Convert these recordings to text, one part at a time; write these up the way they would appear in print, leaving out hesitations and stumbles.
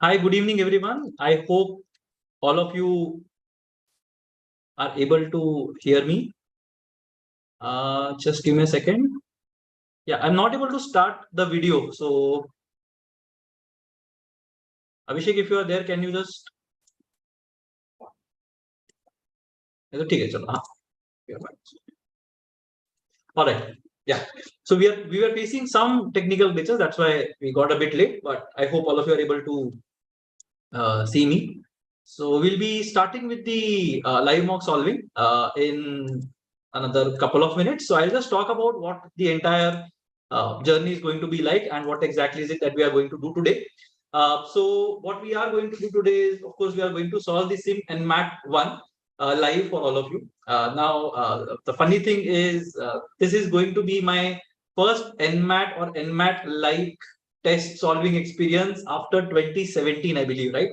Hi, good evening, everyone. I hope all of you are able to hear me. Just give me a second. Yeah, I'm not able to start the video. So, Abhishek, if you are there, can you just. Okay, chalo, हाँ, we are fine. All right. Yeah. So we were facing some technical glitches. That's why we got a bit late. But I hope all of you are able to see me. So we'll be starting with the live mock solving in another couple of minutes. So I'll just talk about what the entire journey is going to be like and what exactly is it that we are going to do today. So what we are going to do today is, of course, we are going to solve the sim NMAT 1 live for all of you. Now, the funny thing is, this is going to be my first NMAT or NMAT like test solving experience after 2017, I believe, right?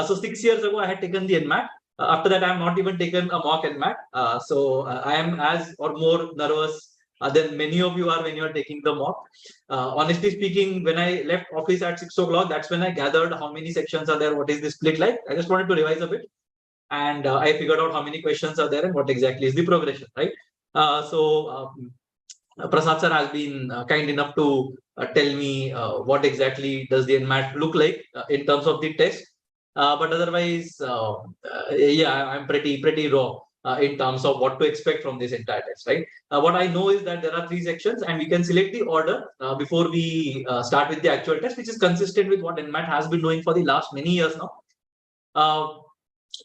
So 6 years ago, I had taken the NMAT. After that, I have not even taken a mock NMAT. I am as or more nervous than many of you are when you are taking the mock. Honestly speaking, when I left office at 6 o'clock, that's when I gathered how many sections are there, what is the split like. I just wanted to revise a bit. And I figured out how many questions are there and what exactly is the progression, right? Prasad sir has been kind enough to tell me what exactly does the NMAT look like in terms of the test. But otherwise, yeah, I'm pretty raw in terms of what to expect from this entire test, right? What I know is that there are 3 sections, and we can select the order before we start with the actual test, which is consistent with what NMAT has been doing for the last many years now.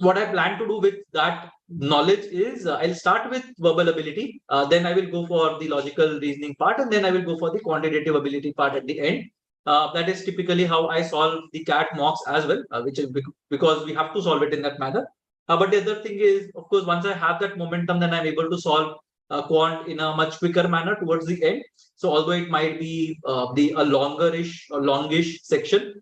What I plan to do with that knowledge is I'll start with verbal ability, then I will go for the logical reasoning part, and then I will go for the quantitative ability part at the end. That is typically how I solve the CAT mocks as well, which is because we have to solve it in that manner. But the other thing is, of course, once I have that momentum, then I'm able to solve quant in a much quicker manner towards the end. So although it might be a longish section,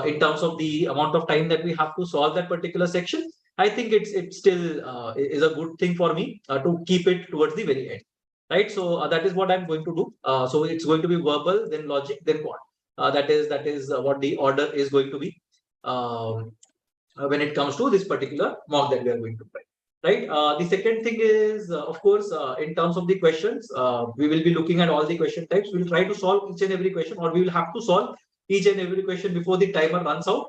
in terms of the amount of time that we have to solve that particular section, I think it's still is a good thing for me to keep it towards the very end, right? So that is what I'm going to do. So it's going to be verbal, then logic, then quant. That is what the order is going to be when it comes to this particular mock that we are going to try. Right. The second thing is, of course, in terms of the questions, we will be looking at all the question types. We'll try to solve each and every question, or we will have to solve each and every question before the timer runs out.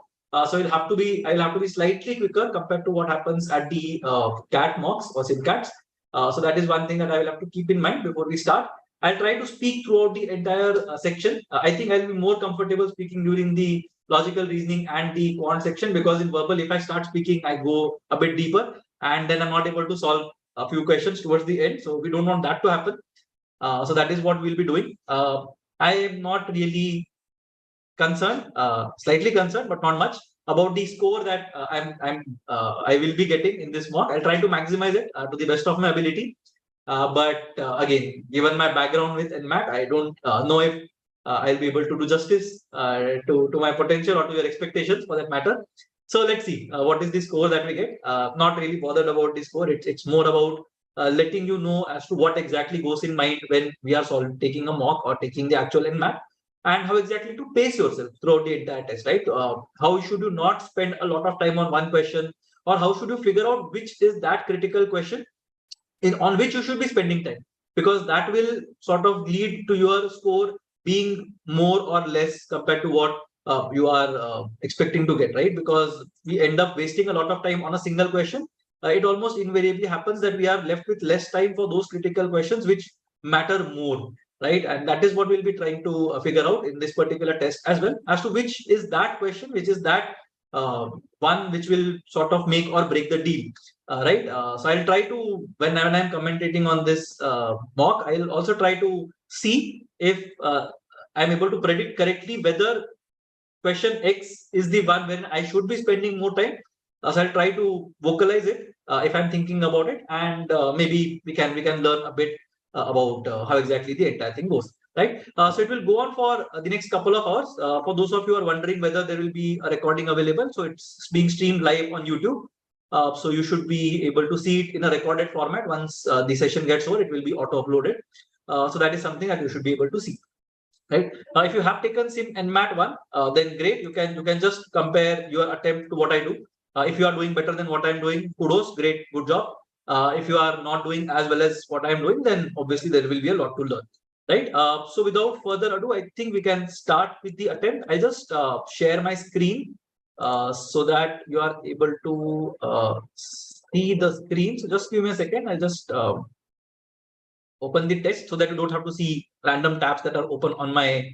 So I'll have to be slightly quicker compared to what happens at the CAT mocks or SimCATs. So that is one thing that I will have to keep in mind before we start. I'll try to speak throughout the entire section. I think I'll be more comfortable speaking during the logical reasoning and the quant section, because in verbal, if I start speaking, I go a bit deeper and then I'm not able to solve a few questions towards the end. So we don't want that to happen. So that is what we'll be doing. I am not really concerned, slightly concerned, but not much, about the score that I will be getting in this mock. I'll try to maximize it to the best of my ability. But again, given my background with NMAT, I don't know if I'll be able to do justice to my potential or to your expectations for that matter. So let's see what is the score that we get. Not really bothered about the score. It's more about letting you know as to what exactly goes in mind when we are taking a mock or taking the actual NMAT, and how exactly to pace yourself throughout the entire test, right? How should you not spend a lot of time on one question, or how should you figure out which is that critical question on which you should be spending time, because that will sort of lead to your score being more or less compared to what you are expecting to get, right? Because we end up wasting a lot of time on a single question. It almost invariably happens that we are left with less time for those critical questions which matter more, right? And that is what we'll be trying to figure out in this particular test as well, as to which is that question, which is that one which will sort of make or break the deal, right? So I'll try to, when I'm commentating on this mock, I'll also try to see if I'm able to predict correctly whether question X is the one when I should be spending more time. So I'll try to vocalize it if I'm thinking about it, and maybe we can learn a bit about how exactly the entire thing goes, right? So it will go on for the next couple of hours. For those of you who are wondering whether there will be a recording available, so it's being streamed live on YouTube. So you should be able to see it in a recorded format. Once the session gets over, it will be auto uploaded. So that is something that you should be able to see. right? If you have taken SIM NMAT 1, then great. You can just compare your attempt to what I do. If you are doing better than what I'm doing, kudos, great, good job. If you are not doing as well as what I'm doing, then obviously there will be a lot to learn, right? So without further ado, I think we can start with the attempt. I just share my screen so that you are able to see the screen. So just give me a second. I'll just open the test so that you don't have to see random tabs that are open on my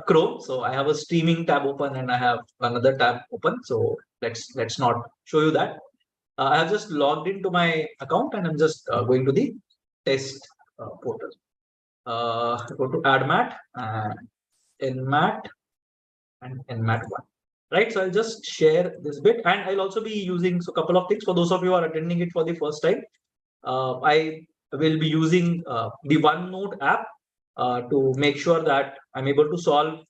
Chrome. So I have a streaming tab open and I have another tab open. So let's not show you that. I have just logged into my account and I'm just going to the test portal. Go to AdMat and NMAT and NMAT1. Right, so I'll just share this bit, and I'll also be using a couple of things for those of you who are attending it for the first time. I will be using the OneNote app to make sure that I'm able to solve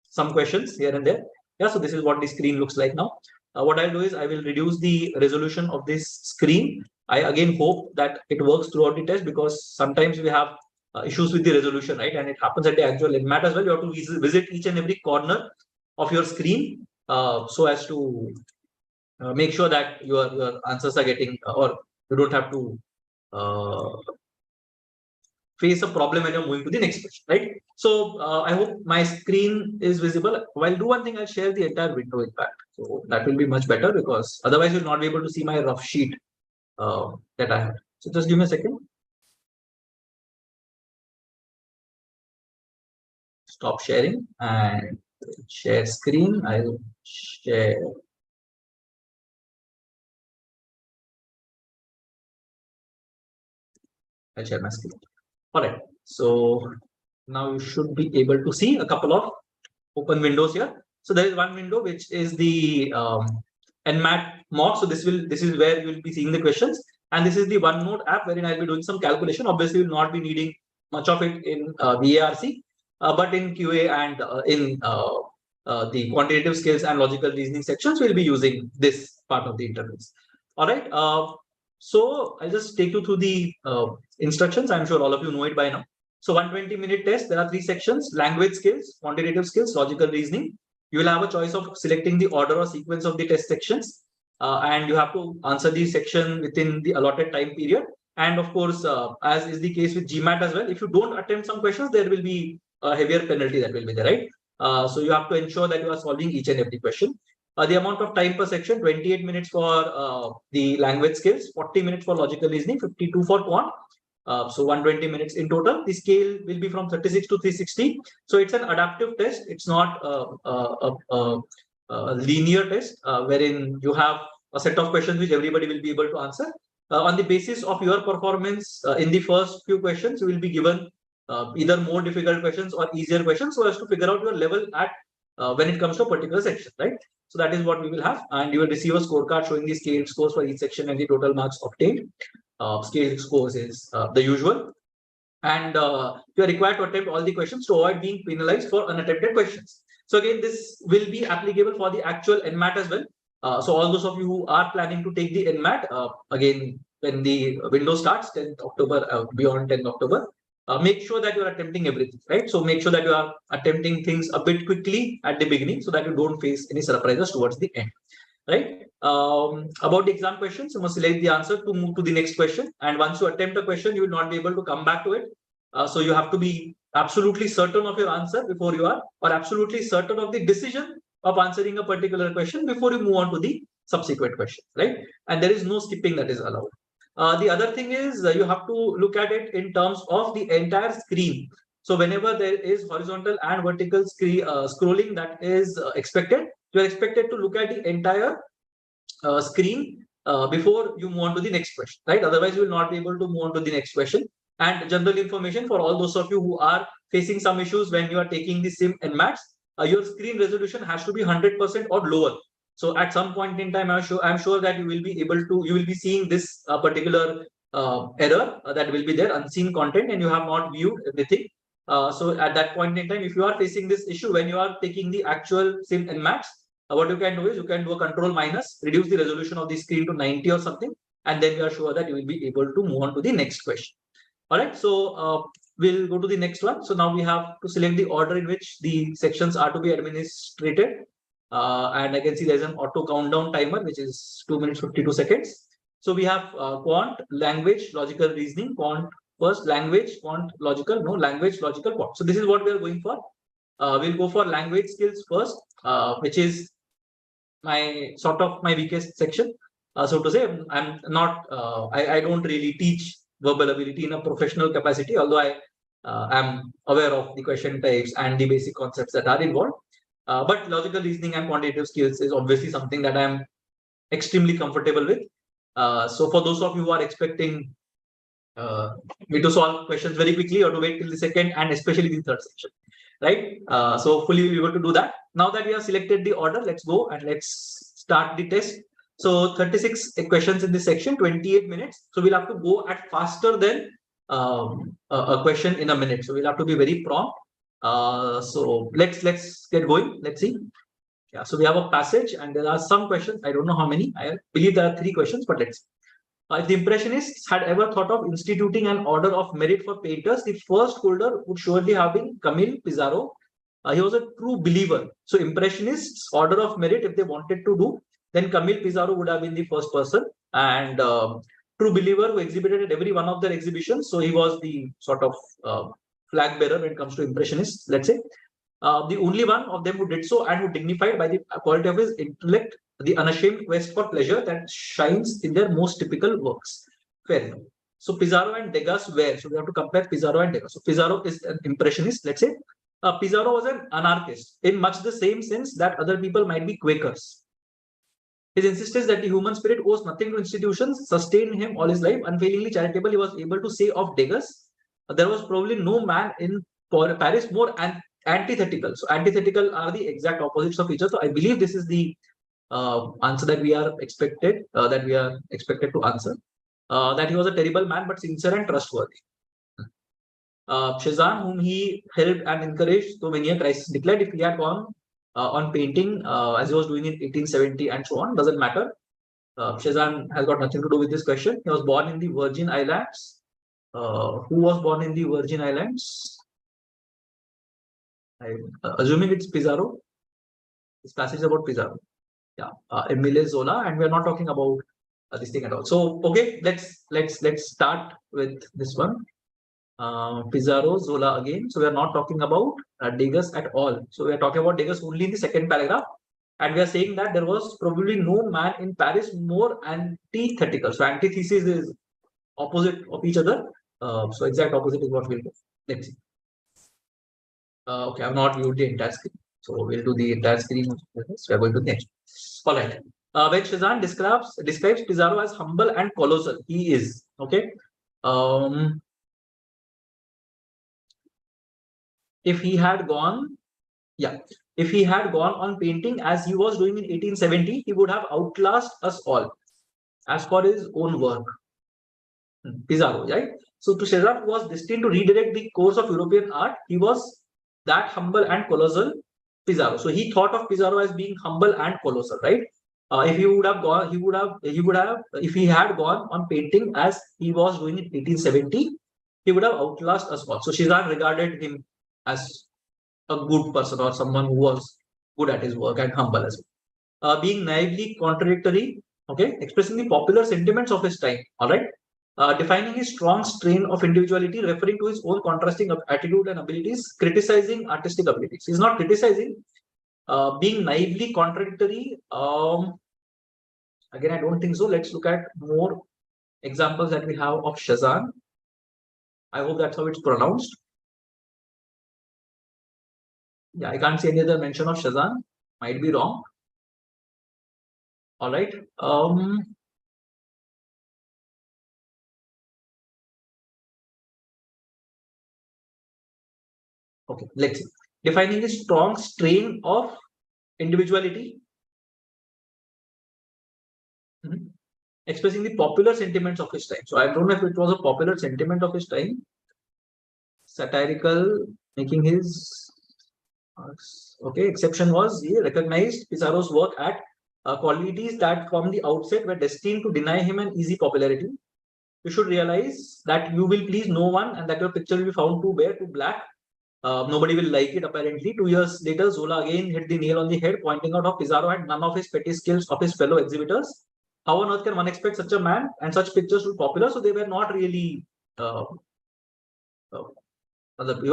some questions here and there. Yeah, so this is what the screen looks like now. What I'll do is I will reduce the resolution of this screen. I again hope that it works throughout the test, because sometimes we have issues with the resolution, right? And it happens at the actual NMAT as well. You have to visit each and every corner of your screen so as to make sure that your answers are getting, or you don't have to face a problem when you're moving to the next question, right? So I hope my screen is visible. While do one thing, I'll share the entire window in fact. So that will be much better, because otherwise you'll not be able to see my rough sheet that I have. So just give me a second. Stop sharing and share screen. I'll share. I'll share my screen. All right. So now you should be able to see a couple of open windows here. So there is one window which is the NMAT mock. So this is where you will be seeing the questions, and this is the OneNote app wherein I'll be doing some calculation. Obviously, will not be needing much of it in VARC, but in QA and in the quantitative skills and logical reasoning sections, we'll be using this part of the interviews. All right. So I'll just take you through the instructions. I'm sure all of you know it by now. So 120-minute test, there are 3 sections: language skills, quantitative skills, logical reasoning. You will have a choice of selecting the order or sequence of the test sections, and you have to answer the section within the allotted time period. And of course, as is the case with GMAT as well, if you don't attempt some questions, there will be a heavier penalty that will be there, right? So you have to ensure that you are solving each and every question. The amount of time per section: 28 minutes for the language skills, 40 minutes for logical reasoning, 52 for quant. So 120 minutes in total. The scale will be from 36 to 360. So it's an adaptive test. It's not a linear test wherein you have a set of questions which everybody will be able to answer. On the basis of your performance in the first few questions, you will be given either more difficult questions or easier questions, so as to figure out your level at when it comes to a particular section, right? So that is what we will have, and you will receive a scorecard showing the scaled scores for each section and the total marks obtained. Scaled scores is the usual, and you are required to attempt all the questions to avoid being penalized for unattempted questions. So again, this will be applicable for the actual NMAT as well. So all those of you who are planning to take the NMAT, again, when the window starts 10th October, beyond 10th October, make sure that you are attempting everything, right? So make sure that you are attempting things a bit quickly at the beginning so that you don't face any surprises towards the end, right? About the exam questions, you must select the answer to move to the next question. And once you attempt a question, you will not be able to come back to it. So you have to be absolutely certain of your answer before you are, or absolutely certain of the decision of answering a particular question before you move on to the subsequent question, right? And there is no skipping that is allowed. The other thing is you have to look at it in terms of the entire screen. So whenever there is horizontal and vertical scrolling that is expected, you are expected to look at the entire screen before you move on to the next question, right? Otherwise, you will not be able to move on to the next question. And general information for all those of you who are facing some issues when you are taking the SIM and MATs, your screen resolution has to be 100% or lower. So at some point in time, I'm sure that you will be seeing this particular error that will be there, unseen content, and you have not viewed everything. So at that point in time, if you are facing this issue when you are taking the actual SIM and MATs, what you can do is you can do a control minus, reduce the resolution of the screen to 90 or something, and then you are sure that you will be able to move on to the next question. All right. So we'll go to the next one. So now we have to select the order in which the sections are to be administrated. And I can see there's an auto countdown timer, which is 2 minutes 52 seconds. So we have quant, language, logical reasoning, quant first, language, quant, logical, no, language, logical, quant. So this is what we are going for. We'll go for language skills first, which is my sort of my weakest section. So to say, I'm not, I don't really teach verbal ability in a professional capacity, although I am aware of the question types and the basic concepts that are involved. But logical reasoning and quantitative skills is obviously something that I'm extremely comfortable with. So for those of you who are expecting me to solve questions very quickly or to wait till the second and especially the third section, right? So hopefully we were to do that. Now that we have selected the order, let's go and let's start the test. So 36 questions in this section, 28 minutes. So we'll have to go at faster than a question in a minute. So we'll have to be very prompt. So let's get going. Let's see. Yeah, so we have a passage and there are some questions. I don't know how many. I believe there are 3 questions, but let's see. If the Impressionists had ever thought of instituting an order of merit for painters, the first holder would surely have been Camille Pissarro. He was a true believer. So Impressionists' order of merit, if they wanted to do, then Camille Pissarro would have been the first person, and true believer who exhibited at every one of their exhibitions. So he was the sort of flag bearer when it comes to Impressionists, let's say. The only one of them who did so and who dignified by the quality of his intellect the unashamed quest for pleasure that shines in their most typical works. Fair enough. So Pissarro and Degas were. So we have to compare Pissarro and Degas. So Pissarro is an impressionist, let's say. Pissarro was an anarchist in much the same sense that other people might be Quakers. His insistence that the human spirit owes nothing to institutions sustained him all his life. Unfailingly charitable, he was able to say of Degas, there was probably no man in Paris more antithetical. So antithetical are the exact opposites of each other. So I believe this is the answer that we are expected to answer. That he was a terrible man, but sincere and trustworthy. Cezanne, whom he helped and encouraged, so when he had crisis declared, if he had gone on painting as he was doing in 1870 and so on, doesn't matter. Cezanne has got nothing to do with this question. He was born in the Virgin Islands. Who was born in the Virgin Islands? I'm assuming it's Pissarro. This passage is about Pissarro. Yeah, Emile Zola, and we're not talking about this thing at all. So okay, let's start with this one. Pissarro, Zola again. So we are not talking about Degas at all. So we are talking about Degas only in the second paragraph, and we are saying that there was probably no man in Paris more antithetical. So antithesis is opposite of each other. So exact opposite is what we'll do. Let's see. Okay, I've not viewed the entire screen. So we'll do the entire screen. We are going to the next. All right. When Cezanne describes Pissarro as humble and colossal, he is okay. If he had gone on painting as he was doing in 1870, he would have outclassed us all as for his own work. Pissarro, right? So to Cezanne, who was destined to redirect the course of European art, he was that humble and colossal Pissarro. So he thought of Pissarro as being humble and colossal, right? If he would have gone, if he had gone on painting as he was doing in 1870, he would have outclassed us all. So Cezanne regarded him as a good person or someone who was good at his work and humble as well. Being naively contradictory, okay, expressing the popular sentiments of his time, all right. Defining his strong strain of individuality, referring to his own contrasting attitude and abilities, criticizing artistic abilities. He's not criticizing. Being naively contradictory. Again, I don't think so. Let's look at more examples that we have of Cezanne. I hope that's how it's pronounced. Yeah, I can't see any other mention of Cezanne. Might be wrong. All right. Okay, let's see. Defining a strong strain of individuality. Expressing the popular sentiments of his time. So I don't know if it was a popular sentiment of his time. Satirical, making his okay. Exception was he recognized Pissarro's work at qualities that from the outset were destined to deny him an easy popularity. you should realize that you will please no one and that your picture will be found too bare, too black. Nobody will like it apparently. 2 years later, Zola again hit the nail on the head, pointing out how Pizarro had none of his petty skills of his fellow exhibitors. How on earth can one expect such a man and such pictures to be popular? So they were not really, he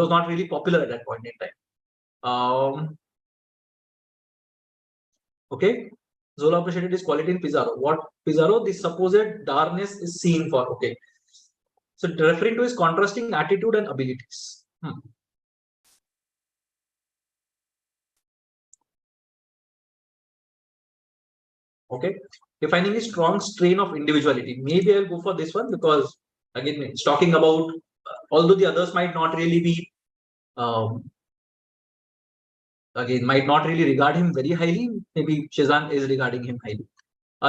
was not really popular at that point in time. Okay. Zola appreciated his quality in Pizarro. What Pizarro? The supposed darkness is seen for. Okay. So referring to his contrasting attitude and abilities. Okay. Defining a strong strain of individuality. Maybe I'll go for this one because again, it's talking about, although the others might not really be, again, might not really regard him very highly. Maybe Shazan is regarding him highly.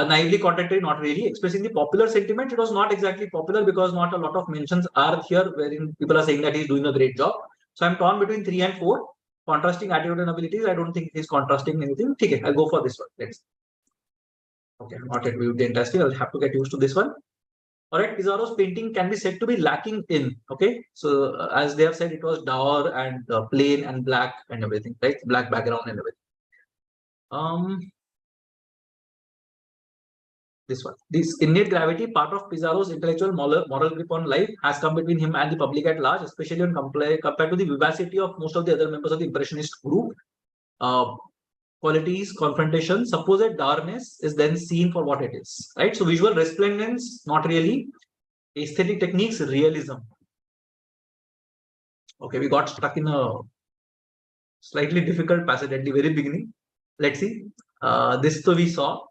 Naively contradictory, not really. Expressing the popular sentiment, it was not exactly popular because not a lot of mentions are here wherein people are saying that he's doing a great job. So I'm torn between 3 and 4. Contrasting attitude and abilities. I don't think he's contrasting anything. Okay, I'll go for this one. Let's. Okay, not yet viewed the entire. I'll have to get used to this one. All right, Pizarro's painting can be said to be lacking in. Okay, so as they have said, it was dour and plain and black and everything, right? Black background and everything. This one. This innate gravity, part of Pizarro's intellectual moral grip on life, has come between him and the public at large, especially when compared to the vivacity of most of the other members of the Impressionist group. Qualities, confrontation, supposed darkness is then seen for what it is, right? So visual resplendence, not really. Aesthetic techniques, realism. Okay, we got stuck in a slightly difficult passage at the very beginning. Let's see. This so we saw.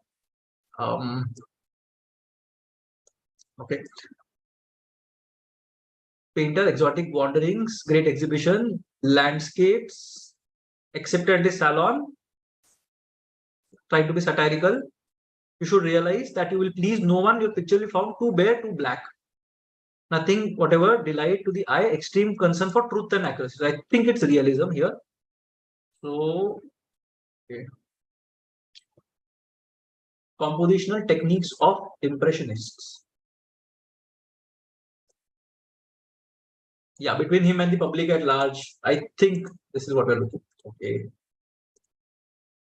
Okay. Painter, exotic wanderings, great exhibition, landscapes, except at the salon. Trying to be satirical. You should realize that you will please no one. Your picture will be found too bare, too black. Nothing, whatever, delight to the eye, extreme concern for truth and accuracy. So I think it's realism here. So, okay. Compositional techniques of Impressionists. Yeah, between him and the public at large, I think this is what we're looking for. Okay.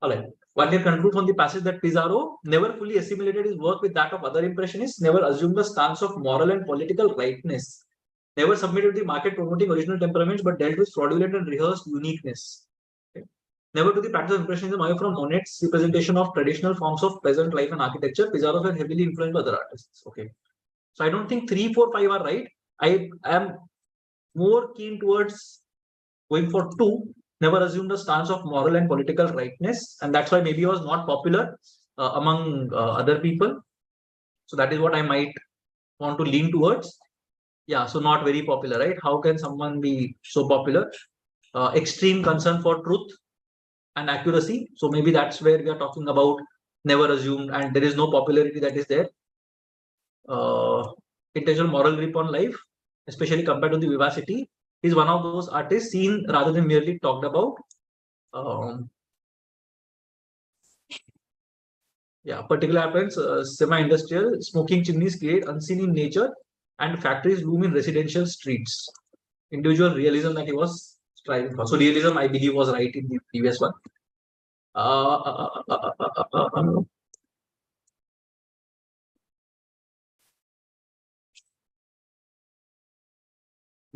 All right. One can conclude from the passage that Pizarro never fully assimilated his work with that of other Impressionists, never assumed the stance of moral and political rightness, never submitted to the market promoting original temperaments, but dealt with fraudulent and rehearsed uniqueness. Okay. Never to the practice of Impressionism away from Monet's representation of traditional forms of peasant life and architecture. Pizarro were heavily influenced by other artists. Okay. So I don't think 3, 4, 5 are right. I am more keen towards going for 2. Never assumed a stance of moral and political rightness, and that's why maybe he was not popular among other people. So that is what I might want to lean towards. Yeah, so not very popular, right? How can someone be so popular? Extreme concern for truth and accuracy. So maybe that's where we are talking about never assumed, and there is no popularity that is there. Intentional moral grip on life, especially compared to the vivacity. Is one of those artists seen rather than merely talked about. Yeah, particular happens, semi-industrial, smoking chimneys create unseen in nature and factories loom in residential streets. Individual realism that he was striving for. So realism, I believe, was right in the previous one.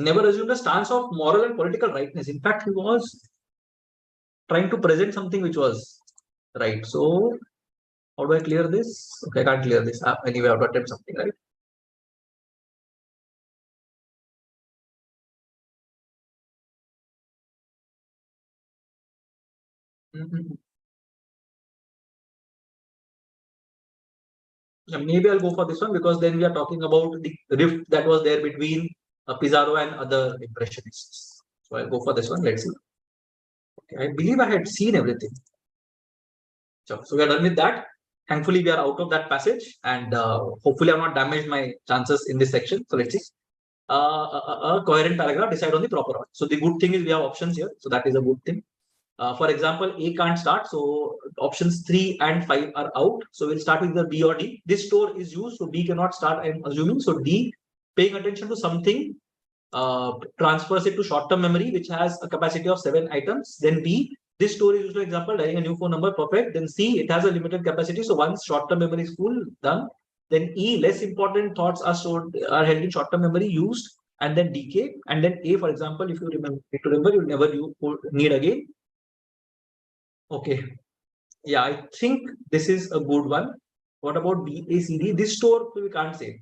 Never assumed a stance of moral and political rightness. In fact, he was trying to present something which was right. So how do I clear this? Okay, I can't clear this. Anyway, I have to attempt something, right? Yeah, maybe I'll go for this one because then we are talking about the rift that was there between Pizarro and other Impressionists. So I'll go for this one. Let's see. Okay, I believe I had seen everything. So we are done with that. Thankfully, we are out of that passage, and hopefully, I've not damaged my chances in this section. So let's see. A coherent paragraph, decide on the proper order. So the good thing is we have options here. So that is a good thing. For example, A can't start. So options 3 and 5 are out. So we'll start with the B or D. This store is used. So B cannot start, I'm assuming. So D, paying attention to something transfers it to short-term memory, which has a capacity of 7 items. Then B, this store is used for example, dialing a new phone number, perfect. Then C, it has a limited capacity. So once short-term memory is full, done. Then E, less important thoughts are stored, are held in short-term memory, used, and then decay. And then A, for example, if you remember, you'll never need again. Okay. Yeah, I think this is a good one. What about B, A, C, D? This store we can't say.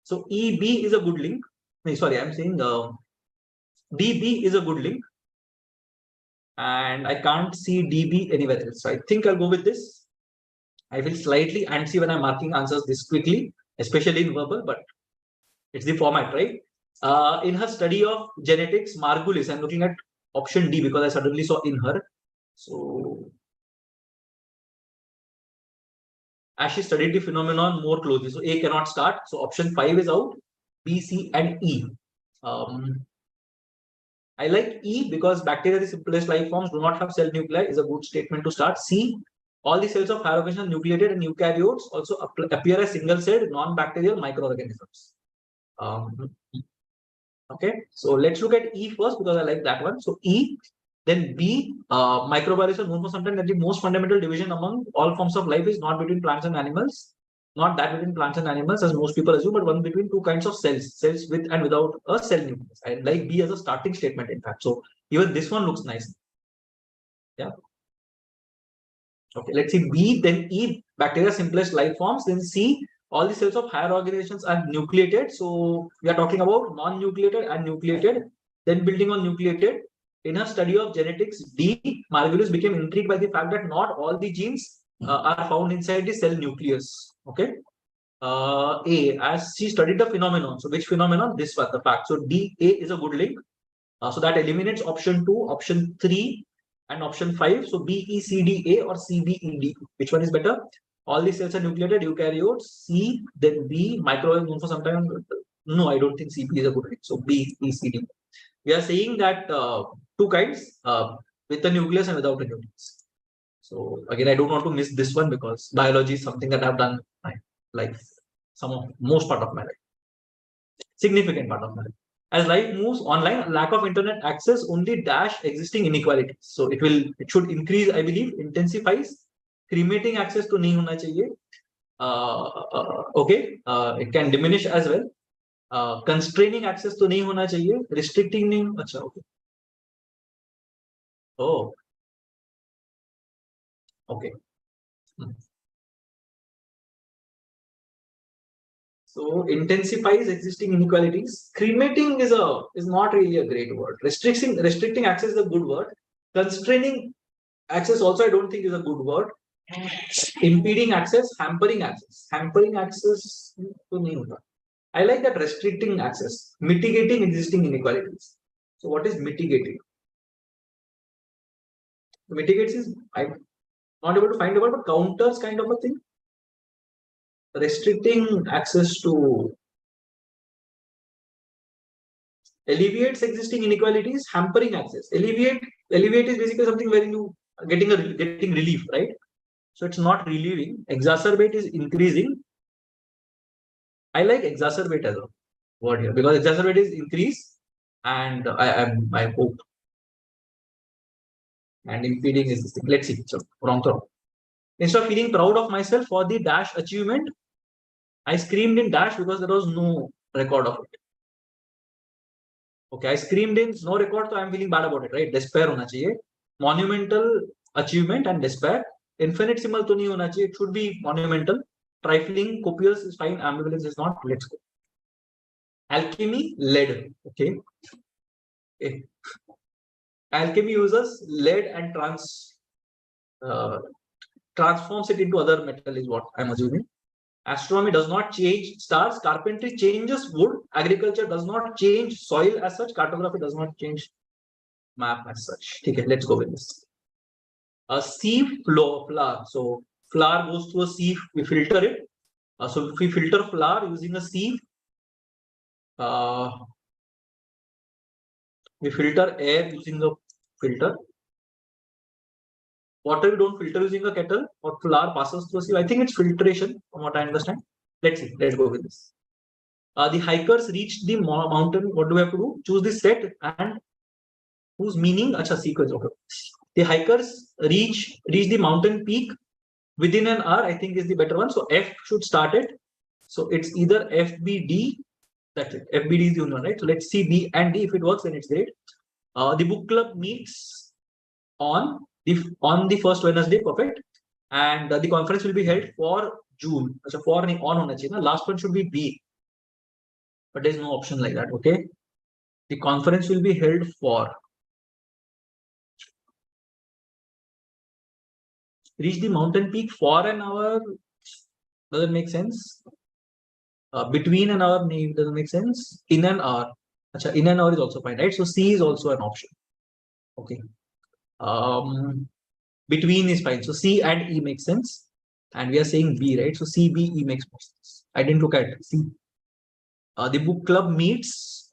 So EB is a good link. No, sorry, I'm saying DB is a good link. And I can't see DB anywhere else. So I think I'll go with this. I feel slightly antsy when I'm marking answers this quickly, especially in verbal, but it's the format, right? In her study of genetics, Margulis, I'm looking at option D because I suddenly saw in her. So as she studied the phenomenon more closely. So A cannot start. So option 5 is out. B, C, and E. I like E because bacteria, the simplest life forms, do not have cell nuclei, is a good statement to start. C, all the cells of higher organisms are nucleated, and eukaryotes also appear as single-celled, non-bacterial microorganisms. Okay, so let's look at E first because I like that one. So E, then B, microbiology is known for something that the most fundamental division among all forms of life is not between plants and animals, not that between plants and animals as most people assume, but one between two kinds of cells, cells with and without a cell nucleus. I like B as a starting statement, in fact. So even this one looks nice. Yeah. Okay, let's see B, then E, bacteria simplest life forms, then C, all the cells of higher organizations are nucleated. So we are talking about non-nucleated and nucleated, then building on nucleated. In her study of genetics, D, Margulis became intrigued by the fact that not all the genes are found inside the cell nucleus. Okay. A, as she studied the phenomenon. So which phenomenon? This was the fact. So D, A is a good link. So that eliminates option 2, option 3, and option 5. So B, E, C, D, A or C, B, E, D. Which one is better? All the cells are nucleated, eukaryotes. C, then B, microorganisms known for some time. No, I don't think C, B is a good link. So B, E, C, D. We are saying that two kinds, with a nucleus and without a nucleus. So again, I don't want to miss this one because biology is something that I've done like most part of my life, significant part of my life. As life moves online, lack of internet access only dash existing inequalities. So it should increase, I believe, intensifies. Cremating access to nahi hona chahiye. Okay, it can diminish as well. Constraining access to nahi hona chahiye. Restricting nahi. Achha, okay. Oh, okay. So intensifies existing inequalities. Cremating is not really a great word. Restricting access is a good word. Constraining access also I don't think is a good word. Impeding access, hampering access. Hampering access. I like that restricting access. Mitigating existing inequalities. So what is mitigating? Mitigates is I'm not able to find a word, but counters kind of a thing. Restricting access to alleviates existing inequalities, hampering access. Alleviate is basically something where you are getting relief, right? So it's not relieving. Exacerbate is increasing. I like exacerbate as a word here because exacerbate is increase, and I hope. And impeding is this thing. Let's see. So wrong throw. Instead of feeling proud of myself for the dash achievement, I screamed in dash because there was no record of it. Okay, I screamed in no record, so I'm feeling bad about it, right? Despair hona chahiye. Monumental achievement and despair. Infinitesimal to nahi hona chahiye. It should be monumental. Trifling, copious is fine. Ambivalence is not. Let's go. Alchemy, lead. Okay. Alchemy uses lead and transforms it into other metal is what I'm assuming. Astronomy does not change stars. Carpentry changes wood. Agriculture does not change soil as such. Cartography does not change map as such. Okay, let's go with this. A sieve flour. So flour goes through a sieve. We filter it. So if we filter flour using a sieve, we filter air using a filter. Water we don't filter using a kettle, or flour passes through a sieve. I think it's filtration from what I understand. Let's see. Let's go with this. The hikers reached the mountain. What do we have to do? Choose the set and whose meaning? Acha, sequence. Okay. The hikers reach the mountain peak within an hour. I think is the better one. So F should start it. So it's either FBD. That's it. FBD is the only one, right? So let's see B and D. If it works, then it's great. The book club meets on the first Wednesday. Perfect. And the conference will be held for June. So for on hona chahiye. Last one should be B. But there's no option like that. Okay. The conference will be held for reach the mountain peak for an hour. Doesn't make sense. Between an hour doesn't make sense. In an hour. Achha, in an hour is also fine, right? So C is also an option. Okay. Between is fine. So C and E makes sense. And we are saying B, right? So C, B, E makes more sense. I didn't look at C. The book club meets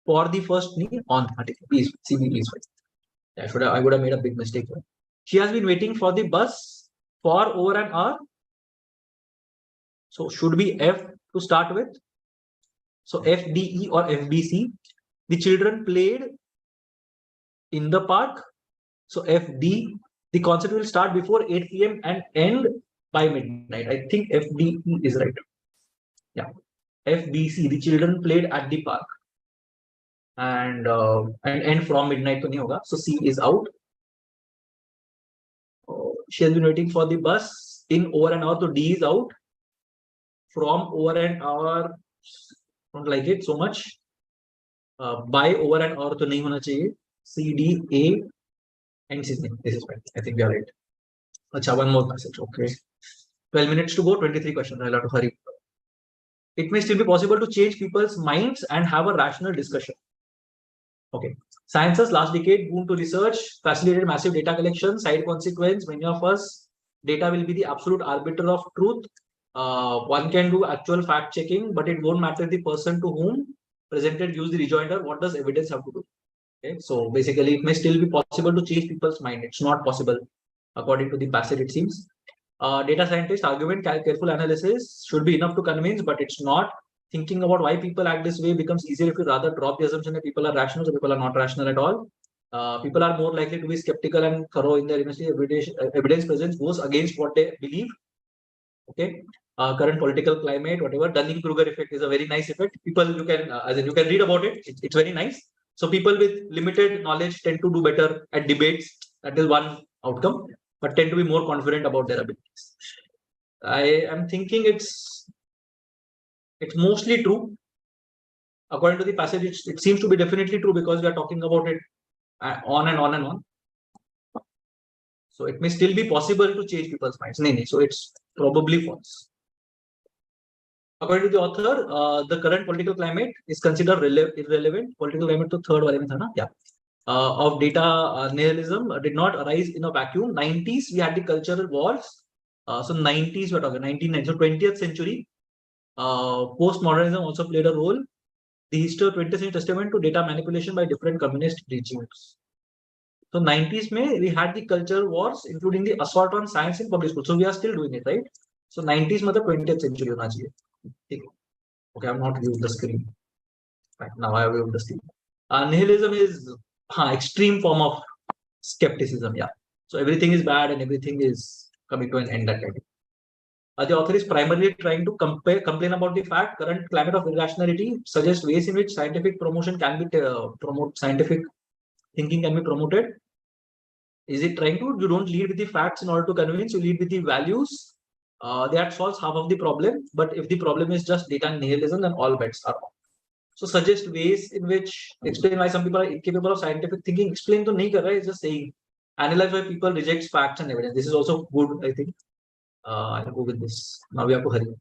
for the first meet on please, CB, please. I would have made a big mistake. She has been waiting for the bus for over an hour. So should be F to start with. So FDE or FBC. The children played in the park. So FD. The concert will start before 8 p.m. and end by midnight. I think FDE is right. Yeah. FBC. The children played at the park. And end from midnight to nahi hoga. So C is out. She has been waiting for the bus in over an hour. So D is out. From over an hour, don't like it so much. By over an hour to nahi hona chahiye. C, D, A, and C. This is fine. I think we are right. Achha, one more passage. Okay. 12 minutes to go. 23 questions. I'll have to hurry. It may still be possible to change people's minds and have a rational discussion. Okay. Science's last decade boom to research, facilitated massive data collection, side consequence. Many of us, data will be the absolute arbiter of truth. One can do actual fact checking, but it won't matter the person to whom presented use the rejoinder. What does evidence have to do? Okay, so basically, it may still be possible to change people's mind. It's not possible, according to the passage, it seems. Data scientist argument, careful analysis should be enough to convince, but it's not. Thinking about why people act this way becomes easier if you rather drop the assumption that people are rational, so people are not rational at all. People are more likely to be skeptical and thorough in their investigation. Evidence presence goes against what they believe. Okay. Current political climate, whatever. Dunning-Kruger effect is a very nice effect. People, you can, you can read about it. It's very nice. So people with limited knowledge tend to do better at debates. That is one outcome, but tend to be more confident about their abilities. I am thinking it's mostly true. According to the passage, it seems to be definitely true because we are talking about it on and on and on. So it may still be possible to change people's minds. So it's probably false. According to the author, the current political climate is considered irrelevant. Political climate to third one, yeah. Of data nihilism did not arise in a vacuum. 90s, we had the cultural wars. So 90s, we're talking 1990s, so 20th century. Postmodernism also played a role. The history of 20th century testament to data manipulation by different communist regimes. So 90s, we had the cultural wars, including the assault on science in public school. So we are still doing it, right? So 90s, 20th century. Okay, I'm not viewing the screen. Right, now I have viewed the screen. Nihilism is extreme form of skepticism. Yeah. So everything is bad and everything is coming to an end. The author is primarily trying to complain about the fact current climate of irrationality suggests ways in which scientific promotion can be scientific thinking can be promoted. Is it trying to? You don't lead with the facts in order to convince. You lead with the values. That solves half of the problem. But if the problem is just data nihilism, then all bets are off. So suggest ways in which explain why some people are incapable of scientific thinking. Explain to nahi kar raha, it's just saying. Analyze why people reject facts and evidence. This is also good, I think. I'll go with this. Now we have to hurry.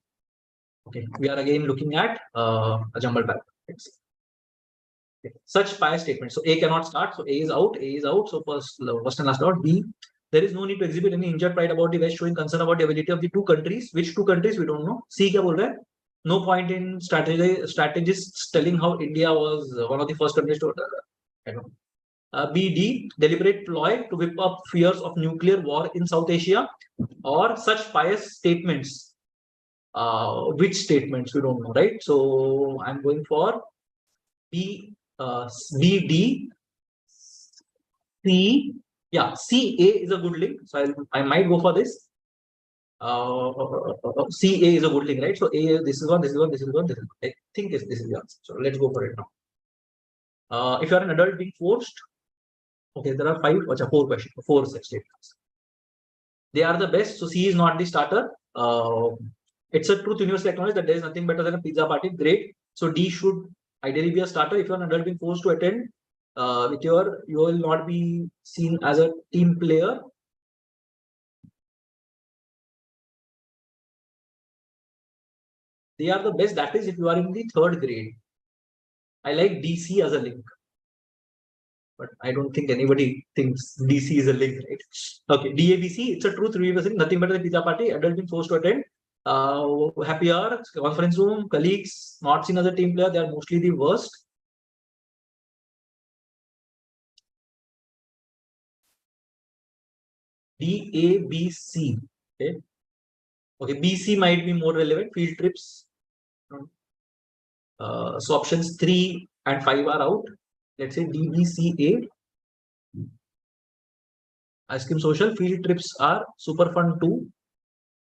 Okay, we are again looking at a jumbled pattern. Okay. Such bias statements. So A cannot start. So A is out. A is out. So first and last out. B. There is no need to exhibit any injured pride about the West, showing concern about the ability of the two countries. Which two countries we don't know. C kya bol raha hai? No point in strategists telling how India was one of the first countries to. I don't know. BD, deliberate ploy to whip up fears of nuclear war in South Asia, or such pious statements which statements we don't know, right? So I'm going for B, B, D, C. Yeah, C, A is a good link. So I might go for this. C, A is a good link, right? So A, this is one, this is one, this is one, this is one. I think this is the answer. So let's go for it now. If you are an adult being forced, okay, there are four questions, four such statements. They are the best. So C is not the starter. It's a truth universally acknowledged that there is nothing better than a pizza party. Great. So D should ideally be a starter. If you're an adult being forced to attend, you will not be seen as a team player. They are the best. That is if you are in the third grade. I like DC as a link, but I don't think anybody thinks DC is a link, right? Okay, DABC, it's a truth universally, nothing better than pizza party. Adult being forced to attend. Happy hour, conference room, colleagues, not seen as a team player. They are mostly the worst. DABC. Okay. Okay, BC might be more relevant. Field trips. So options 3 and 5 are out. Let's say DBCA. Ice cream social. Field trips are super fun too.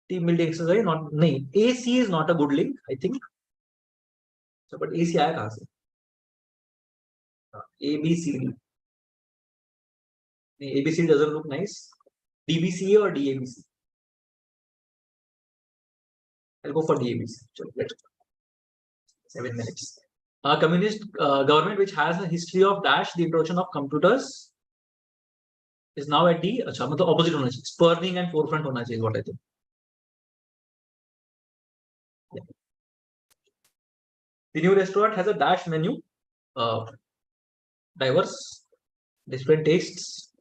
Team building exercise. Not nahi. AC is not a good link, I think. So, but AC आया कहाँ से? ABCD. ABCD doesn't look nice. DBCA or DABC? I'll go for DABC. So let's go. 7 minutes. A communist government which has a history of dash the introduction of computers is now at the opposite होना चाहिए. Spurning and forefront होना चाहिए is what I think. Yeah. The new restaurant has a dash menu, diverse, different tastes.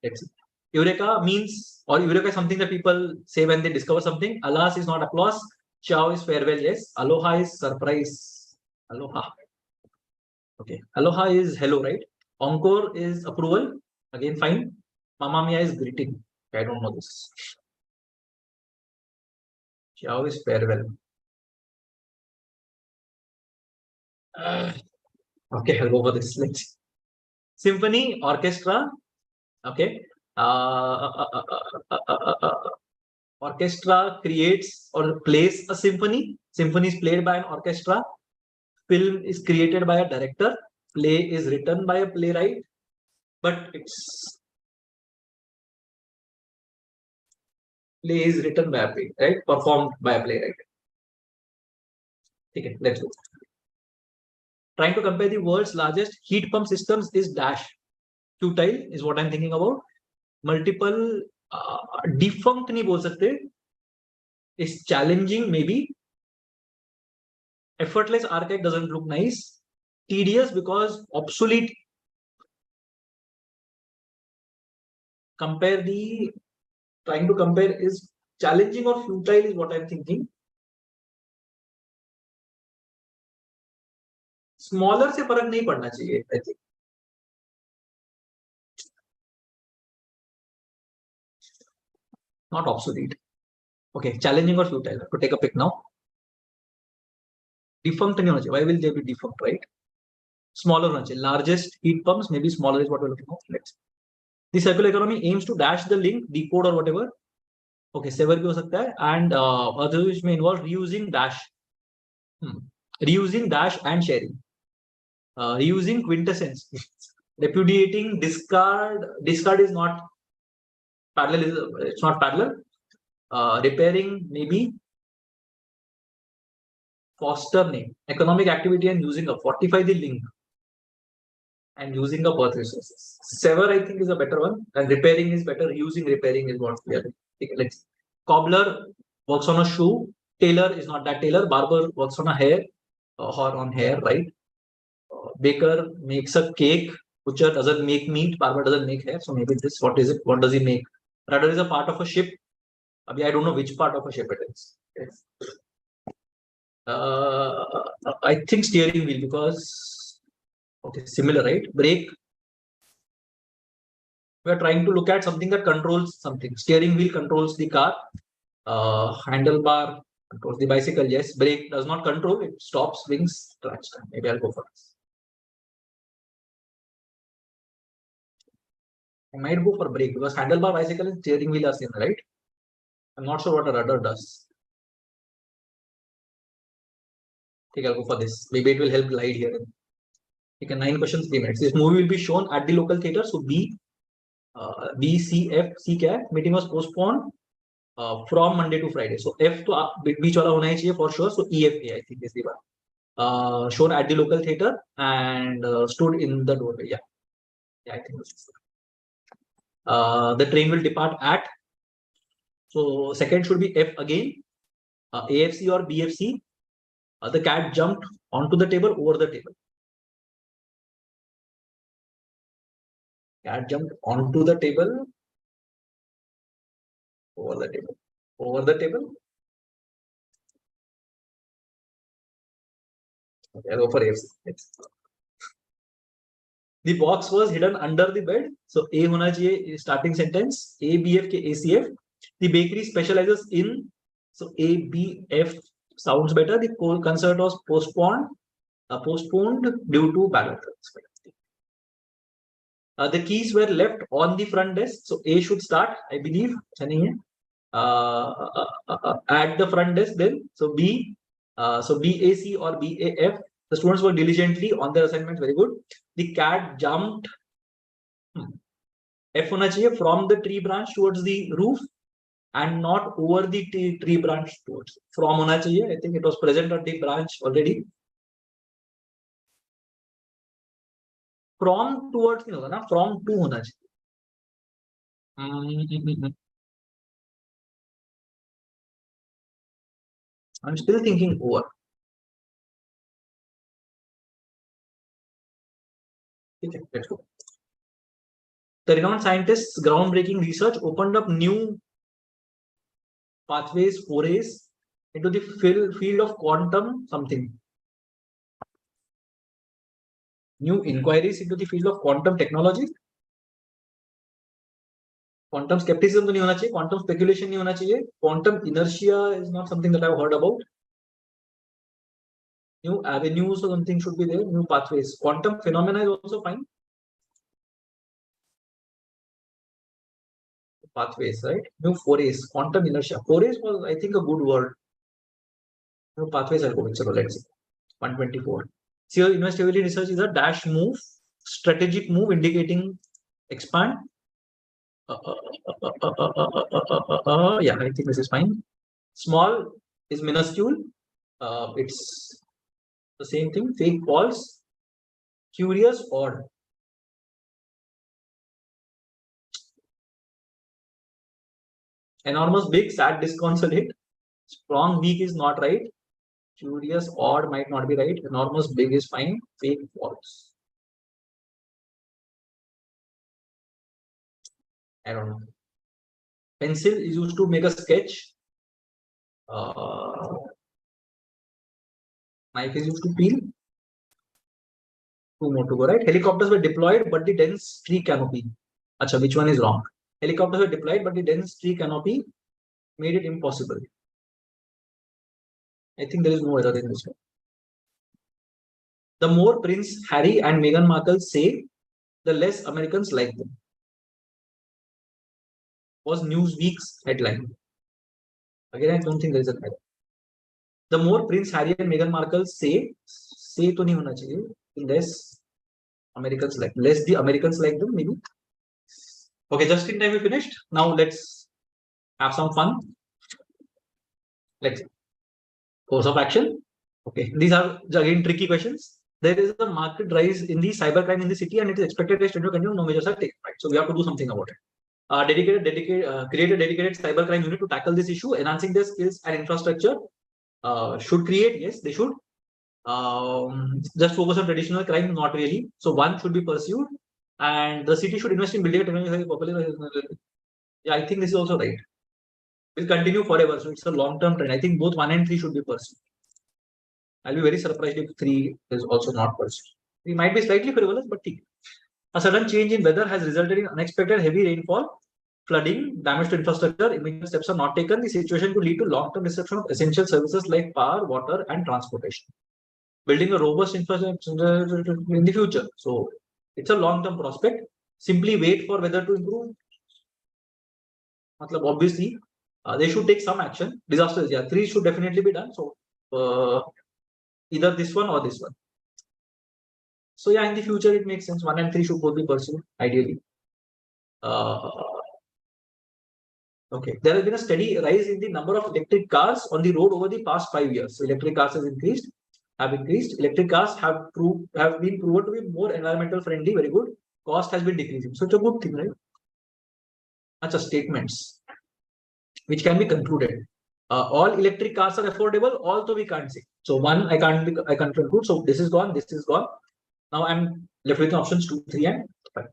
Let's see. Eureka means, or Eureka is something that people say when they discover something. Alas is not applause. Ciao is farewell, yes. Aloha is surprise. Aloha. Okay. Aloha is hello, right? Encore is approval. Again, fine. Mamma mia is greeting. I don't know this. Ciao is farewell. Okay, I'll go for this. Let's symphony, orchestra. Okay. Orchestra creates or plays a symphony. Symphony is played by an orchestra. Film is created by a director. Play is written by a playwright. But it's play is written by a playwright, right? Performed by a playwright. Okay, let's go. Trying to compare the world's largest heat pump systems is dash. Futile is what I'm thinking about. Multiple defunct नहीं बोल सकते. Is challenging maybe. Effortless archive doesn't look nice. Tedious because obsolete. Trying to compare is challenging or futile is what I'm thinking. Smaller से फर्क नहीं पड़ना चाहिए, I think. Not obsolete. Okay, challenging or futile. To take a pick now. Defunct नहीं होना चाहिए. Why will they be defunct, right? Smaller होना चाहिए. Largest heat pumps, maybe smaller is what we're looking for. Let's. The circular economy aims to dash the link, decode or whatever. Okay, sever भी हो सकता है. And others which may involve reusing dash. Reusing dash and sharing. Reusing quintessence. Repudiating discard. Discard is not parallel. It's not parallel. Repairing maybe. Foster name. Economic activity and using a fortify the link. And using up earth resources. Sever, I think, is a better one, and repairing is better. Using repairing is what we are. Let's. Cobbler works on a shoe. Tailor is not that tailor. Barber works on a hair or on hair, right? Baker makes a cake. Butcher doesn't make meat. Barber doesn't make hair. So maybe this. What is it? What does he make? Rudder is a part of a ship. I don't know which part of a ship it is. Yes. I think steering wheel because. Okay, similar, right? Brake. We are trying to look at something that controls something. Steering wheel controls the car. Handlebar controls the bicycle. Yes. Brake does not control. It stops, swings, traction. Maybe I'll go for this. I might go for brake because handlebar bicycle and steering wheel are same, right? I'm not sure what a rudder does. I think I'll go for this. Maybe it will help glide here. Okay, 9 questions, 3 minutes. This movie will be shown at the local theater. So B, C, F, C CAT meeting was postponed from Monday to Friday. So F to बीच वाला होना ही चाहिए for sure. So EFA I think is the one. Shown at the local theater and stood in the doorway. Yeah, I think this is. The train will depart at. So second should be F again. AFC or BFC. The cat jumped onto the table, over the table. Cat jumped onto the table, over the table, over the table. Okay, I'll go for AFC. The box was hidden under the bed. So A होना चाहिए starting sentence. ABF के ACF. The bakery specializes in. So ABF sounds better. The concert was postponed due to bad weather. The keys were left on the front desk. So A should start, I believe. At the front desk then. So B. So BAC or BAF. The students were diligently on their assignments. Very good. The cat jumped. F होना चाहिए from the tree branch towards the roof and not over the tree branch towards. From होना चाहिए. I think it was present on the branch already. From towards नहीं होगा ना. From to होना चाहिए. I'm still thinking over. Okay, let's go. The renowned scientists' groundbreaking research opened up new pathways, forays into the field of quantum something. New inquiries into the field of quantum technology. Quantum skepticism तो नहीं होना चाहिए, quantum speculation नहीं होना चाहिए, quantum inertia is not something that I've heard about. New avenues or something should be there, new pathways. Quantum phenomena is also fine. Pathways, right? New forays, quantum inertia. Forays was, I think, a good word. New pathways, I'll go with. So let's see. 124. So investigation research is a dash move, strategic move indicating expand. Yeah, I think this is fine. Small is minuscule. It's the same thing. Fake, false. Curious, odd. Enormous, big, sad, disconsolate. Strong, weak is not right. Curious, odd might not be right. Enormous, big is fine. Fake, false. I don't know. Pencil is used to make a sketch. Knife is used to peel. 2 more to go, right? Helicopters were deployed, but the dense tree canopy. Acha, which one is wrong? Helicopters were deployed, but the dense tree canopy made it impossible. I think there is no error in this one. The more Prince Harry and Meghan Markle say, the less Americans like them. Was Newsweek's headline. Again, I don't think there is a error. The more Prince Harry and Meghan Markle say to nahi hona chahiye, less Americans like. Less the Americans like them, maybe. Okay, just in time we finished. Now let's have some fun. Let's see. Course of action. Okay, these are again tricky questions. There is a marked rise in the cybercrime in the city, and it is expected to continue. No measures are taken. Right, so we have to do something about it. Create a dedicated cybercrime unit to tackle this issue. Enhancing their skills and infrastructure. Should create, yes, they should. Just focus on traditional crime, not really. So one should be pursued, and the city should invest in building a technology popular. Yeah, I think this is also right. Will continue forever, so it's a long-term trend. I think both 1 and 3 should be pursued. I'll be very surprised if 3 is also not pursued. We might be slightly frivolous, but a sudden change in weather has resulted in unexpected heavy rainfall, flooding, damage to infrastructure, immediate steps are not taken, the situation could lead to long-term disruption of essential services like power, water, and transportation. Building a robust infrastructure in the future. So it's a long-term prospect. Simply wait for weather to improve. Obviously, they should take some action. Disasters, yeah, 3 should definitely be done. So either this one or this one. So yeah, in the future, it makes sense. 1 and 3 should both be pursued, ideally. Okay, there has been a steady rise in the number of electric cars on the road over the past 5 years. So electric cars have increased. Electric cars have been proven to be more environmental friendly. Very good. Cost has been decreasing. So it's a good thing, right? That's a statements which can be concluded. All electric cars are affordable. Also, we can't say. So one, I can't conclude. So this is gone. This is gone. Now I'm left with options 2, 3, and 5.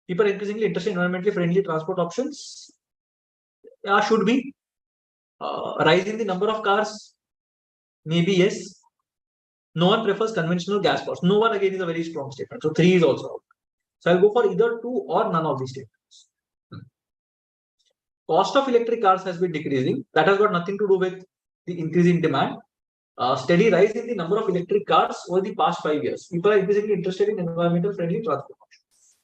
People are increasingly interested in environmentally friendly transport options. Should be. Rise in the number of cars. Maybe yes. No one prefers conventional gas cars. No one again is a very strong statement. So 3 is also out. So I'll go for either 2 or none of these statements. Cost of electric cars has been decreasing. That has got nothing to do with the increase in demand. Steady rise in the number of electric cars over the past 5 years. People are increasingly interested in environmental friendly transport options.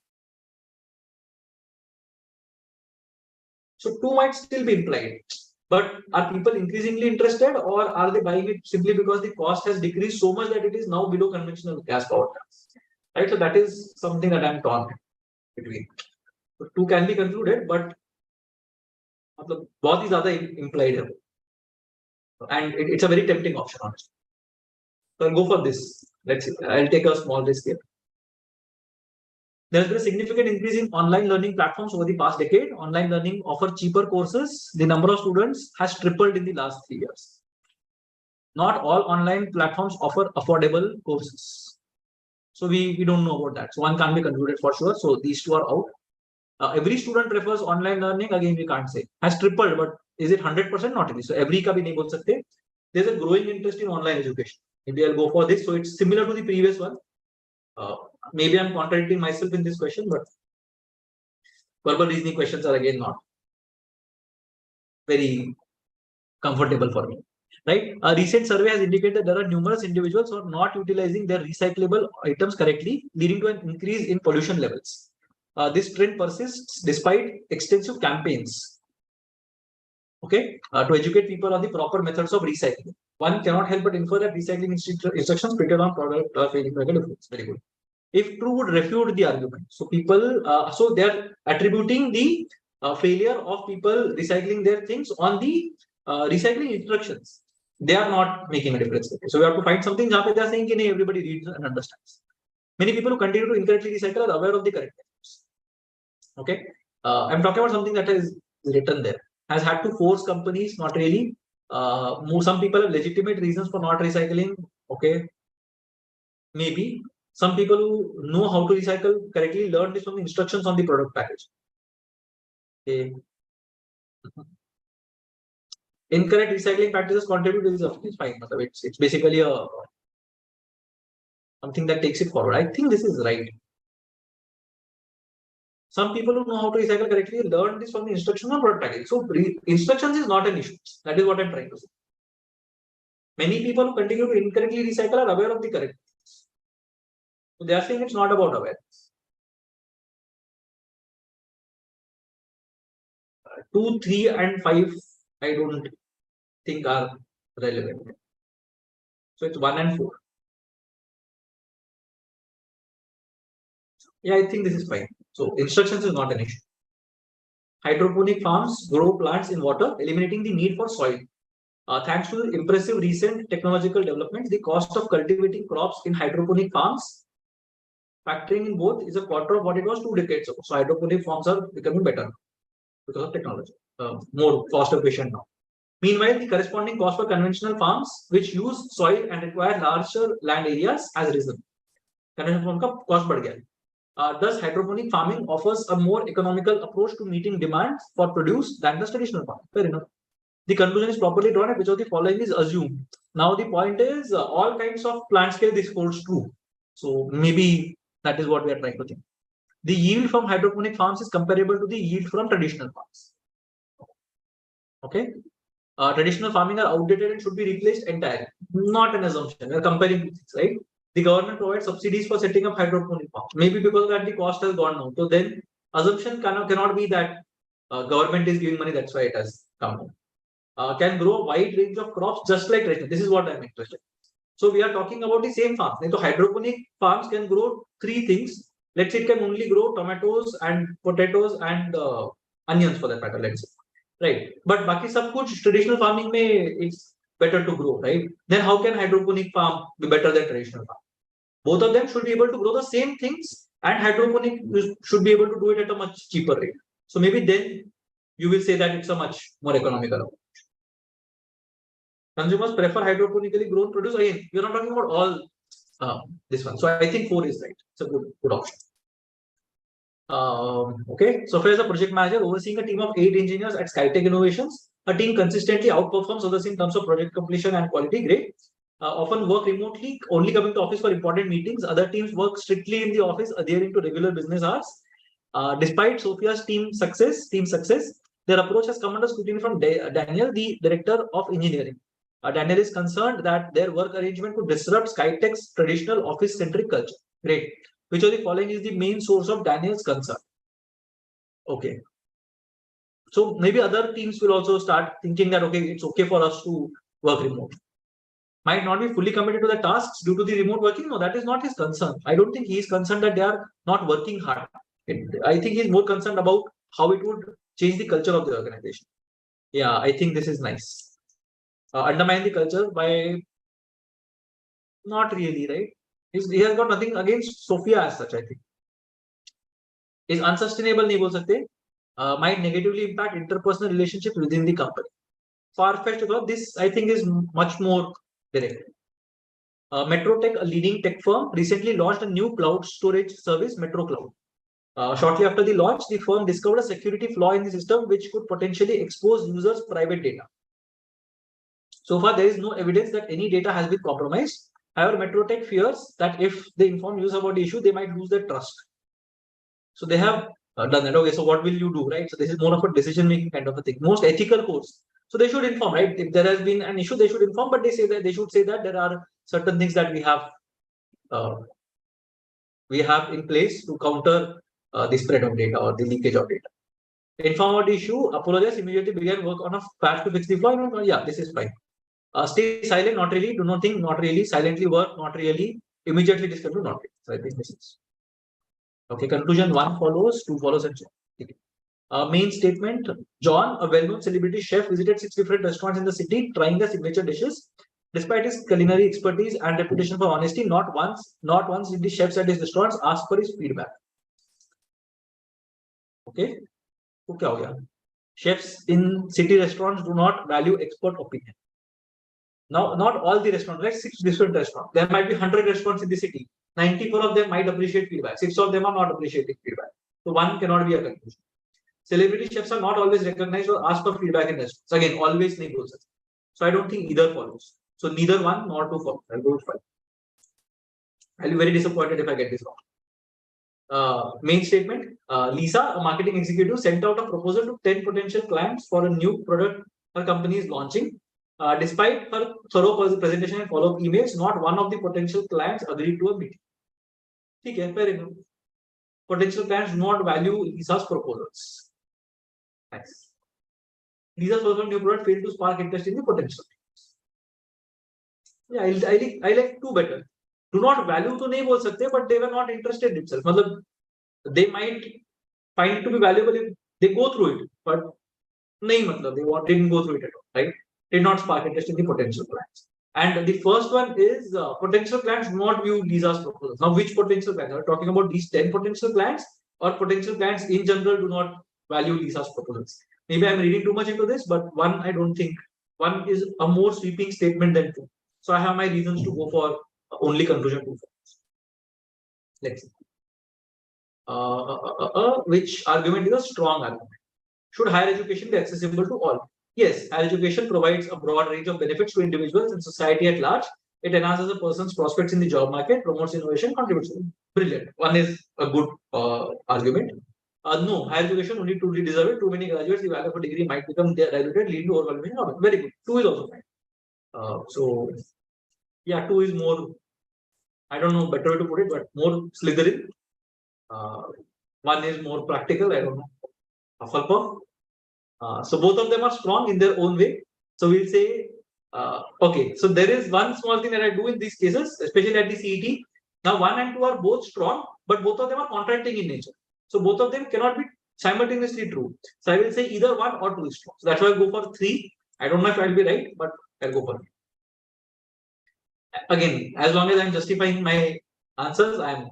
So 2 might still be implied. But are people increasingly interested, or are they buying it simply because the cost has decreased so much that it is now below conventional gas powered cars? Right. So that is something that I'm torn between. So 2 can be concluded, but both these other implied here. And it's a very tempting option, honestly. So I'll go for this. Let's see. I'll take a small risk here. There has been a significant increase in online learning platforms over the past decade. Online learning offers cheaper courses. The number of students has tripled in the last 3 years. Not all online platforms offer affordable courses. So we don't know about that. So one can't be concluded for sure. So these 2 are out. Every student prefers online learning. Again, we can't say. Has tripled, but is it 100%? Not really. So every ka bhi nahi bol sakte. There's a growing interest in online education. Maybe I'll go for this. So it's similar to the previous one. Maybe I'm contradicting myself in this question, but verbal reasoning questions are again not very comfortable for me. Right? A recent survey has indicated that there are numerous individuals who are not utilizing their recyclable items correctly, leading to an increase in pollution levels. This trend persists despite extensive campaigns. Okay, to educate people on the proper methods of recycling. One cannot help but infer that recycling instructions printed on product are failing to make a difference. Very good. If true, would refute the argument. So people, so they are attributing the failure of people recycling their things on the recycling instructions. They are not making a difference. So we have to find something where they are saying that everybody reads and understands. Many people who continue to incorrectly recycle are aware of the correct methods. Okay, I'm talking about something that is written there. Has had to force companies, not really. Some people have legitimate reasons for not recycling. Okay, maybe. Some people who know how to recycle correctly learn this from the instructions on the product package. Okay. Incorrect recycling practices contribute to this. It's fine. It's basically something that takes it forward. I think this is right. Some people who know how to recycle correctly learn this from the instructions on product package. So instructions is not an issue. That is what I'm trying to say. Many people who continue to incorrectly recycle are aware of the correct. So they are saying it's not about awareness. 2, 3, and 5, I don't think are relevant. So it's 1 and 4. Yeah, I think this is fine. So instructions is not an issue. Hydroponic farms grow plants in water, eliminating the need for soil. Thanks to impressive recent technological developments, the cost of cultivating crops in hydroponic farms, factoring in both, is a quarter of what it was 2 decades ago. So hydroponic farms are becoming better because of technology, more cost efficient now. Meanwhile, the corresponding cost for conventional farms, which use soil and require larger land areas, has risen. Conventional farm cost बढ़ गया. Thus, hydroponic farming offers a more economical approach to meeting demand for produce than the traditional farming. Fair enough. The conclusion is properly drawn at which of the following is assumed. Now, the point is all kinds of plant scale this holds true. So maybe that is what we are trying to think. the yield from hydroponic farms is comparable to the yield from traditional farms. Okay. Traditional farming are outdated and should be replaced entirely. Not an assumption. We're comparing things, right? The government provides subsidies for setting up hydroponic farms. Maybe because that the cost has gone down. So then assumption cannot be that government is giving money, that's why it has come down. Can grow a wide range of crops just like traditional. This is what I'm interested in. So we are talking about the same farms. So hydroponic farms can grow three things. Let's say it can only grow tomatoes and potatoes and onions for that matter, let's say. Right. But baki sab kuch traditional farming mein it's better to grow, right? Then how can hydroponic farm be better than traditional farm? Both of them should be able to grow the same things, and hydroponic should be able to do it at a much cheaper rate. So maybe then you will say that it's a much more economical approach. Consumers prefer hydroponically grown produce. Again, you're not talking about all this one. So I think 4 is right. It's a good option. Okay, so as a project manager overseeing a team of 8 engineers at Skytech Innovations, a team consistently outperforms others in terms of project completion and quality. Great. Often work remotely, only coming to office for important meetings. Other teams work strictly in the office, adhering to regular business hours. Despite Sophia's team success, their approach has come under scrutiny from Daniel, the director of engineering. Daniel is concerned that their work arrangement could disrupt Skytech's traditional office-centric culture. Great. Which of the following is the main source of Daniel's concern? Okay. So maybe other teams will also start thinking that, okay, it's okay for us to work remote. Might not be fully committed to the tasks due to the remote working. No, that is not his concern. I don't think he is concerned that they are not working hard. I think he's more concerned about how it would change the culture of the organization. Yeah, I think this is nice. Undermine the culture by not really, right? He has got nothing against Sophia as such, I think. Is unsustainable nahi bol sakte, might negatively impact interpersonal relationships within the company. Far-fetched about this, I think, is much more direct. Metrotech, a leading tech firm, recently launched a new cloud storage service, Metro Cloud. Shortly after the launch, the firm discovered a security flaw in the system which could potentially expose users' private data. So far, there is no evidence that any data has been compromised. However, Metrotech fears that if they inform users about the issue, they might lose their trust. So they have done that. Okay, so what will you do, right? So this is more of a decision-making kind of a thing. Most ethical course. So they should inform, right? If there has been an issue, they should inform, but they should say that there are certain things that we have in place to counter the spread of data or the leakage of data. Inform about the issue, apologize, immediately begin work on a patch to fix the flaw. Yeah, this is fine. Stay silent, not really, do not think, not really, silently work, not really, immediately discontinue, not really. So I think this is okay. Conclusion 1 follows, 2 follows, and so on. Main statement: John, a well-known celebrity chef, visited 6 different restaurants in the city, trying their signature dishes. Despite his culinary expertise and reputation for honesty, not once did the chefs at his restaurants ask for his feedback. Okay, so kya ho gaya? Chefs in city restaurants do not value expert opinion. Now, not all the restaurants, right? 6 different restaurants. There might be 100 restaurants in the city. 94 of them might appreciate feedback. 6 of them are not appreciating feedback. So one cannot be a conclusion. Celebrity chefs are not always recognized or asked for feedback in restaurants. Again, always negotiate. So I don't think either follows. So neither 1 nor 2 follows. I'll go with 5. I'll be very disappointed if I get this wrong. Main statement: Lisa, a marketing executive, sent out a proposal to 10 potential clients for a new product her company is launching. Despite her thorough presentation and follow-up emails, not one of the potential clients agreed to a meeting. Okay, fair enough. Potential clients do not value Lisa's proposals. Nice. Lisa's proposal new product failed to spark interest in the potential. Yeah, I like 2 better. Do not value to nahi bol sakte, but they were not interested themselves. Matlab, they might find it to be valuable if they go through it, but nahi matlab, they didn't go through it at all, right? Did not spark interest in the potential clients. And the first one is potential clients do not view Lisa's proposals. Now, which potential clients? Are we talking about these 10 potential clients, or potential clients in general do not value Lisa's proposals? Maybe I'm reading too much into this, but 1, I don't think. 1 is a more sweeping statement than 2. So I have my reasons to go for only conclusion 2. Let's see. Which argument is a strong argument? Should higher education be accessible to all? Yes, higher education provides a broad range of benefits to individuals and society at large. It enhances a person's prospects in the job market, promotes innovation, contributes to Brilliant. One is a good argument. No, higher education only truly deserve it. Too many graduates, the value of a degree might become diluted, lead to overwhelming knowledge. Very good. Two is also fine. So, yeah, two is more, I don't know better way to put it, but more slithering. One is more practical, I don't know, Hufflepuff. So both of them are strong in their own way. So we'll say, okay, so there is one small thing that I do in these cases, especially at the CET. Now 1 and 2 are both strong, but both of them are contracting in nature. So both of them cannot be simultaneously true. So I will say either 1 or 2 is strong. So that's why I go for 3. I don't know if I'll be right, but I'll go for 3. Again, as long as I'm justifying my answers, I'm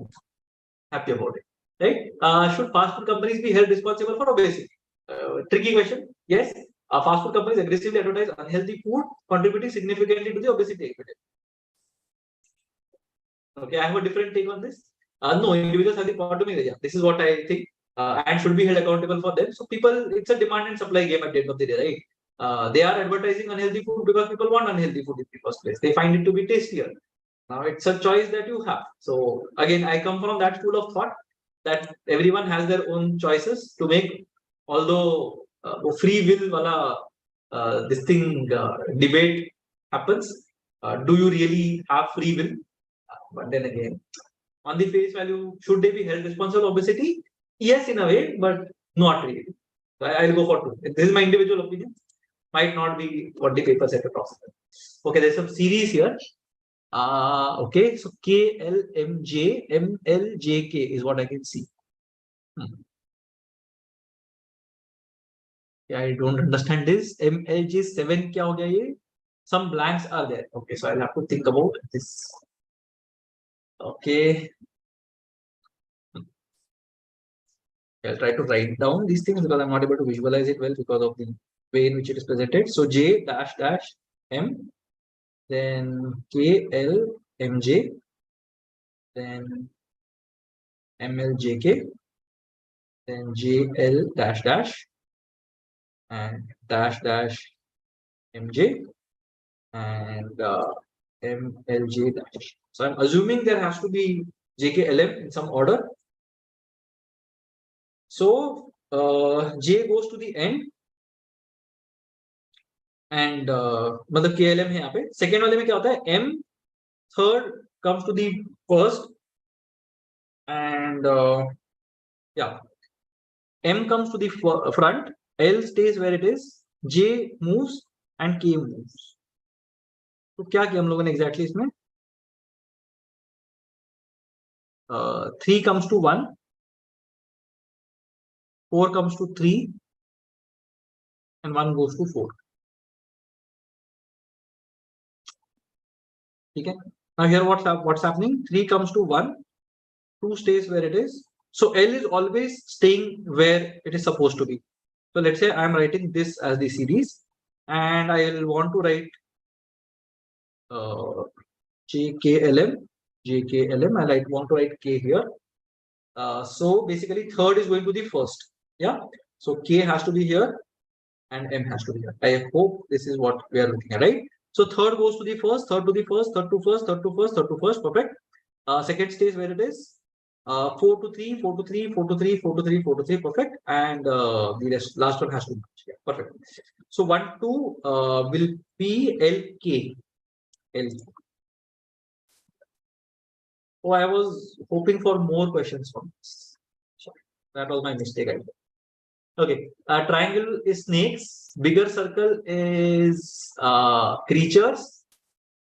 happy about it. Right? Should fast food companies be held responsible for obesity? Tricky question. Yes. Fast food companies aggressively advertise unhealthy food, contributing significantly to the obesity epidemic. Okay, I have a different take on this. No, individuals have the power to make the. This is what I think, and should be held accountable for them. So people, it's a demand and supply game at the end of the day, right? They are advertising unhealthy food because people want unhealthy food in the first place. They find it to be tastier. Now it's a choice that you have. So again, I come from that school of thought that everyone has their own choices to make. Although free will wala this thing debate happens, do you really have free will? But then again, on the face value, should they be held responsible for obesity? Yes, in a way, but not really. So I'll go for 2. This is my individual opinion. Might not be what the paper said across. Okay, there's some series here. Okay, so KLMJ, MLJK is what I can see. Yeah, I don't understand this. MLJ7 kya ho gaya ye? Some blanks are there. Okay, so I'll have to think about this. Okay. I'll try to write down these things because I'm not able to visualize it well because of the way in which it is presented. So J dash dash M, then KLMJ, then MLJK, then JL dash dash, and dash dash MJ, and MLJ dash. So I'm assuming there has to be JKLM in some order. So J goes to the end, and मतलब KLM है यहाँ पे. Second वाले में क्या होता है? M third comes to the first, and yeah, M comes to the front, L stays where it is, J moves and K moves. तो क्या किया हम लोगों ने exactly इसमें? 3 comes to 1, 4 comes to 3, and 1 goes to 4. Okay. Now here what's happening? 3 comes to 1, 2 stays where it is. So L is always staying where it is supposed to be. So let's say I'm writing this as the series, and I'll want to write JKLM, I want to write K here. So basically third is going to the first. Yeah. So K has to be here and M has to be here. I hope this is what we are looking at, right? So third goes to the first, third to the first, third to first, third to first, third to first. Perfect. Second stays where it is. 4 to 3, 4 to 3, 4 to 3, 4 to 3, 4 to 3. Perfect. And the last one has to match. Yeah, perfect. So 1, 2 will be LK. LK. Oh, I was hoping for more questions from this. Sorry, that was my mistake. Okay, triangle is snakes, bigger circle is creatures.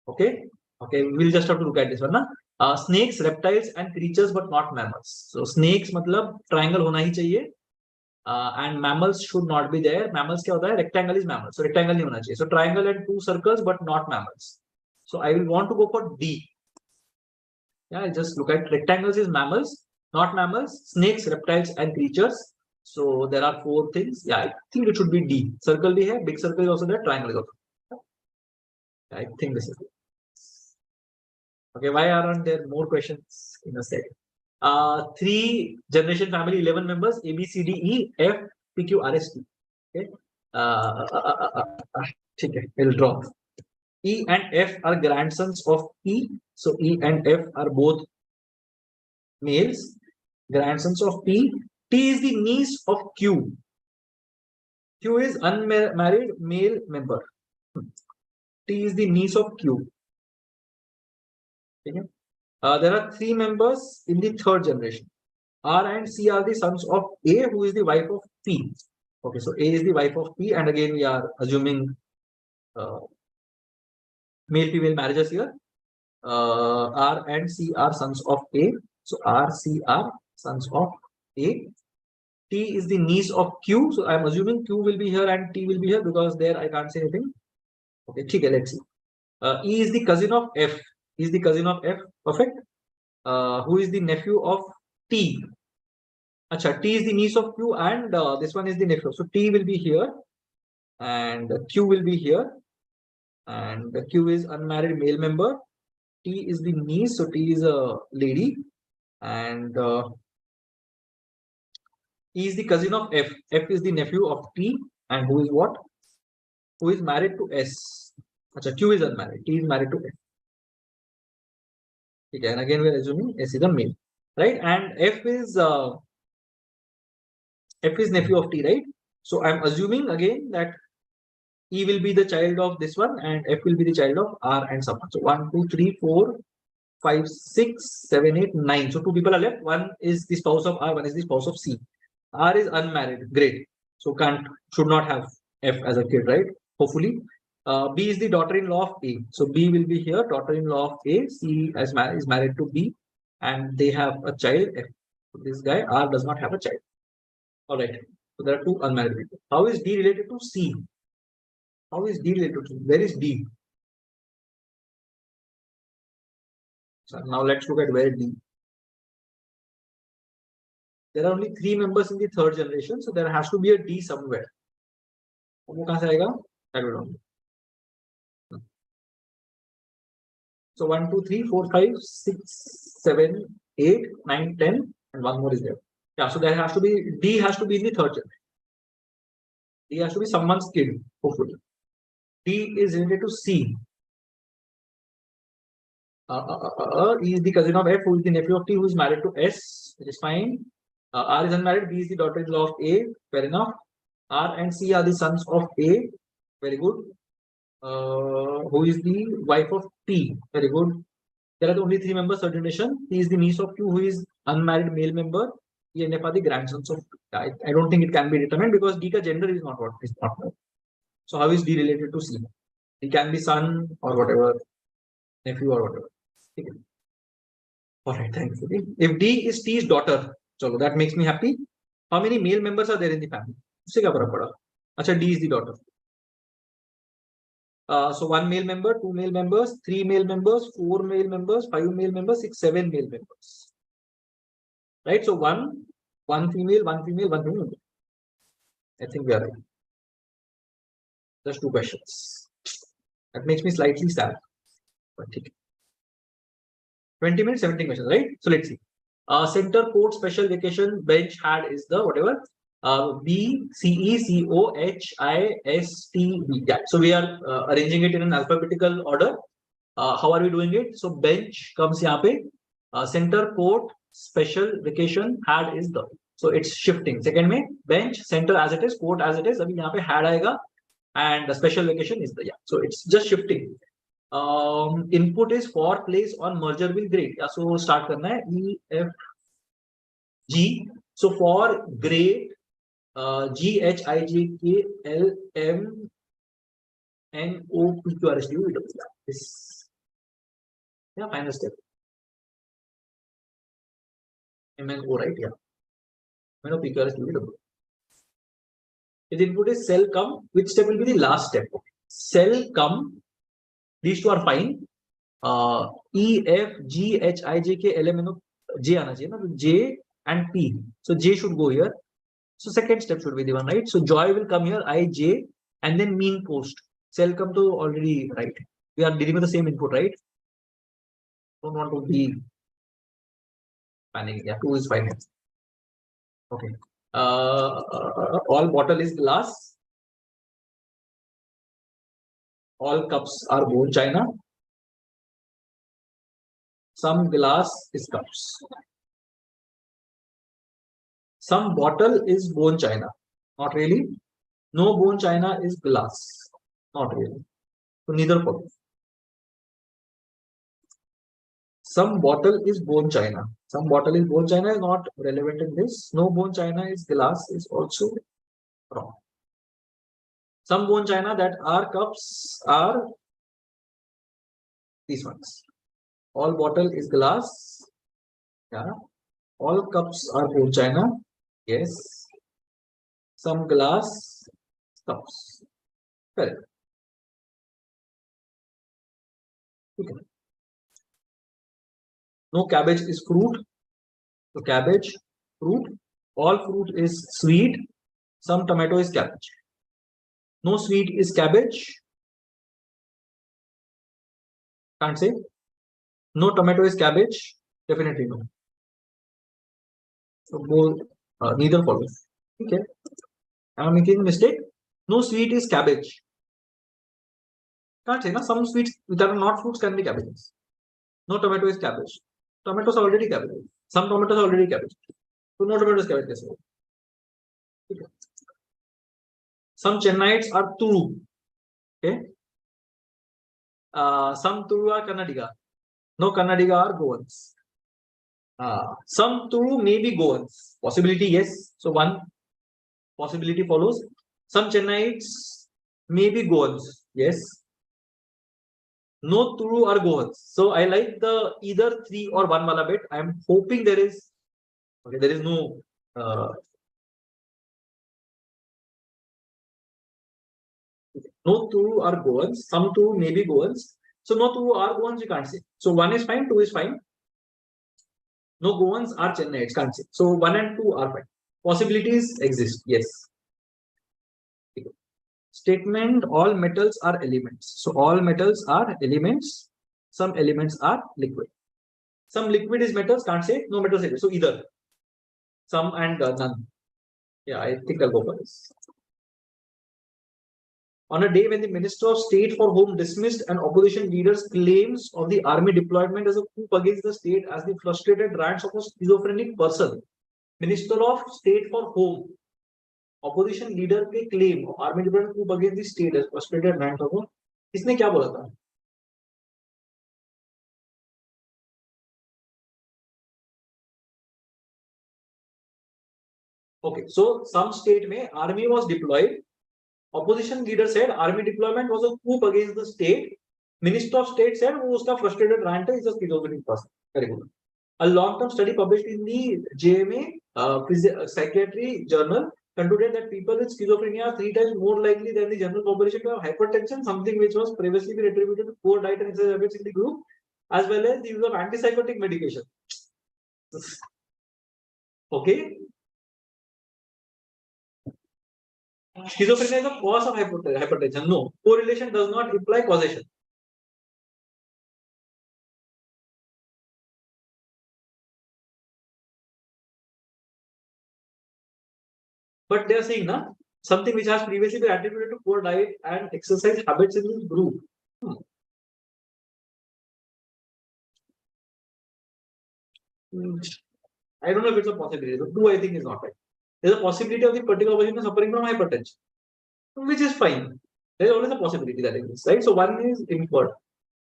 Okay, we'll just have to look at this one. Na? Snakes, reptiles, and creatures, but not mammals. So snakes, matlab triangle hona hi chahiye, and mammals should not be there. Mammals kya hota hai? Rectangle is mammal, so rectangle nahi hona chahiye. So triangle and 2 circles, but not mammals. So I will want to go for D. Yeah, just look at rectangles is mammals, not mammals, snakes, reptiles, and creatures. So there are 4 things. Yeah, I think it should be D. Circle bhi hai, big circle is also there, triangle is also there. I think this is it. Okay, why aren't there more questions in a set? 3 generation family, 11 members, A, B, C, D, E, F, P, Q, R, S, T. Okay. Okay, we'll draw. E and F are grandsons of E. So E and F are both males, grandsons of P. T is the niece of Q. Q is unmarried male member. T is the niece of Q. Okay. There are 3 members in the third generation. R and C are the sons of A, who is the wife of P. Okay, so A is the wife of P, and again we are assuming male-female marriages here. R and C are sons of A. So R, C are sons of A. T is the niece of Q. So I'm assuming Q will be here and T will be here because there I can't say anything. Okay, okay, let's see. E is the cousin of F. E is the cousin of F. Perfect. Who is the nephew of T? Acha, T is the niece of Q and this one is the nephew. So T will be here and Q will be here. And Q is unmarried male member. T is the niece, so T is a lady. And E is the cousin of F. F is the nephew of T. And who is what? Who is married to S? Acha, Q is unmarried. T is married to F. Okay, and again we are assuming S is a male, right? And F is nephew of T, right? So I'm assuming again that E will be the child of this one and F will be the child of R and someone. So 1, 2, 3, 4, 5, 6, 7, 8, 9. So 2 people are left. One is the spouse of R, one is the spouse of C. R is unmarried. Great. So should not have F as a kid, right? Hopefully. B is the daughter-in-law of A. So B will be here, daughter-in-law of A. C is married to B and they have a child. F. So this guy R does not have a child. All right. So there are 2 unmarried people. How is D related to C? How is D related to? Where is D? So now let's look at where D. There are only 3 members in the third generation, so there has to be a D somewhere. So 1, 2, 3, 4, 5, 6, 7, 8, 9, 10, and one more is there. Yeah, so there has to be D has to be in the third generation. D has to be someone's kid, hopefully. D is related to C. E is the cousin of F, who is the nephew of T, who is married to S, which is fine. R is unmarried. B is the daughter-in-law of A. Fair enough. R and C are the sons of A. Very good. Who is the wife of T? Very good. There are the only 3 members third generation. T is the niece of Q, who is unmarried male member. E and F are the grandsons of T. I don't think it can be determined because D ka gender is not what is not known. So how is D related to C? It can be son or whatever, nephew or whatever. Okay. All right, thanks. Okay. If D is T's daughter, so that makes me happy. How many male members are there in the family? उससे क्या फर्क पड़ा? अच्छा, D is the daughter. So 1 male member, 2 male members, 3 male members, 4 male members, 5 male members, 6, 7 male members. Right? So 1 female, 1 female, 1 female. I think we are right. Just 2 questions. That makes me slightly sad. But 20 minutes, 17 questions, right? So let's see. Center code special vacation bench had is the whatever. B C E C O H I S T B. Yeah. So we are arranging it in an alphabetical order. How are we doing it? So bench comes यहाँ पे. Center code special vacation had is the. So it's shifting. Second में bench center as it is, code as it is. अभी यहाँ पे had आएगा and the special vacation is the. Yeah. So it's just shifting. Input is for place on merger will grade. Yeah. So start करना है E F G. So for grade. G H I J K L M N O P Q R S T U V W. This, yeah, final step. M N O, right? Yeah. M N O P Q R S T U V W. If the input is cell come, which step will be the last step? Cell come. These 2 are fine. E F G H I J K L M N O J आना चाहिए ना, J and P. So J should go here. So second step should be the one, right? So joy will come here, I, J, and then mean post. Cell come to already right. We are dealing with the same input, right? Don't want to be panicking. Yeah, 2 is fine. Okay. All bottle is glass. All cups are bone china. Some glass is cups. Some bottle is bone china. Not really. No bone china is glass. Not really. So neither follows. Some bottle is bone china. Some bottle is bone china is not relevant in this. No bone china is glass is also wrong. Some bone china that are cups are these ones. All bottle is glass. Yeah. All cups are bone china. Yes. Some glass cups. Correct. Okay. No cabbage is fruit. So cabbage, fruit. All fruit is sweet. Some tomato is cabbage. No sweet is cabbage. Can't say. No tomato is cabbage. Definitely no. So both, neither follows. Okay. Am I making a mistake? No sweet is cabbage. Can't say. Na? Some sweets which are not fruits can be cabbages. No tomato is cabbage. Tomatoes are already cabbage. Some tomatoes are already cabbage. So no tomato is cabbage. Okay. Some Chennaites are Turu. Okay. Some Turu are Kannadiga. No Kannadiga are Goans. Some Turu may be Goans. Possibility, yes. So one possibility follows. Some Chennaites may be Goans. Yes. No Turu or Goans. So I like the either 3 or 1 wala bit. I am hoping there is no no Turu or Goans. Some Turu may be Goans. So no Turu or Goans you can't say. So 1 is fine, 2 is fine. No Goans are Chennaites, can't say. So 1 and 2 are fine. Possibilities exist. Yes. Statement all metals are elements. So all metals are elements. Some elements are liquid. Some liquid is metals, can't say. No metals exist. So either. Some and none. Yeah, I think I'll go for this. On a day when the Minister of State for Home dismissed an opposition leader's claims of the army deployment as a coup against the state as the frustrated rants of a schizophrenic person, Minister of State for Home, opposition leader के claim army deployment coup against the state as frustrated rants of a इसने क्या बोला था? Okay, so some state में army was deployed. Opposition leader said army deployment was a coup against the state. Minister of State said वो उसका frustrated rant है, is a schizophrenic person. Very good. A long-term study published in the JMA Psychiatry Journal concluded that people with schizophrenia are 3 times more likely than the general population to have hypertension, something which was previously been attributed to poor diet and exercise habits in the group, as well as the use of antipsychotic medication. Okay. Schizophrenia is a cause of hypertension. No, correlation does not imply causation. But they are saying something which has previously been attributed to poor diet and exercise habits in this group. I don't know if it's a possibility. The 2 I think is not right. There's a possibility of the particular person suffering from hypertension, which is fine. There is always a possibility that exists, right? So 1 is inferred.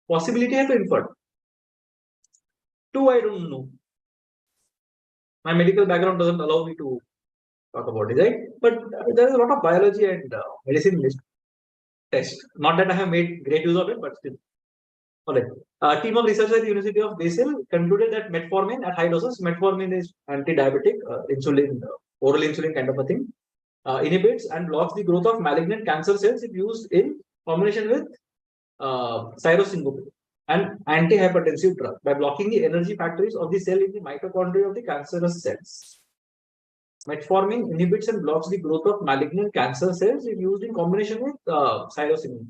Possibility has been inferred. 2 I don't know. My medical background doesn't allow me to talk about it, right? But there is a lot of biology and medicine test. Not that I have made great use of it, but still. Alright. A team of researchers at the University of Basel concluded that metformin at high doses, metformin is anti-diabetic, insulin, oral insulin kind of a thing, inhibits and blocks the growth of malignant cancer cells if used in combination with psilocybin, an antihypertensive drug, by blocking the energy factories of the cell in the mitochondria of the cancerous cells. Metformin inhibits and blocks the growth of malignant cancer cells if used in combination with psilocybin.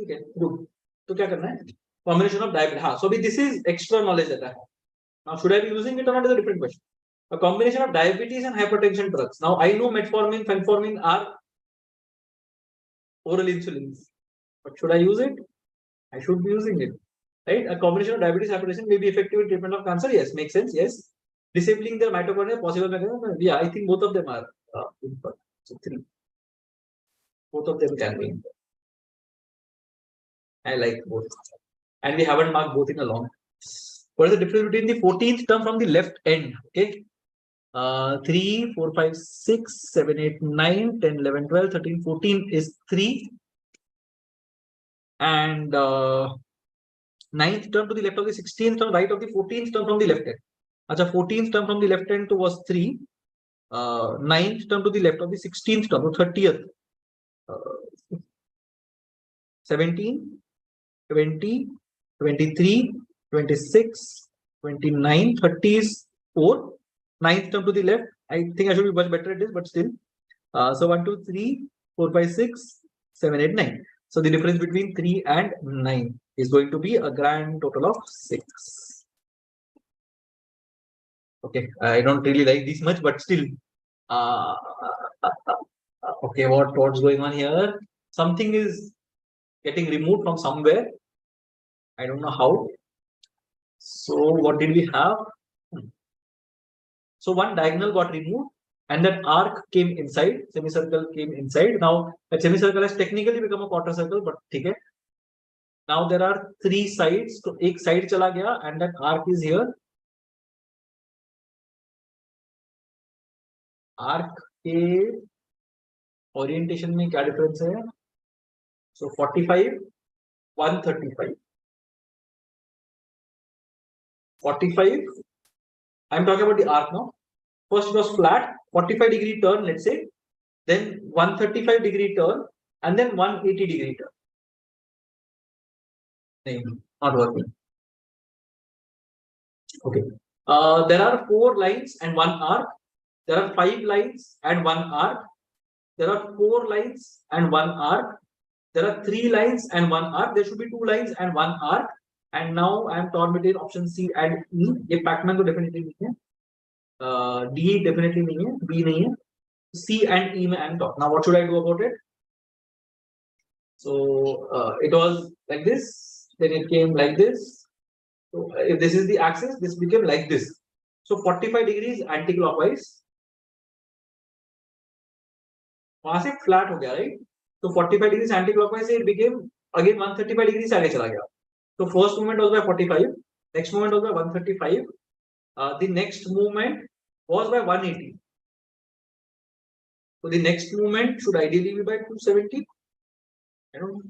Okay, good. So क्या करना है? Combination of diabetes. So this is extra knowledge that I have. Now should I be using it or not is a different question. A combination of diabetes and hypertension drugs. Now I know metformin, fenformin are oral insulins, but should I use it? I should be using it, right? A combination of diabetes, hypertension may be effective in treatment of cancer. Yes, makes sense. Yes, Disabling the mitochondria, possible mechanism. Yeah, I think both of them are important. So 3. Both of them can be. I like both. And we haven't marked both in a long. What is the difference between the 14th term from the left end? Okay. 3, 4, 5, 6, 7, 8, 9, 10, 11, 12, 13, 14 is 3. And 9th term to the left of the 16th term, right of the 14th term from the left end. Acha, 14th term from the left end to was 3. 9th term to the left of the 16th term, 30th. 17, 20, 23, 26, 29, 30 is 4. 9th term to the left. I think I should be much better at this, but still. So 1, 2, 3, 4, 5, 6, 7, 8, 9. So the difference between 3 and 9 is going to be a grand total of 6. Okay, I don't really like this much, but still. Okay, what's going on here? Something is getting removed from somewhere. I don't know how. So what did we have? So one diagonal got removed and that arc came inside, semicircle came inside. Now that semicircle has technically become a quarter circle, but okay. Now there are 3 sides. So एक side चला गया and that arc is here. Arc के orientation में क्या difference है? So 45, 135. 45. I'm talking about the arc now. First it was flat, 45-degree turn, let's say, then 135-degree turn, and then 180-degree turn. Not working. Okay. There are 4 lines and 1 arc. There are 5 lines and 1 arc. There are 4 lines and 1 arc. There are 3 lines and 1 arc. There should be 2 lines and 1 arc. And now I am torn between option C and E. ये Pacman तो definitely नहीं है. D definitely नहीं है. B नहीं है. C and E में I am torn. Now what should I do about it? So it was like this. Then it came like this. So if this is the axis, this became like this. So 45 degrees anti-clockwise. वहां से flat हो गया, right? So 45 degrees anti-clockwise, it became again 135 degrees आगे चला गया. So first movement was by 45. Next movement was by 135. The next movement was by 180. So the next movement should ideally be by 270. I don't know.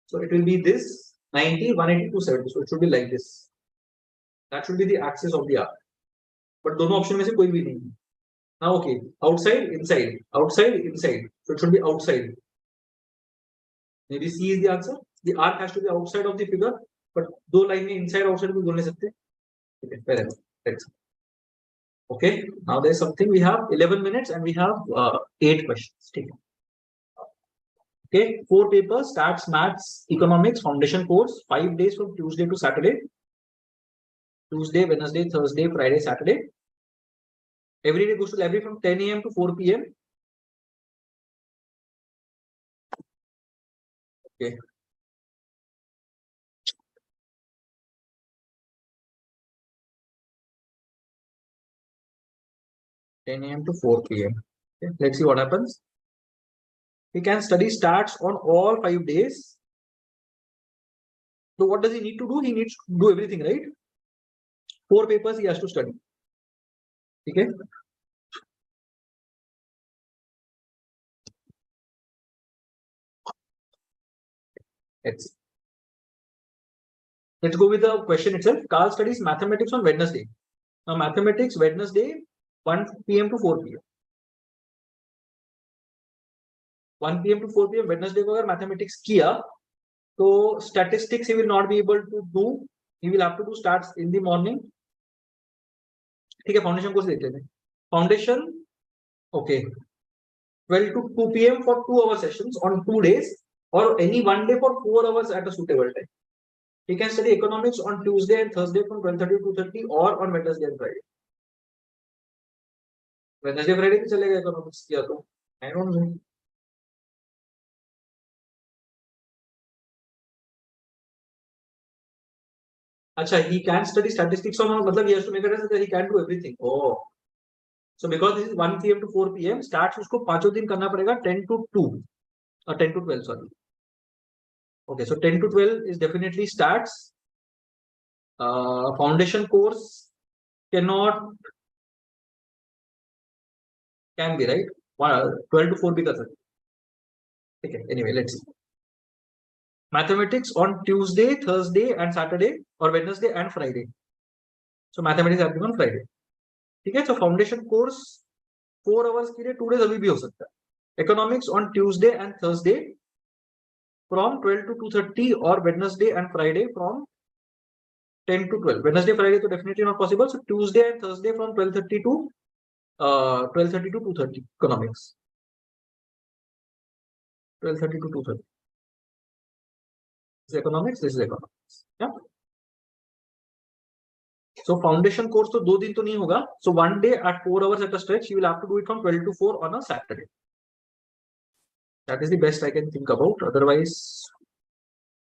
So it will be this 90, 180, 270. So it should be like this. That should be the axis of the arc. But दोनों option में से कोई भी नहीं. Now okay, outside, inside, outside, inside. So it should be outside. Maybe C is the answer. The arc has to be outside of the figure, but दो line में inside outside भी बोल नहीं सकते. Okay, fair enough. Thanks. Okay, now there's something. We have 11 minutes and we have 8 questions. Okay, 4 papers: stats, maths, economics, foundation course. 5 days from Tuesday to Saturday. Tuesday, Wednesday, Thursday, Friday, Saturday. Every day goes to library from 10 a.m. to 4 p.m. Okay. (10 a.m. to 4 p.m. Okay. Let's see what happens. He can study stats on all 5 days. So what does he need to do? He needs to do everything, right? 4 papers he has to study. Okay. Let's go with the question itself. Carl studies mathematics on Wednesday. Now mathematics Wednesday 1 p.m. to 4 p.m. 1 p.m. to 4 p.m. Wednesday को अगर mathematics किया तो statistics he will not be able to do. He will have to do stats in the morning. ठीक है, foundation course देख लेते हैं. Foundation, okay. 12 to 2 p.m. for 2-hour sessions on 2 days, or any one day for 4 hours at a suitable time. He can study economics on Tuesday and Thursday from 12:30 to 2:30, or on Wednesday and Friday. Wednesday, Friday भी चलेगा economics किया तो. I don't know. अच्छा, he can study statistics or not, मतलब he has to make a test that he can do everything. Oh, so because this is 1 p.m. to 4 p.m. starts उसको पांचों दिन करना पड़ेगा 10 to 2 or 10 to 12 sorry. Okay, so 10 to 12 is definitely starts. Foundation course cannot can be right. 12 to 4 भी कर सकते. Okay, anyway, let's see. Mathematics on Tuesday, Thursday, and Saturday, or Wednesday and Friday. So mathematics happening on Friday. ठीक है, so foundation course 4 hours के लिए 2 days अभी भी हो सकता है. Economics on Tuesday and Thursday from 12 to 2:30, or Wednesday and Friday from 10 to 12. Wednesday, Friday तो definitely not possible. So Tuesday and Thursday from 12:30 to 2:30 economics. 12:30 to 2:30. This is economics. This is economics. Yeah. So foundation course तो 2 दिन तो नहीं होगा. So 1 day at 4 hours at a stretch. You will have to do it from 12 to 4 on a Saturday. That is the best I can think about. Otherwise,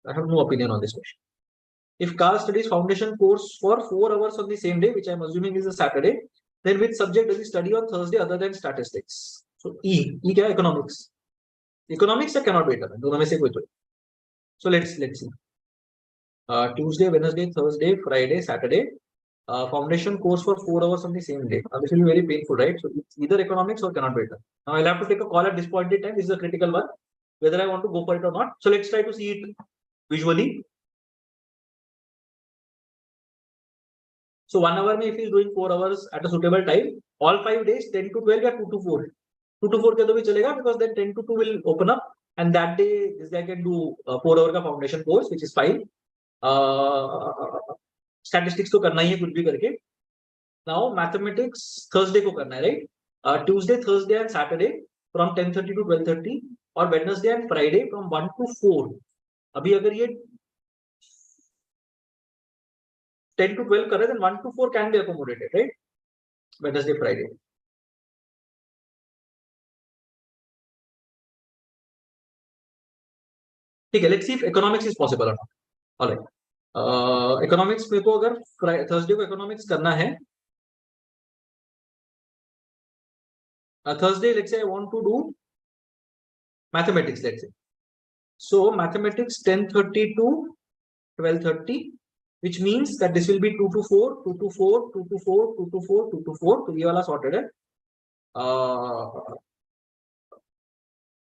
I have no opinion on this question. If Carl studies foundation course for 4 hours on the same day, which I'm assuming is a Saturday, then which subject does he study on Thursday other than statistics? So E क्या है? Economics. Economics से cannot be done. दोनों में से कोई तो. So let's see. Tuesday, Wednesday, Thursday, Friday, Saturday. Foundation course for 4 hours on the same day. This will be very painful, right? So it's either economics or cannot be done. Now I'll have to take a call at this point in time. This is a critical one, whether I want to go for it or not. So let's try to see it visually. So 1 hour में if he is doing 4 hours at a suitable time, all 5 days 10 to 12 या 2 to 4. 2 to 4 के तो भी चलेगा, because then 10 to 2 will open up, and that day this guy can do 4 hour का foundation course, which is fine. Statistics तो करना ही है कुछ भी करके. Now mathematics Thursday को करना है, right? Tuesday, Thursday and Saturday from 10:30 to 12:30, और Wednesday and Friday from 1 to 4. अभी अगर ये 10 to 12 करे, then 1 to 4 can be accommodated, right? Wednesday, Friday. ठीक है, let's see if economics is possible or not. All right. Economics मेरे को अगर Thursday को economics करना है, Thursday let's say I want to do mathematics, let's say. So mathematics 10:30 to 12:30, which means that this will be 2 to 4, 2 to 4, 2 to 4, 2 to 4, 2 to 4. तो ये वाला sorted है.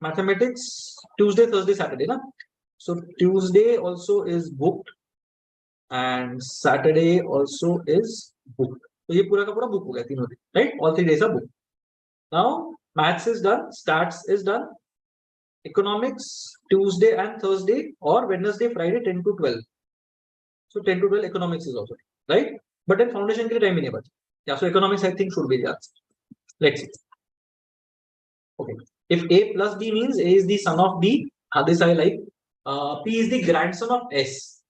Mathematics Tuesday, Thursday, Saturday ना. So Tuesday also is booked and Saturday also is booked. तो ये पूरा का पूरा book हो गया तीनों दिन, right? All 3 days are booked. Now maths is done, stats is done, economics Tuesday and Thursday, or Wednesday, Friday 10 to 12. So 10 to 12 economics is also right, but then foundation के लिए time ही नहीं बचा. Yeah, so economics I think should be the answer. Let's see. Okay, if A plus B means A is the son of B, this I like. P is the grandson of S.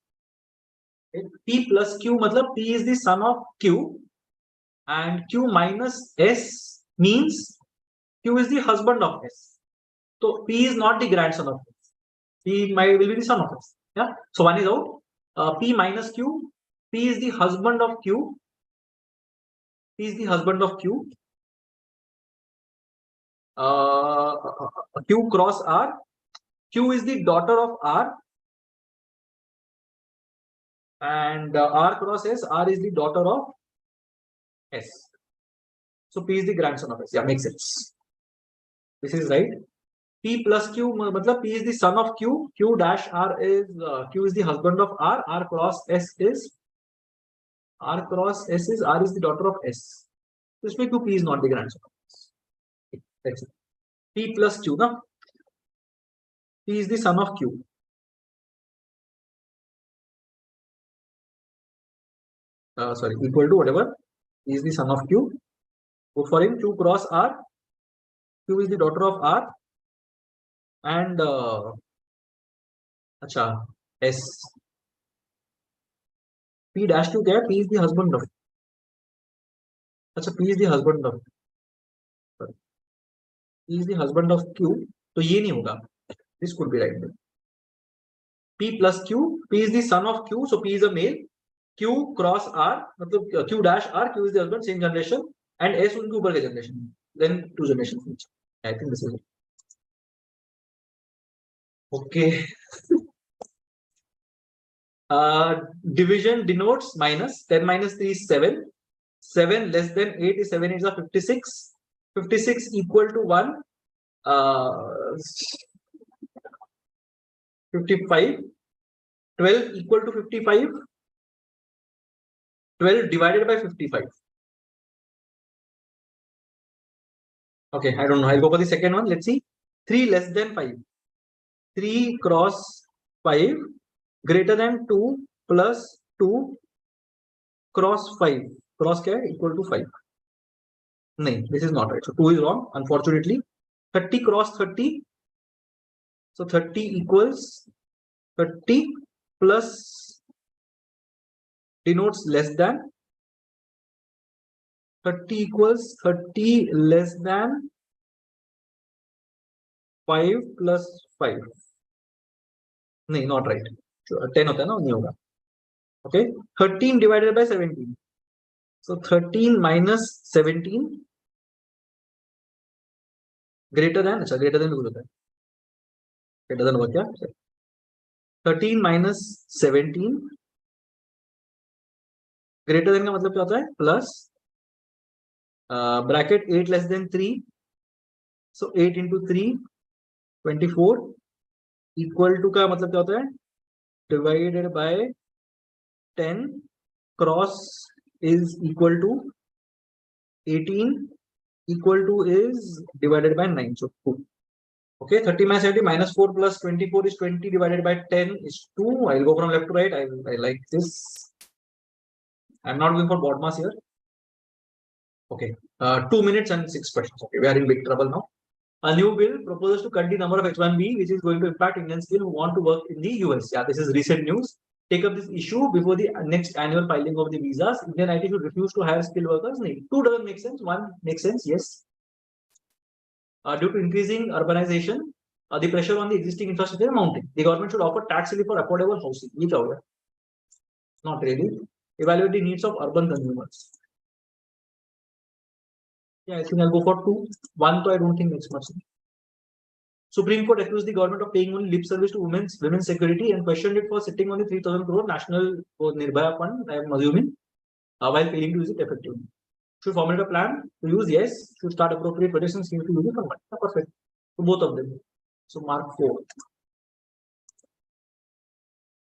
Okay. P plus Q मतलब P is the son of Q, and Q minus S means Q is the husband of S. So P is not the grandson of S. P will be the son of S. Yeah. So one is out. P minus Q. P is the husband of Q. P is the husband of Q. Q cross R. Q is the daughter of R. And R cross S. R is the daughter of S. So P is the grandson of S. Yeah, makes sense. This is right. P plus Q, मतलब P is the son of Q. Q dash R is Q is the husband of R. R cross S is R is the daughter of S. So इसमें Q P is not the grandson of S. That's it. P plus Q ना. P is the son of Q. Sorry, equal to whatever. P is the son of Q. Go for him. Q cross R. Q is the daughter of R. And अच्छा S. P dash Q क्या है? P is the husband of. अच्छा P is the husband of. Sorry. P is the husband of Q. तो ये नहीं होगा. This could be right. P plus Q. P is the son of Q. So P is a male. Q cross R, मतलब Q dash R, Q is the husband, same generation, and S उनके ऊपर के generation, then 2 generations. I think this is it. Okay. Division denotes minus. 10 minus 3 is 7. 7 less than 8 is 7 is 56. 56 equal to 1. 55. 12 equal to 55. 12 divided by 55. Okay, I don't know. I'll go for the second one. Let's see. 3 less than 5. 3 cross 5 greater than 2 plus 2 cross 5. Cross क्या है? Equal to 5. No, this is not right. So 2 is wrong, unfortunately. 30 cross 30. So 30 equals 30 plus denotes less than. 30 equals 30 less than 5 plus 5. No, not right. 10 होता है ना, नहीं होगा. Okay. 13 divided by 17. So 13 minus 17 greater than, अच्छा greater than भी होता है. Greater than होगा क्या? 13 minus 17 greater than का मतलब क्या होता है? Plus bracket 8 less than 3. So 8 into 3 24 equal to का मतलब क्या होता है? Divided by 10 cross is equal to 18 equal to is divided by 9. So 2. Okay, 30 minus 70 minus 4 plus 24 is 20 divided by 10 is 2. I'll go from left to right. I like this. I'm not going for board mass here. Okay, 2 minutes and 6 questions. Okay, we are in big trouble now. A new bill proposes to cut the number of H1B, which is going to impact Indian skills who want to work in the US. Yeah, this is recent news. Take up this issue before the next annual filing of the visas. Indian IT should refuse to hire skilled workers. No, 2 doesn't make sense. 1 makes sense. Yes. Due to increasing urbanization, the pressure on the existing infrastructure is mounting. The government should offer tax relief for affordable housing. Not really. Evaluate the needs of urban consumers. Yeah, I think I'll go for 2. 1, so I don't think makes much sense. Supreme Court accused the government of paying only lip service to women's security and questioned it for sitting on the 3,000 crore national Nirbhaya fund, I am assuming, while failing to use it effectively. Should formulate a plan to use, yes. Should start appropriate protection schemes to use it for what? Perfect. So both of them. So mark 4.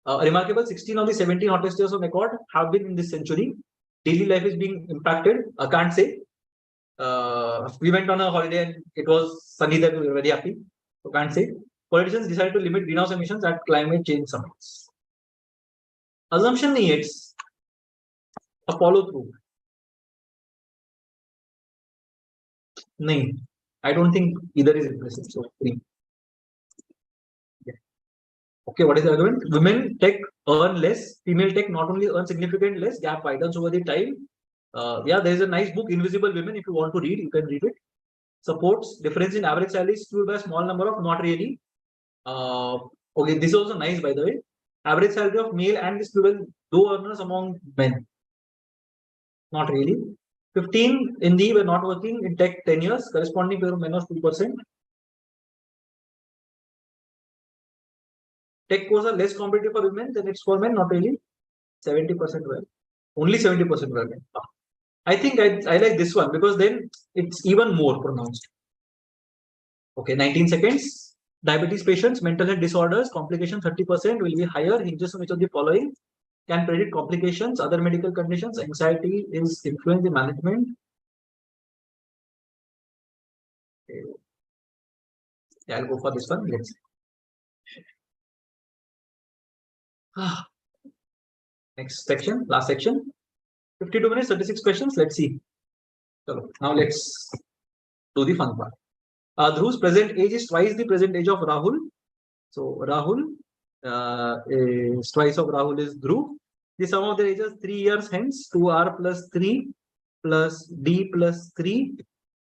A remarkable 16 of the 17 hottest years of record have been in this century. Daily life is being impacted. I can't say. We went on a holiday and it was sunny there. We were very happy. So can't say. Politicians decided to limit greenhouse emissions at climate change summits. Assumption nahi, it's a follow through. Nahi, I don't think either is impressive. So 3. Okay, what is the argument? Women tech earn less. Female tech not only earn significantly less, gap widens over the time. Yeah, there is a nice book, Invisible Women. If you want to read, you can read it. Supports difference in average salary skewed by a small number of, not really. Okay, this is also nice, by the way. Average salary of male and this level, low earners among men. Not really. 15 in the were not working in tech 10 years, corresponding to men of 2%. Tech courses are less competitive for women than it's for men, not really. 70% were. Only 70% were men. I think I like this one because then it's even more pronounced. Okay, 19 seconds. Diabetes patients, mental health disorders, complications 30% will be higher. Hinges on which of the following can predict complications, other medical conditions. Anxiety is influence the management. Okay. Yeah, I'll go for this one. Let's see. Next section, last section. 52 minutes, 36 questions. Let's see. So now let's do the fun part. Dhruv's present age is twice the present age of Rahul. So Rahul is twice of Rahul is Dhruv. The sum of their ages 3 years hence 2R plus 3 plus D plus 3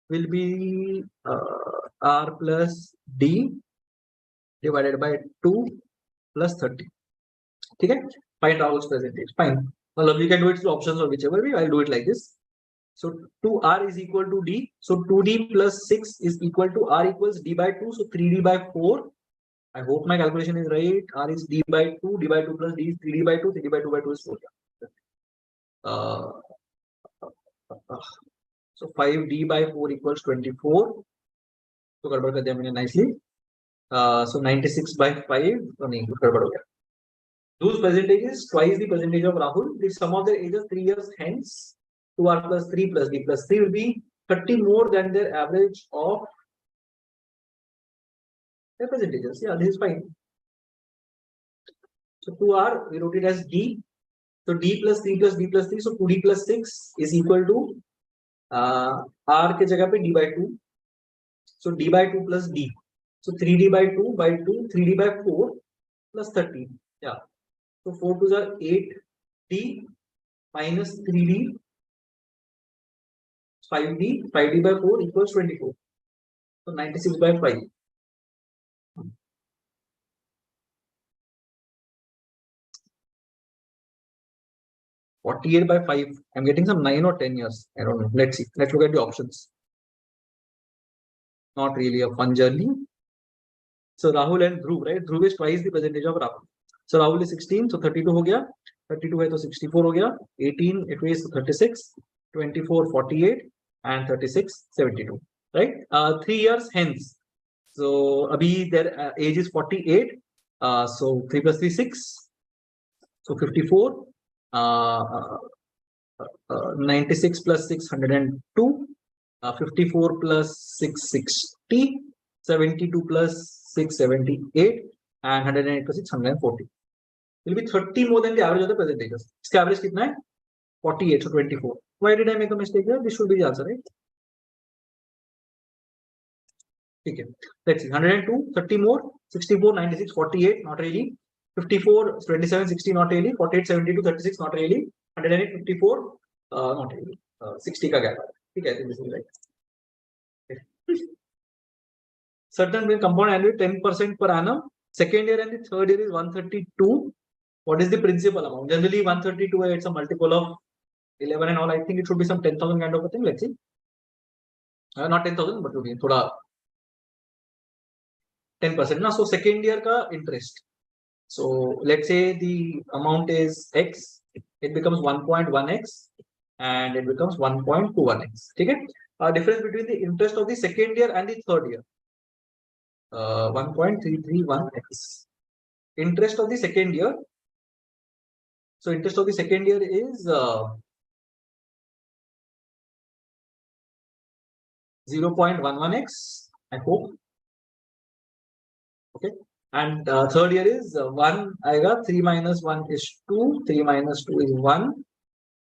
will be R plus D divided by 2 plus 30. Okay, find Rahul's present age. Fine. Well, you can do it through options or whichever way. I'll do it like this. So 2r is equal to d. So 2d plus 6 is equal to r equals d by 2. So 3d by 4. I hope my calculation is right. R is d by 2. D by 2 plus d is 3d by 2. 3d by 2 by 2 is 4. Uh, so 5d by 4 equals 24. So गड़बड़ कर दिया मैंने nicely. So 96 by 5. तो नहीं गड़बड़ हो गया. Those percentages twice the percentage of Rahul. The sum of their ages 3 years hence. 2r plus 3 plus d plus 3 will be 30 more than their average of their percentages. Yeah, this is fine. So 2r we wrote it as d. So d plus 3 plus d plus 3. So 2d plus 6 is equal to r के जगह पे d by 2. So d by 2 plus d. So 3d by 2 by 2, 3d by 4 plus 30. Yeah. So 4 2s are 8d minus 3d, 5d, 5d by 4 equals 24. So 96 by 5. (48 by 5). I'm getting some 9 or 10 years. I don't know. Let's see. Let's look at the options. Not really a fun journey. So Rahul and Dhruv, right? Dhruv is twice the percentage of Rahul. So Rahul is 16. So 32 हो गया. 32 है तो 64 हो गया. 18 it is 36. 24 48 and 36 72. Right? 3 years hence. So abhi their age is 48. So 3 plus 3 6. So 54. 96 plus 6 102. 54 plus 6 60. 72 plus 6 78 and 108 plus 6 140. It will be 30 more than the average of the percentages. इसका average कितना है? 48, so 24. Why did I make a mistake here? This should be the answer, right? Okay. Let's see. 102, 30 more, 64, 96, 48, not really. 54, 27, 60, not really. 48, 72, 36, not really. 108, 54, not really. 60 का gap. ठीक है, this is right. Certain will compound annually 10% per annum. Second year and the third year is 132. What is the principal amount? Generally 132, it's a multiple of 11 and all. I think it should be some 10,000 kind of a thing. Let's see. Not 10,000, but maybe thoda 10%. Now, so second year ka interest. So let's say the amount is x, it becomes 1.1x and it becomes 1.21x. Okay. Difference between the interest of the second year and the third year. 1.331x. Interest of the second year. So interest of the second year is 0.11x. I hope. Okay. And third year is 1. I got 3 minus 1 is 2. 3 minus 2 is 1.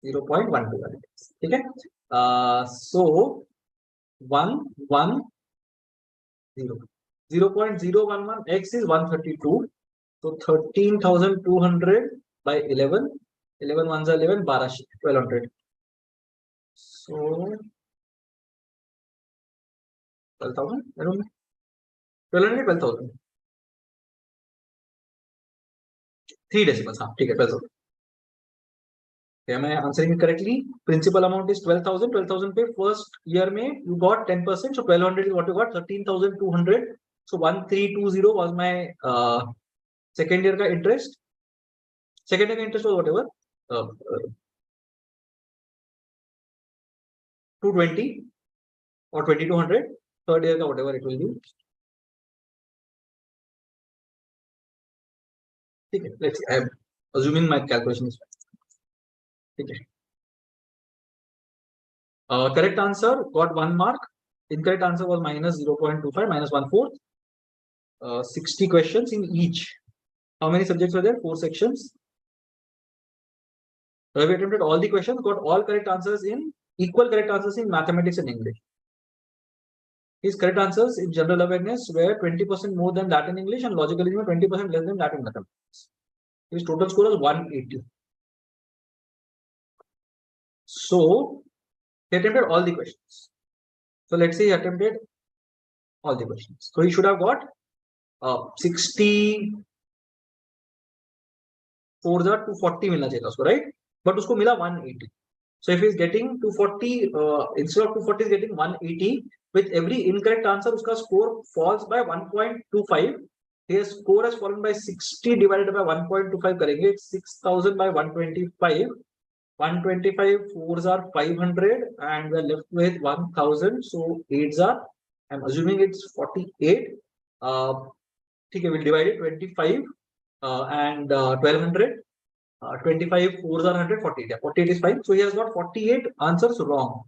0.121. Okay. So 1 1 0. 0.011x is 132. So 13,200 by 11. 11 ones are 11. 1200. So 12,000. I don't know. 1200, 12,000. 3 decimals. ठीक है, 12,000. Am I answering it correctly? Principal amount is 12,000. 12,000 पे first year में you got 10%. So 1200 is what you got. 13,200. So 1320 was my second year का interest. Second year का interest was whatever. 220 or 2200. Third year का whatever it will be. Okay, let's see. I am assuming my calculation is right. Okay. Correct answer got 1 mark. Incorrect answer was minus 0.25, minus 1/4. 60 questions in each. How many subjects were there? 4 sections. Ravi attempted all the questions, got all correct answers in equal correct answers in mathematics and English. His correct answers in general awareness were 20% more than that in English and logical reasoning 20% less than that in mathematics. His total score was 180. So he attempted all the questions. So let's say he attempted all the questions. So he should have got 60 4 to 40 मिलना चाहिए उसको, right? but उसको मिला 180. So if he is getting 240, instead of 240 is getting 180. With every incorrect answer, उसका score falls by 1.25. His score has fallen by 60 divided by 1.25 करेंगे. It's 6,000 by 125. 125 fours are 500 and we're left with 1,000. So 8s are, I'm assuming it's 48. ठीक है, we'll divide it 25 and 1200. 25 fours are 100, 48. Yeah, 48 is fine. So he has got 48 answers wrong.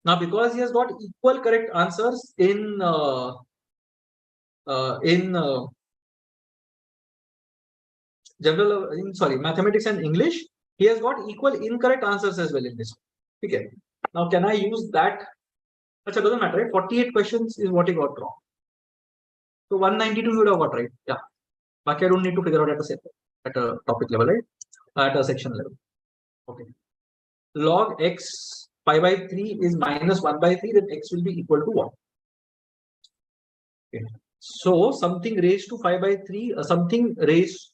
Now, because he has got equal correct answers in mathematics and English, he has got equal incorrect answers as well in this. Okay. Now, can I use that? It doesn't matter, right? 48 questions is what he got wrong. So 192 you would have got right. Yeah. But I don't need to figure out at a topic level, right? At a section level. Okay. Log x pi by 3 is minus 1 by 3, then x will be equal to what? Okay. So something raised to 5 by 3, something raised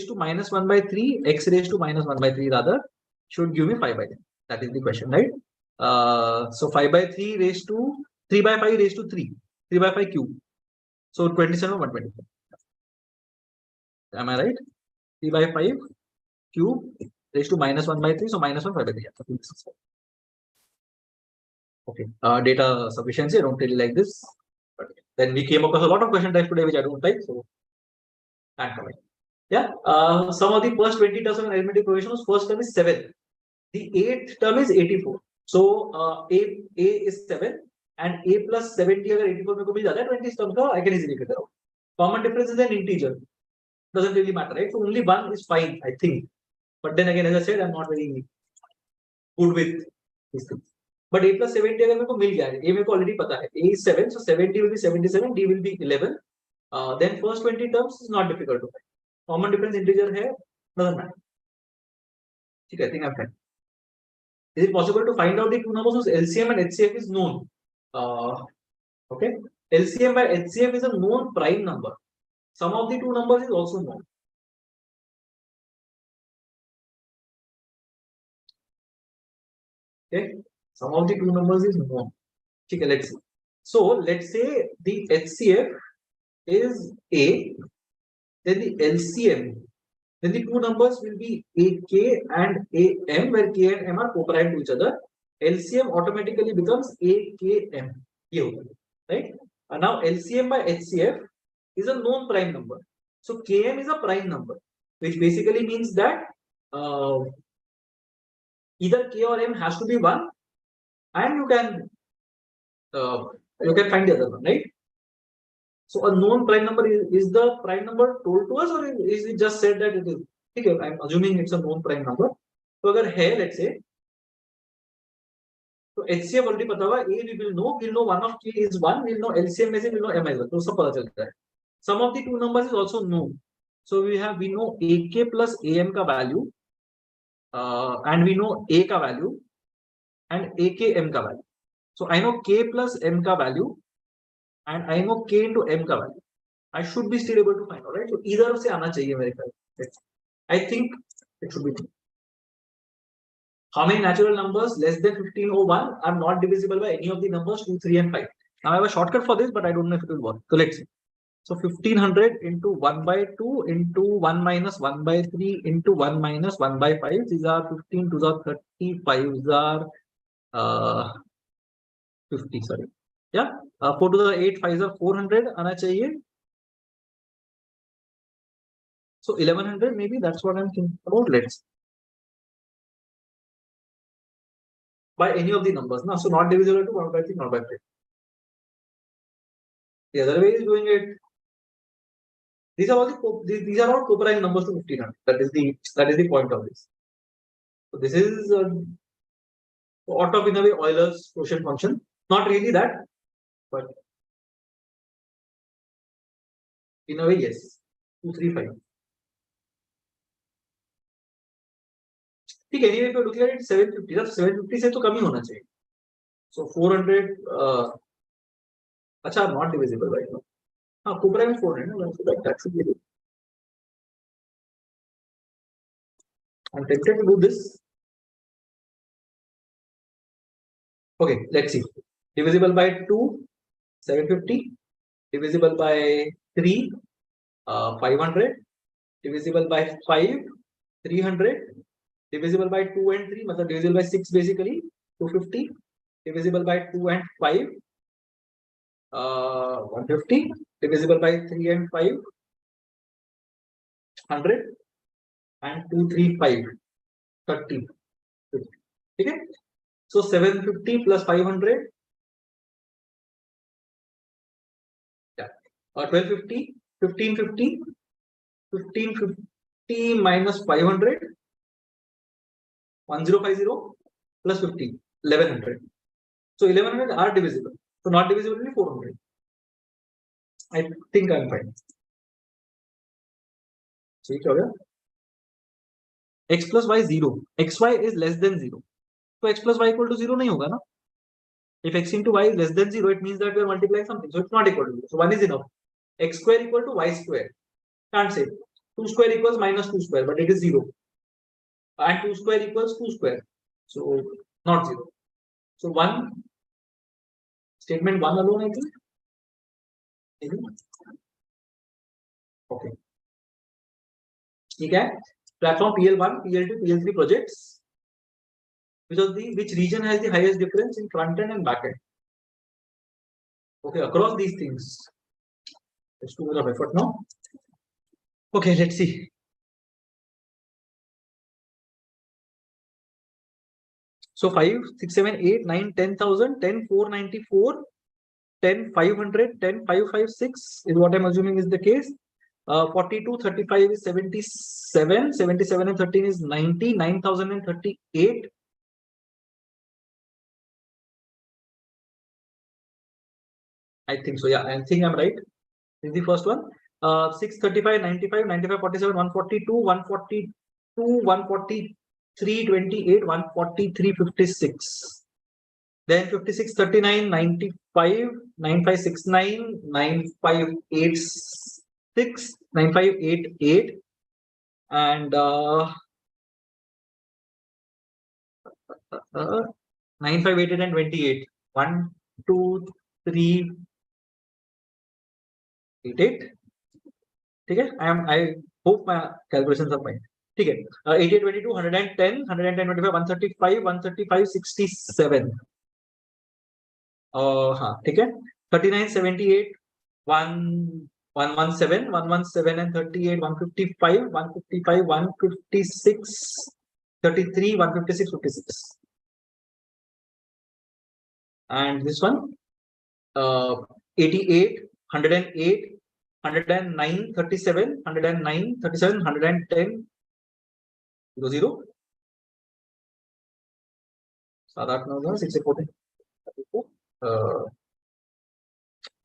to minus 1 by 3, x raised to minus 1 by 3 rather, should give me 5 by 10. That is the question, right? So 5 by 3 raised to 3 by 5 raised to 3, 3 by 5 cube. So 27 or 125. Am I right? 3 by 5 cube raised to minus 1 by 3, so minus 1 5 by 3. Okay. Data sufficiency, I don't really like this. But then we came across a lot of question types today which I don't like, so I'm coming. Yeah. Some of the first 20 terms of an arithmetic progression was first term is 7. The 8th term is 84. So A is 7 and A plus 70 अगर 84 में को मिल जाता है 20 terms का, I can easily figure out. Common difference is an integer. Doesn't really matter, right? So only one is fine, I think. But then again, as I said, I'm not very good with these things. But A plus 70 अगर मेरे को मिल गया है, A मेरे को already पता है. A is 7, so 70 will be 77, D will be 11. Then first 20 terms is not difficult to find. Common difference integer है, doesn't matter. ठीक है, I think I'm fine. Is it possible to find out the two numbers whose LCM and HCF is known? Okay, LCM by HCF is a known prime number. Sum of the two numbers is also known. Okay, sum of the two numbers is known. Okay, let's see. So let's say the HCF is A, then the LCM, then the two numbers will be AK and AM, where K and M are co-prime to each other. LCM automatically becomes AKM. Right? And now LCM by HCF is a known prime number. So Km is a prime number, which basically means that either K or M has to be 1, and you can find the other one, right? So a known prime number is the prime number told to us, or is it just said that it is? Okay, I'm assuming it's a known prime number. So अगर है, let's say, तो HCF already पता हुआ, A we'll know one of K is 1, we'll know LCM में से we'll know M is 1, तो सब पता चलता है. Sum of the two numbers is also known. So we know AK plus AM का value, and we know A का value, and AKM का value. So I know K plus M का value, and I know K into M का value. I should be still able to find out, right? So either से आना चाहिए मेरे ख्याल. I think it should be true. How many natural numbers less than 1501 are not divisible by any of the numbers 2, 3, and 5? Now I have a shortcut for this, but I don't know if it will work. So let's see. So 1500 into 1 by 2 into 1 minus 1 by 3 into 1 minus 1 by 5. These are 15, 2 are 30, 5 are 50, sorry. Yeah, 4 to the 8, 5 are 400 आना चाहिए. So 1100 maybe, that's what I'm thinking about. Let's see. By any of the numbers, no? So not divisible to 1 by 3, not by 5. The other way is doing it. These are all co-prime numbers to 1500. That is the point of this. So this is sort of in a way Euler's quotient function. Not really that, but in a way yes. 2, 3, 5. ठीक है, anyway if you look at it 750, that's 750 से तो कम ही होना चाहिए. So 400 अच्छा not divisible right now. हाँ, co-prime is 400, so that should be good. I'm tempted to do this. Okay, let's see. Divisible by 2, 750. Divisible by 3, 500. Divisible by 5, 300. Divisible by 2 and 3, मतलब divisible by 6 basically, 250. Divisible by 2 and 5, 150. Divisible by 3 and 5, 100. And 2, 3, 5, 30. Okay. So 750 plus 500. Yeah. 1250, 1550, 1550 minus 500, 1050 plus 50, 1100. So 1100 are divisible. So not divisible only 400. I think I'm fine. So x plus y 0. xy is less than 0. So x plus y equal to 0 nahi hoga na? If x into y is less than 0, it means that we are multiplying something. So it's not equal to 0. So 1 is enough. X square equal to y square. Can't say. 2 square equals minus 2 square, but it is 0. And 2 square equals 2 square. So not 0. So 1, statement 1 alone, I think. Maybe. Okay. Okay. Platform PL1, PL2, PL3 projects. Which region has the highest difference in front end and back end? Okay, across these things. Let's do a bit of effort now. Okay, let's see. So 5, 6, 7, 8, 9, 10,000, 10, 494, 10, 500, 10, 556 is what I'm assuming is the case. 42, 35 is 77, 77 and 13 is 90, 9,038. I think so. Yeah, I think I'm right. This is the first one. 6, 35, 95, 95, 47, 142, 142, 143, 28, 143, 56. Then 56, 39, 95, 9569, 9586, 9588, and 9588 and 28. 1, 2, 3, 8, 8. Okay, I hope my calculations are fine. Okay, 88, 22, 110, 110, 25, 135, 135, 67. Okay, 39, 78, 117, 117 and 38, 155, 155, 156, 33, 156, 56. And this one, 88, 108, 109, 37, 109, 37, 110, 0. 7, 8, 9, 6, 14,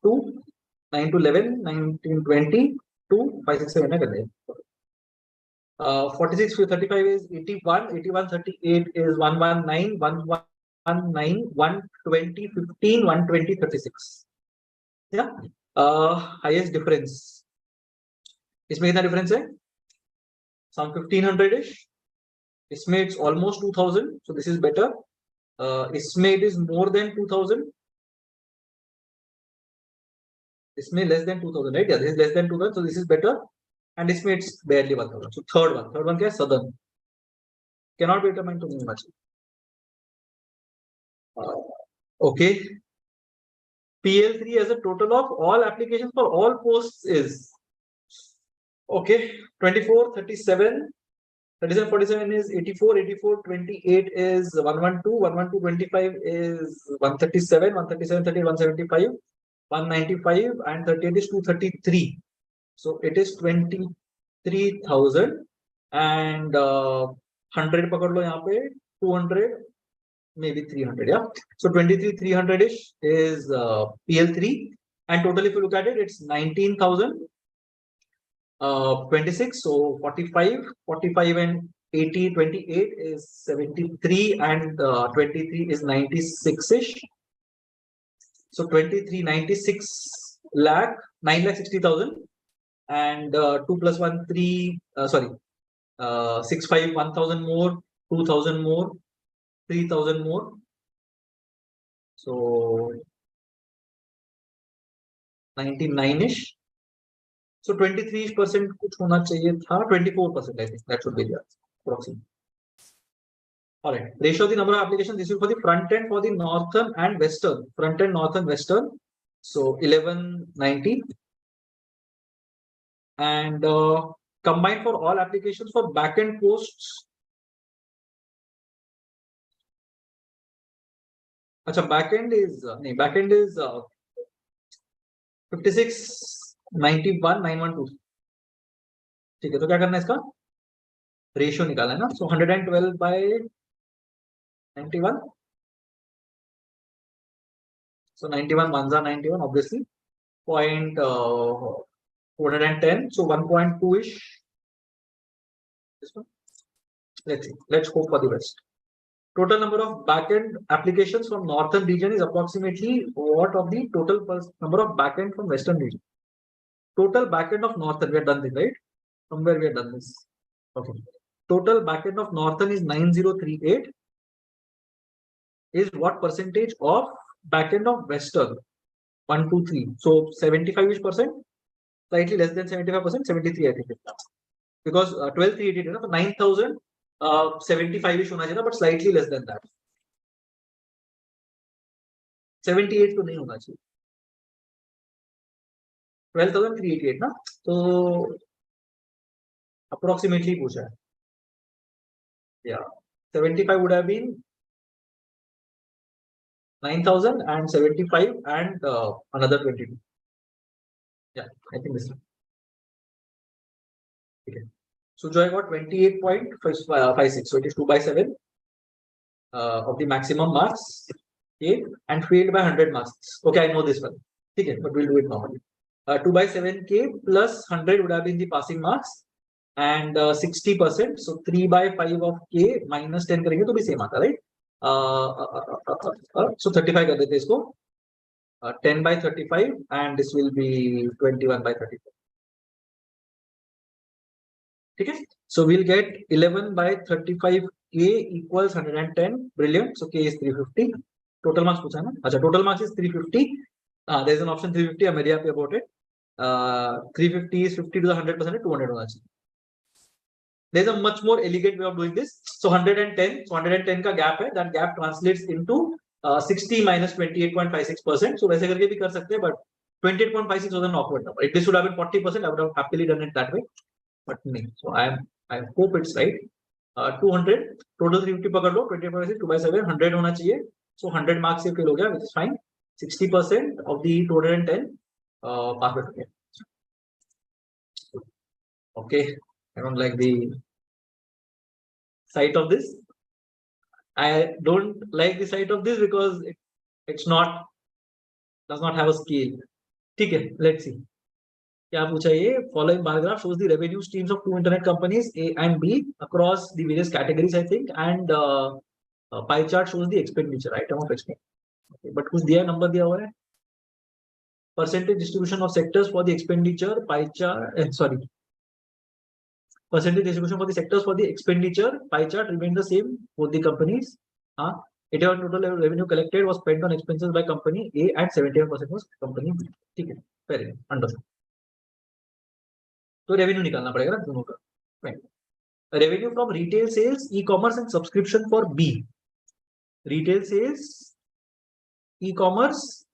2, 9 to 11, 19, 20, 2, 5, 6, 7, 46 to 35 is 81, 81, 38 is 119, 119, 120, 15, 120, 36. Yeah. Highest difference. इसमें कितना difference है? Some 1500-ish. इसमें it's almost 2000, so this is better. इसमें it is more than 2000. इसमें less than 2000, right? Yeah, this is less than 2000, so this is better. And इसमें it's barely 1000. So third one क्या है? Southern. Cannot be determined to me much. Okay. PL3 as a total of all applications for all posts is okay. 24, 37, 37, 47 is 84, 84, 28 is 112, 112, 25 is 137, 137, 38, 175, 195, and 38 is 233. So it is 23,000 and 100 पकड़ लो यहाँ पे 200. Maybe 300, yeah. So 23, 300-ish is PL3, and total if you look at it, it's 19,000. 26, so 45, 45 and 80, 28 is 73, and 23 is 96-ish. So 23, 96 lakh, 9,60,000, and 2 plus 1, 3, sorry, 65, 1000 more, 2000 more, 3000 more. So 99ish. So 23% कुछ होना चाहिए था, 24% I think that should be there approximately. All right. Ratio of the number of applications. This is for the front end for the northern and western. Front end, northern, western. So 1190. And combined for all applications for backend posts. अच्छा backend is 56 91 912. ठीक है, तो क्या करना है, इसका ratio निकालना है ना. सो 112 by 91. So 91 ones are 91 obviously. 210. So 1.2 ish. This one. Let's see. Let's hope for the best. Total number of backend applications from northern region is approximately what of the total number of backend from western region? Total backend of northern, we have done this, right? From where we have done this. Okay. Total backend of northern is 9038. Is what percentage of backend of western? 123. So 75%, slightly less than 75%, 73 I think. Because 12388 is 9000 75ish होना चाहिए, but slightly less than that. 78 तो नहीं होना चाहिए. 12388 ना, तो approximately पूछा है. Yeah, 75 would have been 9000 and 75 and another 22. Yeah, I think this one. Okay. So I got 28.56. So it is 2 by 7 of the maximum marks. Okay, and failed by 100 marks. Okay, I know this one. Okay, but we'll do it normally. 2 by 7K plus 100 would have been the passing marks and 60%. So 3 by 5 of K minus 10 करेंगे तो भी same आता, right? So 35 कर देते हैं इसको. 10 by 35 and this will be 21 by 35. Okay, so we'll get 11 by 35 K equals 110. Brilliant. So K is 350. Total marks पूछा ना. अच्छा, total marks is 350. There is an option 350. I'm very happy about it. 350 is 50 to the 100%. 200 होना चाहिए. There's a much more elegant way of doing this. So 110. So 110 का gap है. That gap translates into 60 minus 28.56%. So वैसे करके भी कर सकते हैं, but 28.56 was an awkward number. If this would have been 40%, I would have happily done it that way. But no. So I hope it's right. 200 total 350 पकड़ लो. 28.56 2 by 7 100 होना चाहिए. So 100 marks से fail हो गया, which is fine. 60% of the 210 pass हो गया. Okay, I don't like the sight of this. I don't like the sight of this because it's not does not have a scale. ठीक है, let's see. क्या पूछा ये? Following bar graph shows the revenue streams of two internet companies A and B across the various categories, I think, and pie chart shows the expenditure, item of expenditure. Okay, but कुछ दिया number दिया हुआ है. Percentage distribution of sectors for the expenditure, pie chart. Sorry. Percentage distribution for the sectors for the expenditure, pie chart remain the same for the companies. 81 total revenue collected was spent on expenses by company A and 71% was company B. ठीक है, fair enough, understood. तो revenue निकालना पड़ेगा ना दोनों का. Revenue from retail sales, e-commerce and subscription for B. Retail sales, e-commerce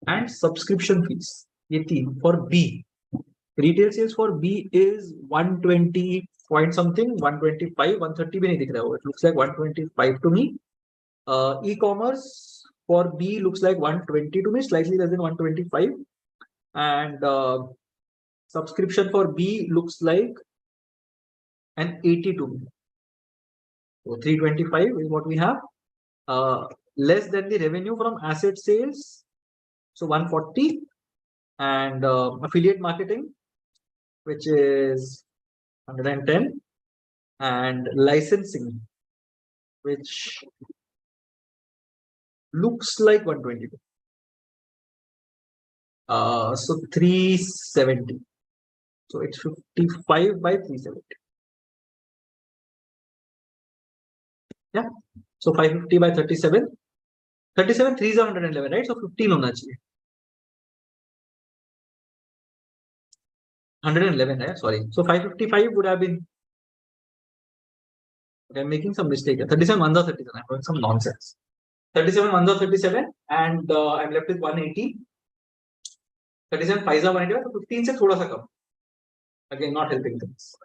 and subscription fees. ये तीन for B. Retail sales for B is 120 point something, 125, 130 भी नहीं दिख रहा है. It looks like 125 to me. E-commerce for B looks like 120 to me, slightly less than 125. And subscription for B looks like an 80 to me. So 325 is what we have. Less than the revenue from asset sales. So 140 and affiliate marketing, which is 110, and licensing, which looks like 122. So 370. So it's 55 by 370. Yeah. So 550 by 37. 37 3 is 111, right? So 15 होना चाहिए. 111, right? Sorry. So 555 would have been. Okay, I'm making some mistake. 37 ones are 37. I'm doing some nonsense. 37 ones are 37, and I'm left with 180. 37 5s are 180. So 15 से थोड़ा सा कम. Again, not helping things.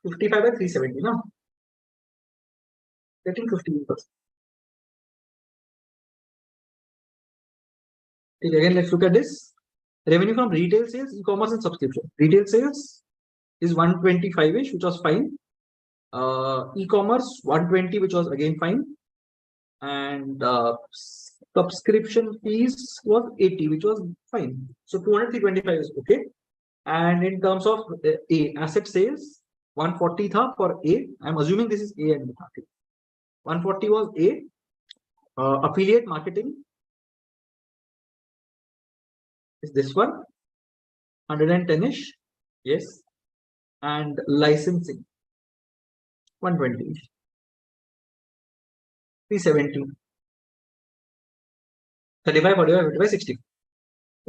$55 by 370, no? Getting 15%. Again, let's look at this. Revenue from retail sales, e-commerce and subscription. Retail sales is 125-ish, which was fine. E-commerce 120, which was again fine. And subscription fees was 80, which was fine. So 200, 325 is okay. And in terms of A, asset sales, 140 tha for A. I'm assuming this is A and B. 140 was A. Affiliate marketing is this one. 110-ish. Yes. And licensing 120. 370. 35, 45, 55, 60.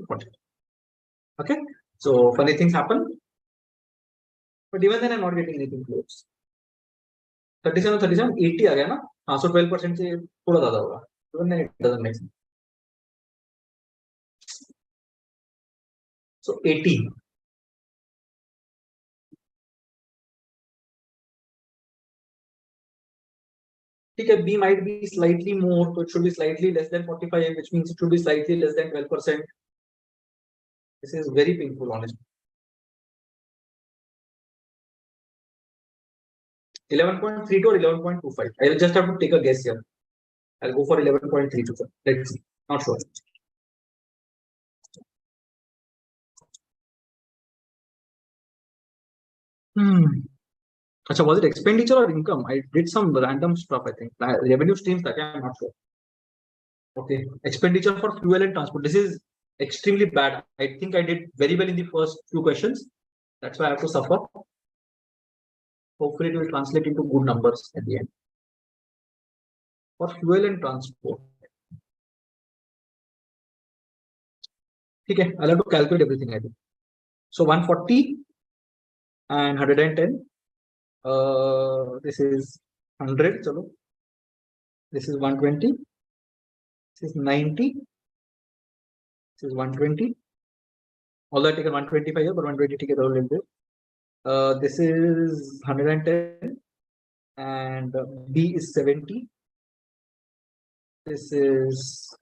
40. Okay. So funny things happen. But even then I'm not getting anything close. 37, 37, 80 आ गया ना? हाँ, so 12% से थोड़ा ज़्यादा होगा. Even then it doesn't make sense. So 80. Okay, B might be slightly more, so it should be slightly less than 45, which means it should be slightly less than 12%. This is very painful, honestly. 11.32 or 11.25. I will just have to take a guess here. I'll go for 11.32. Let's see. Not sure. Achha, was it expenditure or income? I did some random stuff, I think. Revenue streams, I'm not sure. Okay. Expenditure for fuel and transport. This is extremely bad. I think I did very well in the first few questions. That's why I have to suffer. Hopefully it will translate into good numbers at the end. For fuel and transport. Okay, I'll have to calculate everything, I think. So 140 and 110. This is 100. Chalo. This is 120. This is 90. This is 120. Although I taken 125 here, but 120 take it all in there. This is 110 and B is 70. This is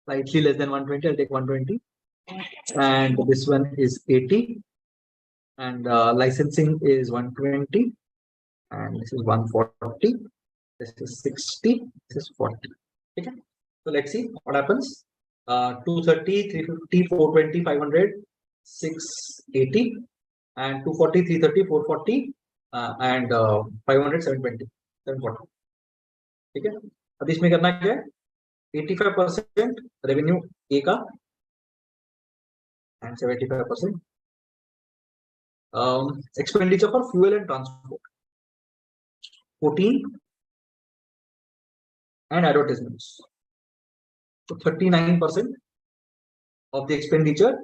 slightly less than 120. I'll take 120. And this one is 80. And licensing is 120. And this is 140. This is 60. This is 40. Okay. So let's see what happens. 230, 350, 420, 500, 680, and 240, 330, 440, and 500, 720, 740. ठीक है. अब इसमें करना क्या है? 85% revenue A का and 75% expenditure for fuel and transport. 14 and advertisements. So 39% of the expenditure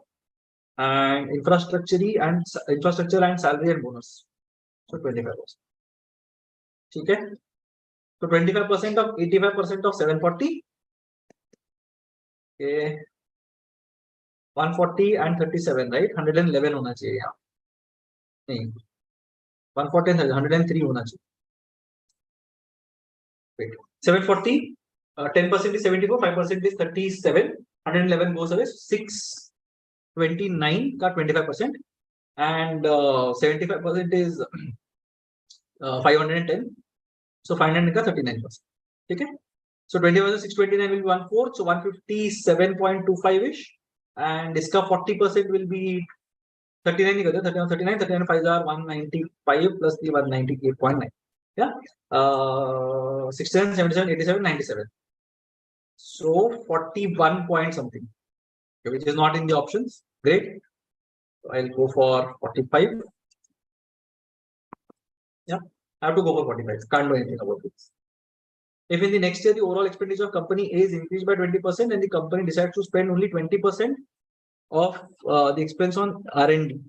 and infrastructure and salary and bonus. So 25%. Okay. So 25% of 85% of 740. Okay. 140 and 37, right? 111 होना चाहिए यहाँ. नहीं. 140 and 103 होना चाहिए. Wait. 740. 10% is 74. 5% is 37. 111 goes away. 629 का 25%. And 75% is 510. So 500 का 39%. Okay. So 20% 629 will be 1/4. So 157.25 ish. And इसका 40% will be 39 नहीं करते. 39 5 are 195 plus the 198.9. Yeah. 67, 77, 87, 97. So 41 point something, which is not in the options. Great. I'll go for 45. Yeah, I have to go for 45. Can't do anything about this. If in the next year the overall expenditure of company A is increased by 20% and the company decides to spend only 20% of the expense on R&D.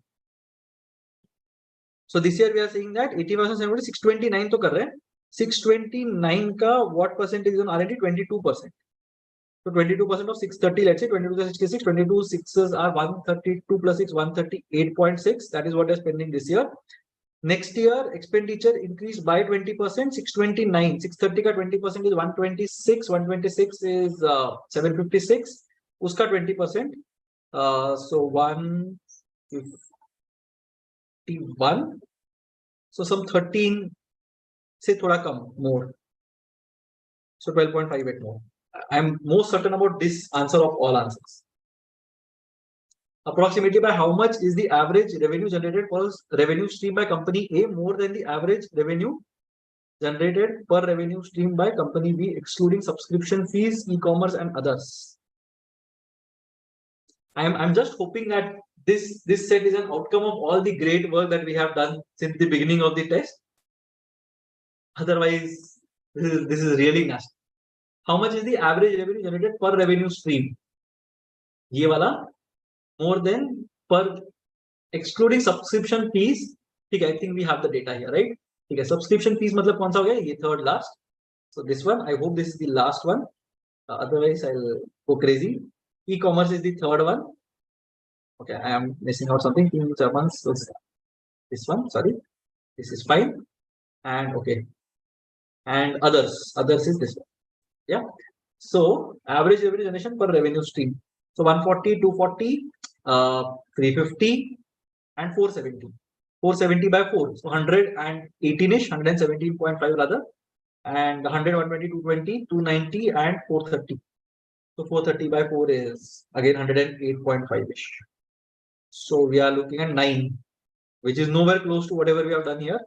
So this year we are saying that 80,700 629 to kar rahe hain. 629 ka what percentage is on R&D? 22%. So 22% of 630, let's say 22 to 66, 22 sixes are 132 plus 6, 138.6. That is what they are spending this year. Next year, expenditure increased by 20%, 629. 630 ka 20% is 126. 126 is 756. Uska 20%. So 151. So some 13 say thoda kam more. So 12.58 more. I'm most certain about this answer of all answers. Approximately by how much is the average revenue generated per revenue stream by company A more than the average revenue generated per revenue stream by company B, excluding subscription fees, e-commerce and others? I'm just hoping that this set is an outcome of all the great work that we have done since the beginning of the test. Otherwise, this is really nasty. How much is the average revenue generated per revenue stream? Ye wala more than per excluding subscription fees. Okay, I think we have the data here, right? Okay, subscription fees matlab kaun sa ho gaya? Ye third last. So this one, I hope this is the last one. Otherwise, I'll go crazy. E-commerce is the third one. Okay, I am missing out something. So this one, sorry. This is fine. And okay. And others is this one. Yeah. So average revenue generation per revenue stream. So 140, 240, 350 and 470. 470 by 4. So 118ish, 117.5 rather. And 100, 120, 220, 290 and 430. So 430 by 4 is again 108.5ish. So we are looking at 9, which is nowhere close to whatever we have done here.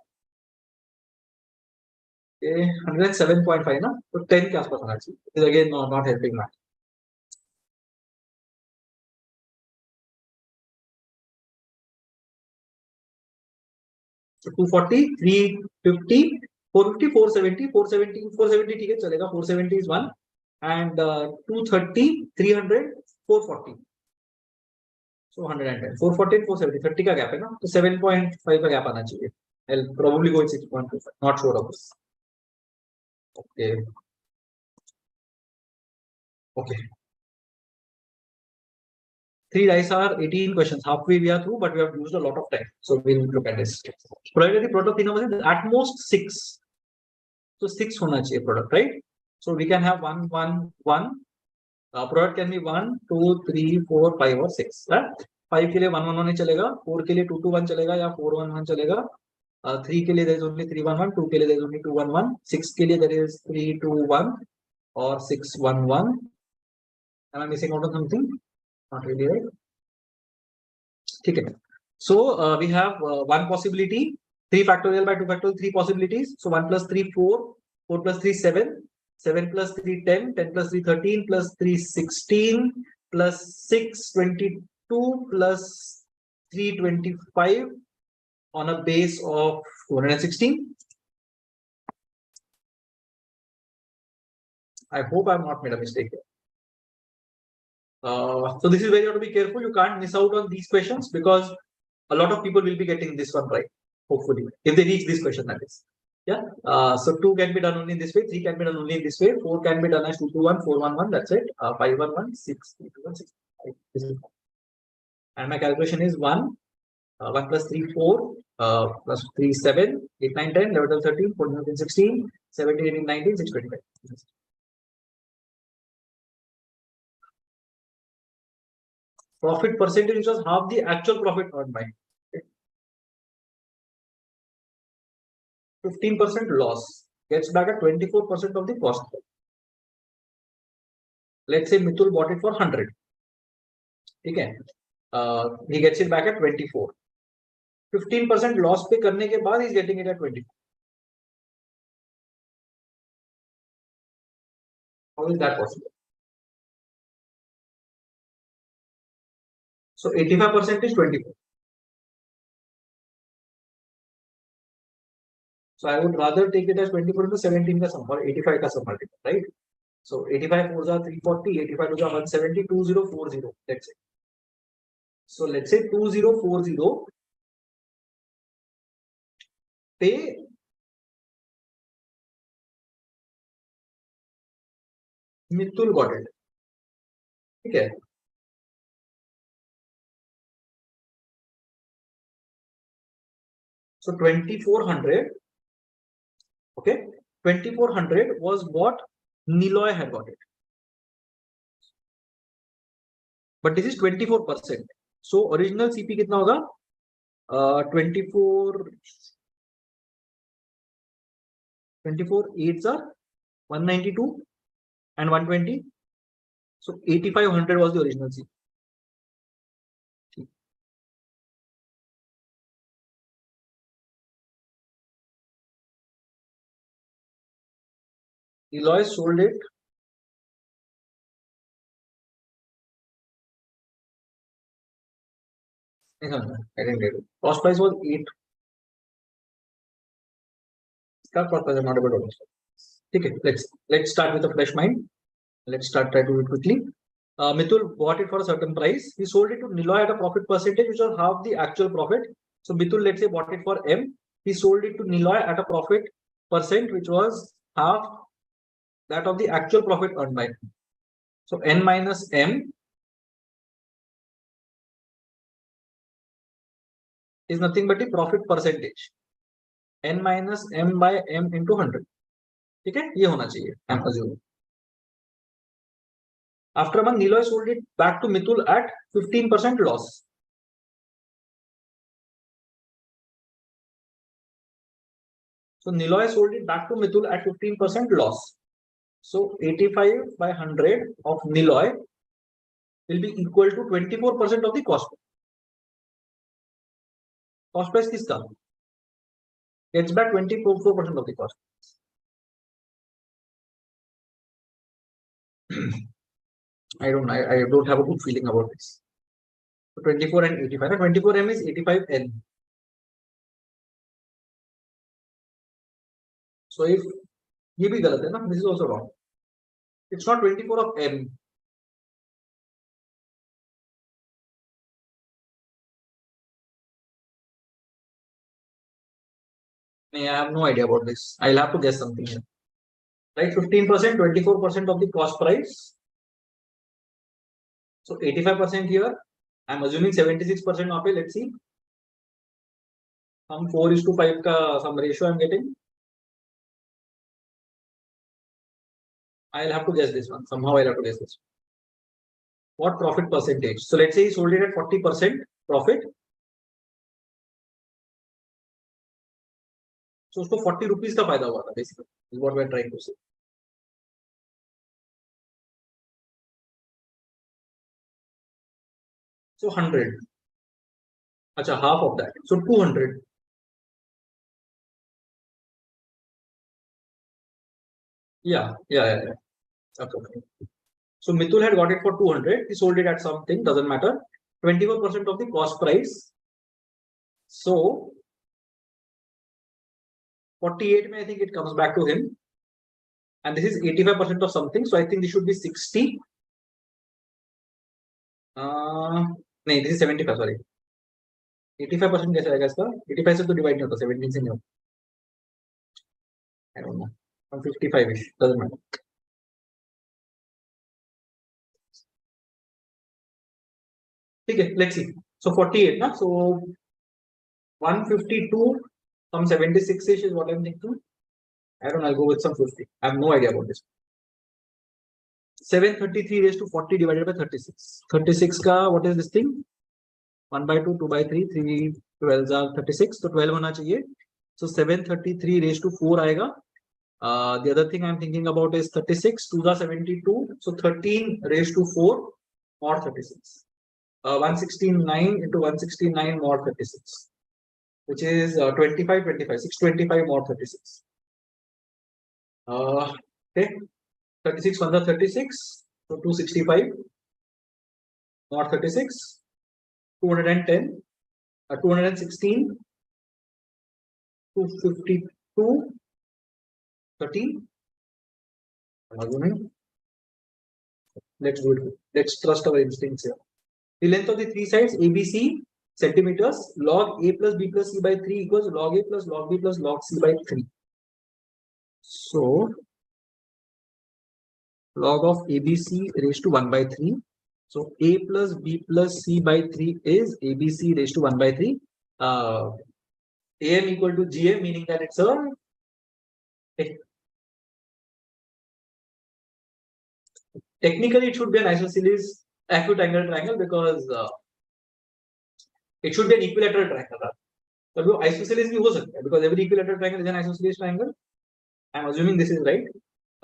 Okay, 107.5 na? So 10 ke aaspas aana chahiye. It is again not helping math. So 240, 350, 450, 470, 470, 470 ठीक है चलेगा. 470 is one, and 230, 300, 440. So 110, 440 and 470, 30 का gap है ना? तो 7.5 का gap आना चाहिए. I'll probably go with 6.25. Not sure of this. Okay. Okay. 3 dice are 18 questions. Halfway we are through, but we have used a lot of time. So we'll look at this. Provided the product in at most 6. So 6 hona chahiye product, right? So we can have 1, 1, 1. Product can be 1, 2, 3, 4, 5 or 6. Right? 5 के लिए 1, 1, 1 नहीं चलेगा. 4 के लिए 2, 2, 1 चलेगा या 4, 1, 1 चलेगा. 3 के लिए there is only 3, 1, 1. 2 के लिए there is only 2, 1, 1. 6 के लिए there is 3, 2, 1 or 6, 1, 1. Am I missing out on something? Not really, right? Okay. So we have one possibility, 3 factorial by 2 factorial, 3 possibilities. So 1 plus 3, 4, 4 plus 3, 7, 7 plus 3, 10, 10 plus 3, 13, plus 3, 16, plus 6, 22, plus 3, 25 on a base of 216. I hope I have not made a mistake here. So this is where you have to be careful. You can't miss out on these questions because a lot of people will be getting this one right, hopefully, if they reach this question, that is. Yeah. So 2 can be done only in this way, 3 can be done only in this way, 4 can be done as 2, 2, 1, 4, 1, 1. That's it. 5, 1, 1, 6, 3, 2, 1, 6, 5. This is and my calculation is 1, 1 plus 3, 4, plus 3, 7, 8, 9, 10, 11, 12, 13, 14, 15, 16, 17, 18, 19, 6, 25. Profit percentage which was half the actual profit earned by. 15% loss gets back at 24% of the cost. Let's say Mitul bought it for 100. Okay. He gets it back at 24. 15% loss पे करने के बाद he's getting it at 24. How is that possible? So 85% is 24. So I would rather take it as 24 into 17 ka sum or 85 ka sum multiple, right? So 85 4s are 340, 85 2s are 170, 2040. Let's say. So let's say 2040 पे मित्तुल got it. ठीक है. So 2400, okay, 2400 was what Niloy had got it. But this is 24%. So original CP कितना होगा? 24 8s are 192 and 120. So 8500 was the original CP. Eloy sold it I didn't get it. Cost price was 8. Cost price I'm not able to understand. Okay, let's start with a fresh mind. Let's try to do it quickly. Mitul bought it for a certain price. He sold it to Niloy at a profit percentage which was half the actual profit. So Mitul, let's say, bought it for M. He sold it to Niloy at a profit percent which was half that of the actual profit earned by him. So N minus M is nothing but the profit percentage. N minus M by M into 100. ठीक है, ये होना चाहिए. I'm assuming. After a month, Niloy sold it back to Mitul at 15% loss. So Niloy sold it back to Mitul at 15% loss. So 85 by 100 of Niloy will be equal to 24% of the cost. Cost price किसका? Gets back 24% of the cost. I don't have a good feeling about this. So 24 and 85. 24M is 85N. So if ये भी गलत है ना, this is also wrong. It's not 24 of M. I have no idea about this. I'll have to guess something here. Right, 15%, 24% of the cost price. So 85% here. I'm assuming 76% of it. Let's see. Some 4:5 ka some ratio I'm getting. I'll have to guess this one. Somehow I'll have to guess this one. What profit percentage? So let's say he sold it at 40% profit. So उसको 40 rupees का फायदा हुआ था basically. Is what we're trying to say. So 100. अच्छा, half of that. So 200. Yeah. Okay. So Mitul had got it for 200. He sold it at something, doesn't matter. 24% of the cost price. So 48 may I think it comes back to him. And this is 85% of something. So I think this should be 60. No, this is 75, sorry. 85% कैसे आएगा इसका? 85 से तो divide नहीं होता, 17 से नहीं होता. I don't know. 55ish, doesn't matter. Okay, let's see. So 48, na? So 152 from 76ish is what I'm thinking. I don't know, I'll go with some 50. I have no idea about this. 733 raised to 40 divided by 36. 36 ka, what is this thing? 1 by 2, 2 by 3, 3 12s are 36. So 12 होना चाहिए. So 733 raised to 4 आएगा. The other thing I'm thinking about is 36, 2 are 72. So 13 raised to 4 or 36. 169 into 169 mod 36, which is 25, 25, 625 mod 36. Okay, 36 1 36, so 265 mod 36, 210, 216, 250. 2, 13. I'm assuming. Let's do it. Let's trust our instincts here. The length of the three sides ABC centimeters. Log A plus B plus C by 3 equals log A plus log B plus log C by 3. So log of ABC raised to 1 by 3. So A plus B plus C by 3 is ABC raised to 1 by 3. AM equal to GM, meaning that it's a technically it should be an isosceles acute angle triangle because it should be an equilateral triangle. But isosceles bhi ho sakta hai because every equilateral triangle is an isosceles triangle. I'm assuming this is right.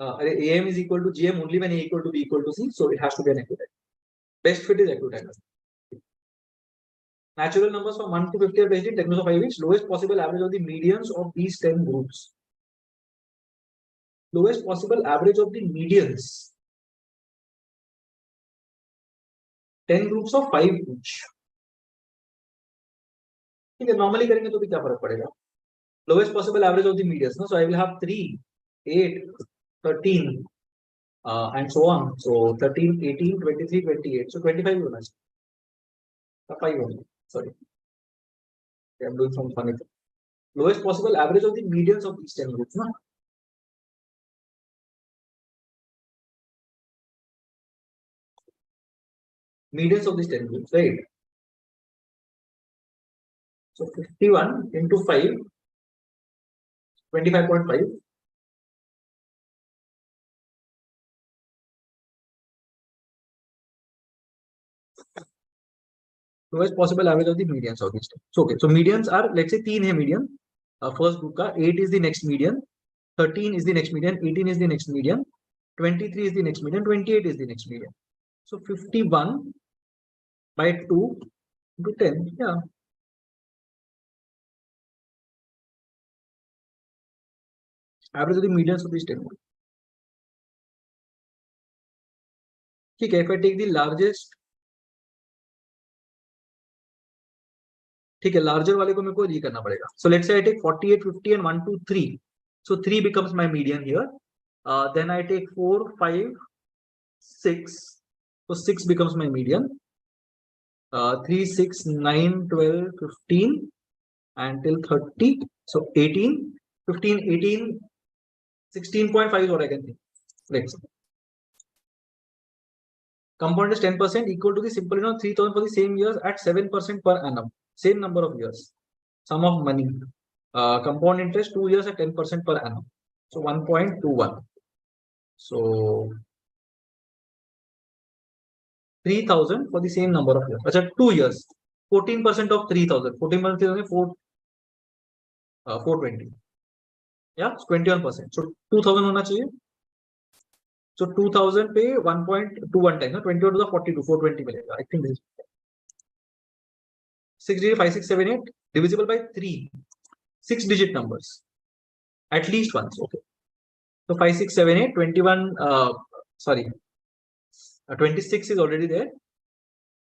AM is equal to GM only when A equal to B equal to C, so it has to be an acute angle. Best fit is acute angle. Natural numbers from 1 to 50 are based in techniques of 5 each. Lowest possible average of the medians of these 10 groups. Lowest possible average of the medians. 10 groups of 5 each. ठीक है, normally करेंगे तो भी क्या फर्क पड़ेगा? Lowest possible average of the medians. No? So I will have 3, 8, 13, and so on. So 13, 18, 23, 28. So 25 होना चाहिए. 5 only. Sorry. I'm doing some funny thing. Lowest possible average of the medians of these 10 groups. No? Medians of these 10 groups, right? So 51 into 5, 25.5. Lowest possible average of the medians of these 10. So okay, so medians are, let's say 3 है median. First group का 8 is the next median, 13 is the next median, 18 is the next median, 23 is the next median, 28 is the next median. So 51 by 2 into 10, yeah. Average of the medians of these 10. ठीक है, if I take the largest, ठीक है, larger वाले को मेरे को ये करना पड़ेगा. So let's say I take 48, 50 and 1, 2, 3. So 3 becomes my median here. Then I take 4, 5, 6. So 6 becomes my median. 3, 6, 9, 12, 15 until 30. So 18, 15, 18, 16.5 is what I can think. Let's see. Compound is 10% equal to the simple 3000 for the same years at 7% per annum. Same number of years. Sum of money. Compound interest 2 years at 10% per annum. So 1.21. So 3000 for the same number of years. Achha, 2 years. 14% of 3000. 14% 420. Yeah, 21%. So 2000 होना चाहिए. So 2000 पे 1.21 times. 21 to the 42. 420 मिलेगा. I think this is 6 digit 5, 6, 7, 8 divisible by 3. 6 digit numbers. At least once. Okay. So 5, 6, 7, 8, 21. 26 is already there.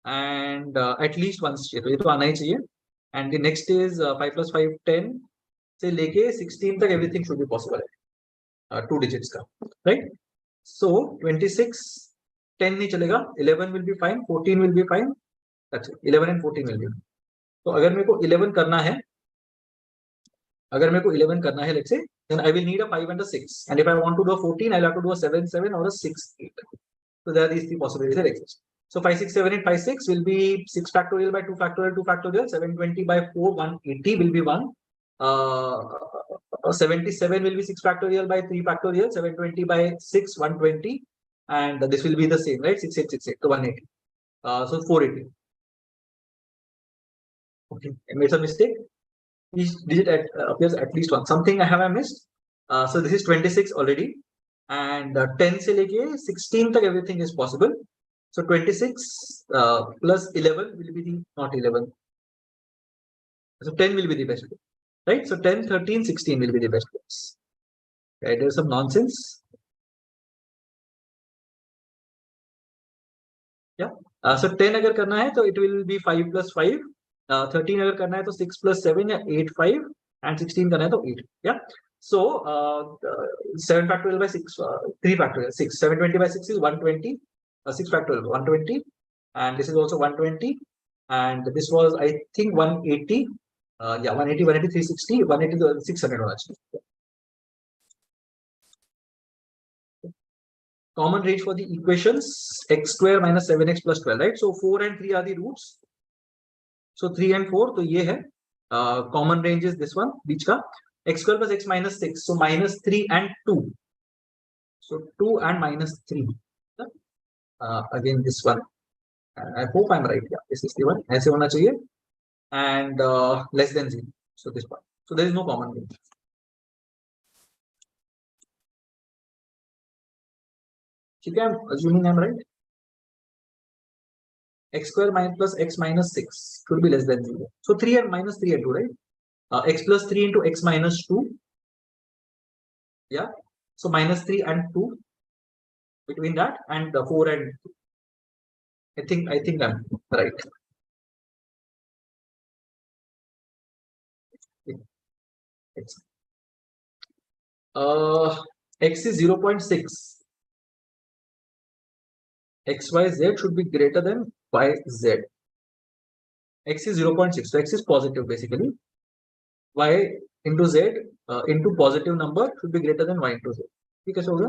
And at least once. तो ये तो आना ही चाहिए. And the next is 5 plus 5, 10. से लेके 16 तक everything should be possible. 2 digits का. Right? So 26, 10 नहीं चलेगा. 11 will be fine. 14 will be fine. That's it. 11 and 14 will be fine. तो अगर मेरे को 11 करना है, let's say, then I will need a 5 and a 6. And if I want to do a 14, I'll have to do a 7, 7 or a 6, 8. So there are these three possibilities that exist. So 5, 6, 7, 8, 5, 6 will be 6 factorial by 2 factorial, 2 factorial, 720 by 4, 180 will be 1. 77 will be 6 factorial by 3 factorial, 720 by 6, 120. And this will be the same, right? 6, 8, 6, 8, so 180. So 480. Okay, I made some mistake. Each digit appears at least once. Something I missed. So this is 26 already. And 10 से लेके 16 तक everything is possible. So 26 plus 11 will be the not 11. So 10 will be the best, right? So 10, 13, 16 will be the best place. Right? There's some nonsense. Yeah. So 10 अगर करना है तो it will be 5 plus 5. 13 अगर करना है तो 6 plus 7 या 8, 5. and 16 करना है तो 8. Yeah. So 7 factorial by 6, 3 factorial 6. 720 by 6 is 120. 6 factorial 120, and this is also 120, and this was I think 180. Yeah, 180, 180, 360, 180 to 600 actually. Common range for the equations x square minus 7x plus 12, right? So 4 and 3 are the roots. So 3 and 4, तो ये है common range is this one, बीच का x square plus x minus 6, so minus 3 and 2, so 2 and minus 3. Again this one, I hope I'm right. Yeah, this is the one, ऐसे होना चाहिए, and less than 0, so this one, so there is no common range. ठीक है, I'm assuming I'm right. X square minus plus x minus 6 should be less than 0, so 3 and minus 3 and 2, right? X plus 3 into x minus 2, yeah, so minus 3 and 2 between that, and 4 and 2. I think I'm right. X is 0.6. XYZ should be greater than YZ. X is 0.6, so X is positive basically. Y into Z into positive number should be greater than Y into Z. ठीक है, हो गया?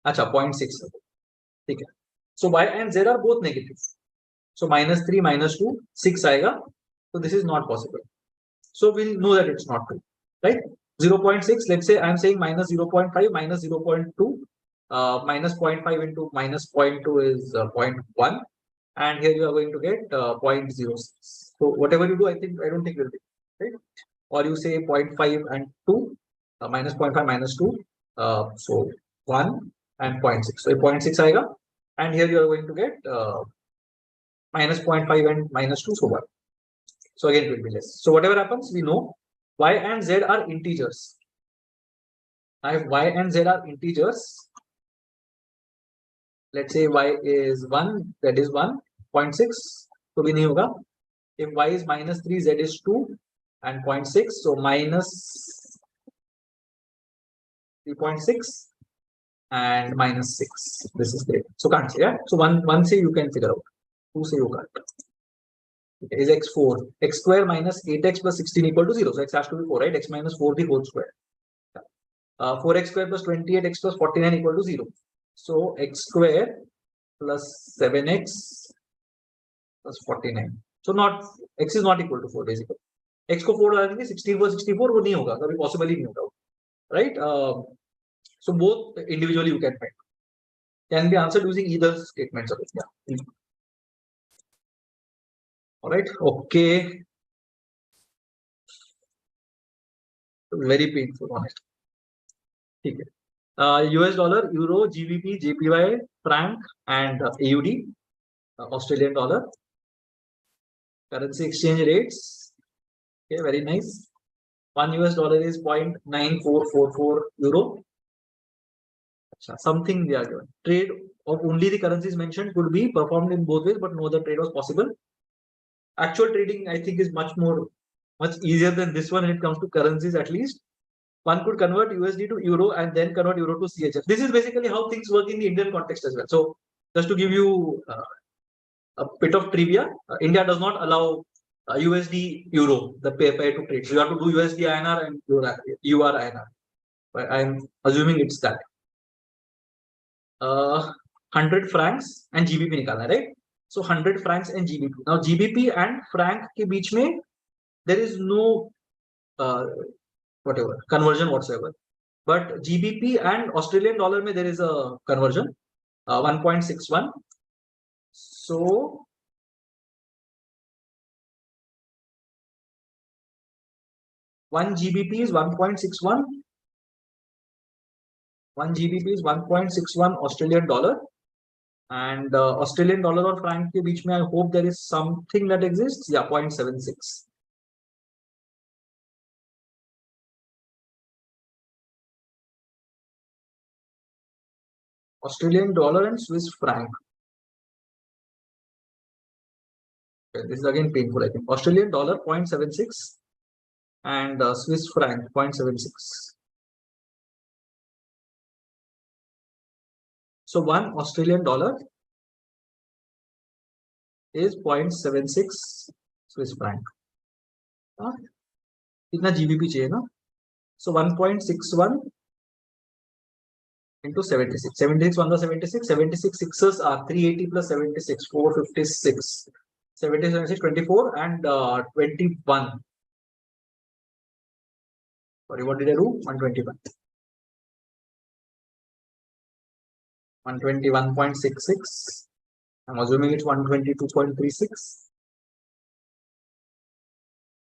अच्छा, 0.6. ठीक है. So Y and Z are both negative. So minus 3, minus 2, 6 आएगा. So this is not possible. So we'll know that it's not true, right? 0.6, let's say I'm saying minus 0.5, minus 0.2, minus 0.5 into minus 0.2 is 0.1, and here you are going to get 0.06. So whatever you do, I don't think will be right. Or you say 0.5 and 2, minus 0.5 minus 2, so 1 and 0.6. So 0.6 aega, and here you are going to get minus 0.5 and minus 2, so 1. So again, it will be less. So whatever happens, we know y and z are integers. If y and z are integers, let's say y is 1, that is 1.6, so we nahi hoga. If y is minus 3, z is 2 and 0.6, so minus 3.6 and minus 6. This is great. So can't say, yeah. So one say you can figure out. 2 say you can't. Is x 4, x square minus 8x plus 16 equal to 0. So x has to be 4, right? X minus 4 the whole square. 4x square plus 28x plus 49 equal to 0. So x square plus 7x plus 49. So not x is not equal to 4 basically. X को 4 डालेंगे, 16 को 64 वो नहीं होगा, कभी possible ही नहीं होगा, right? So both individually you can find. Can be answered using either statements of it. Yeah. All right. Okay. Very painful, honestly. Okay. US dollar, euro, GBP, JPY, franc, and AUD, Australian dollar. Currency exchange rates. Okay, very nice. 1 US dollar is 0.9444 euro. Something they are given. Trade of only the currencies mentioned could be performed in both ways, but no other trade was possible. Actual trading, I think, is much easier than this one when it comes to currencies, at least. One could convert USD to euro and then convert euro to CHF. This is basically how things work in the Indian context as well. So just to give you a bit of trivia, India does not allow USD euro, the pair to trade. So you have to do USD INR and UR INR. But I'm assuming it's that. 100 francs and GBP निकालना, right? So 100 francs and GBP. Now GBP and franc के बीच में there is no whatever conversion whatsoever. But GBP and Australian dollar में there is a conversion, 1.61. So one GBP is 1.61. 1 GBP is 1.61 Australian dollar, and Australian dollar or franc के बीच में I hope there is something that exists. Yeah, 0.76. Australian dollar and Swiss franc. Okay, this is again painful, I think. Australian dollar 0.76 and Swiss franc 0.76. So 1 Australian dollar is 0.76 Swiss franc. कितना GBP चाहिए ना? So 1.61 into 76. 76 1 76. 76 sixes are 380 plus 76, 456. 76, 24 and 21. Sorry, what did I do? 121. 121.66. I'm assuming it's 122.36.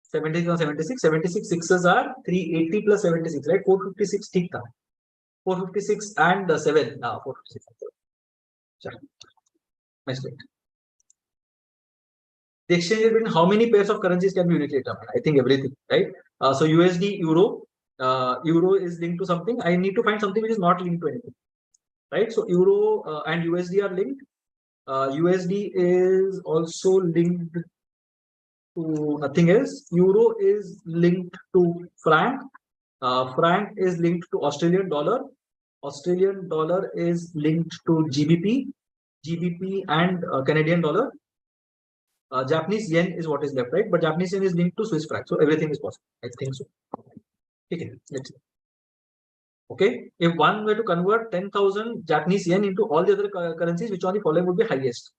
76 on 76. 76 sixes are 380 plus 76, right? 456 ठीक था. 456 and 7. 456. Sure. Mistake. The exchange between how many pairs of currencies can be uniquely determined? I think everything, right? So USD, Euro. Euro is linked to something. I need to find something which is not linked to anything, right? So Euro and USD are linked. USD is also linked to nothing else. Euro is linked to franc. Franc is linked to Australian dollar. Australian dollar is linked to GBP. GBP and Canadian dollar. Japanese yen is what is left, right? But Japanese yen is linked to Swiss franc. So everything is possible. I think so. Okay, let's see. Okay, if one were to convert 10,000 Japanese yen into all the other currencies, which one the following would be highest?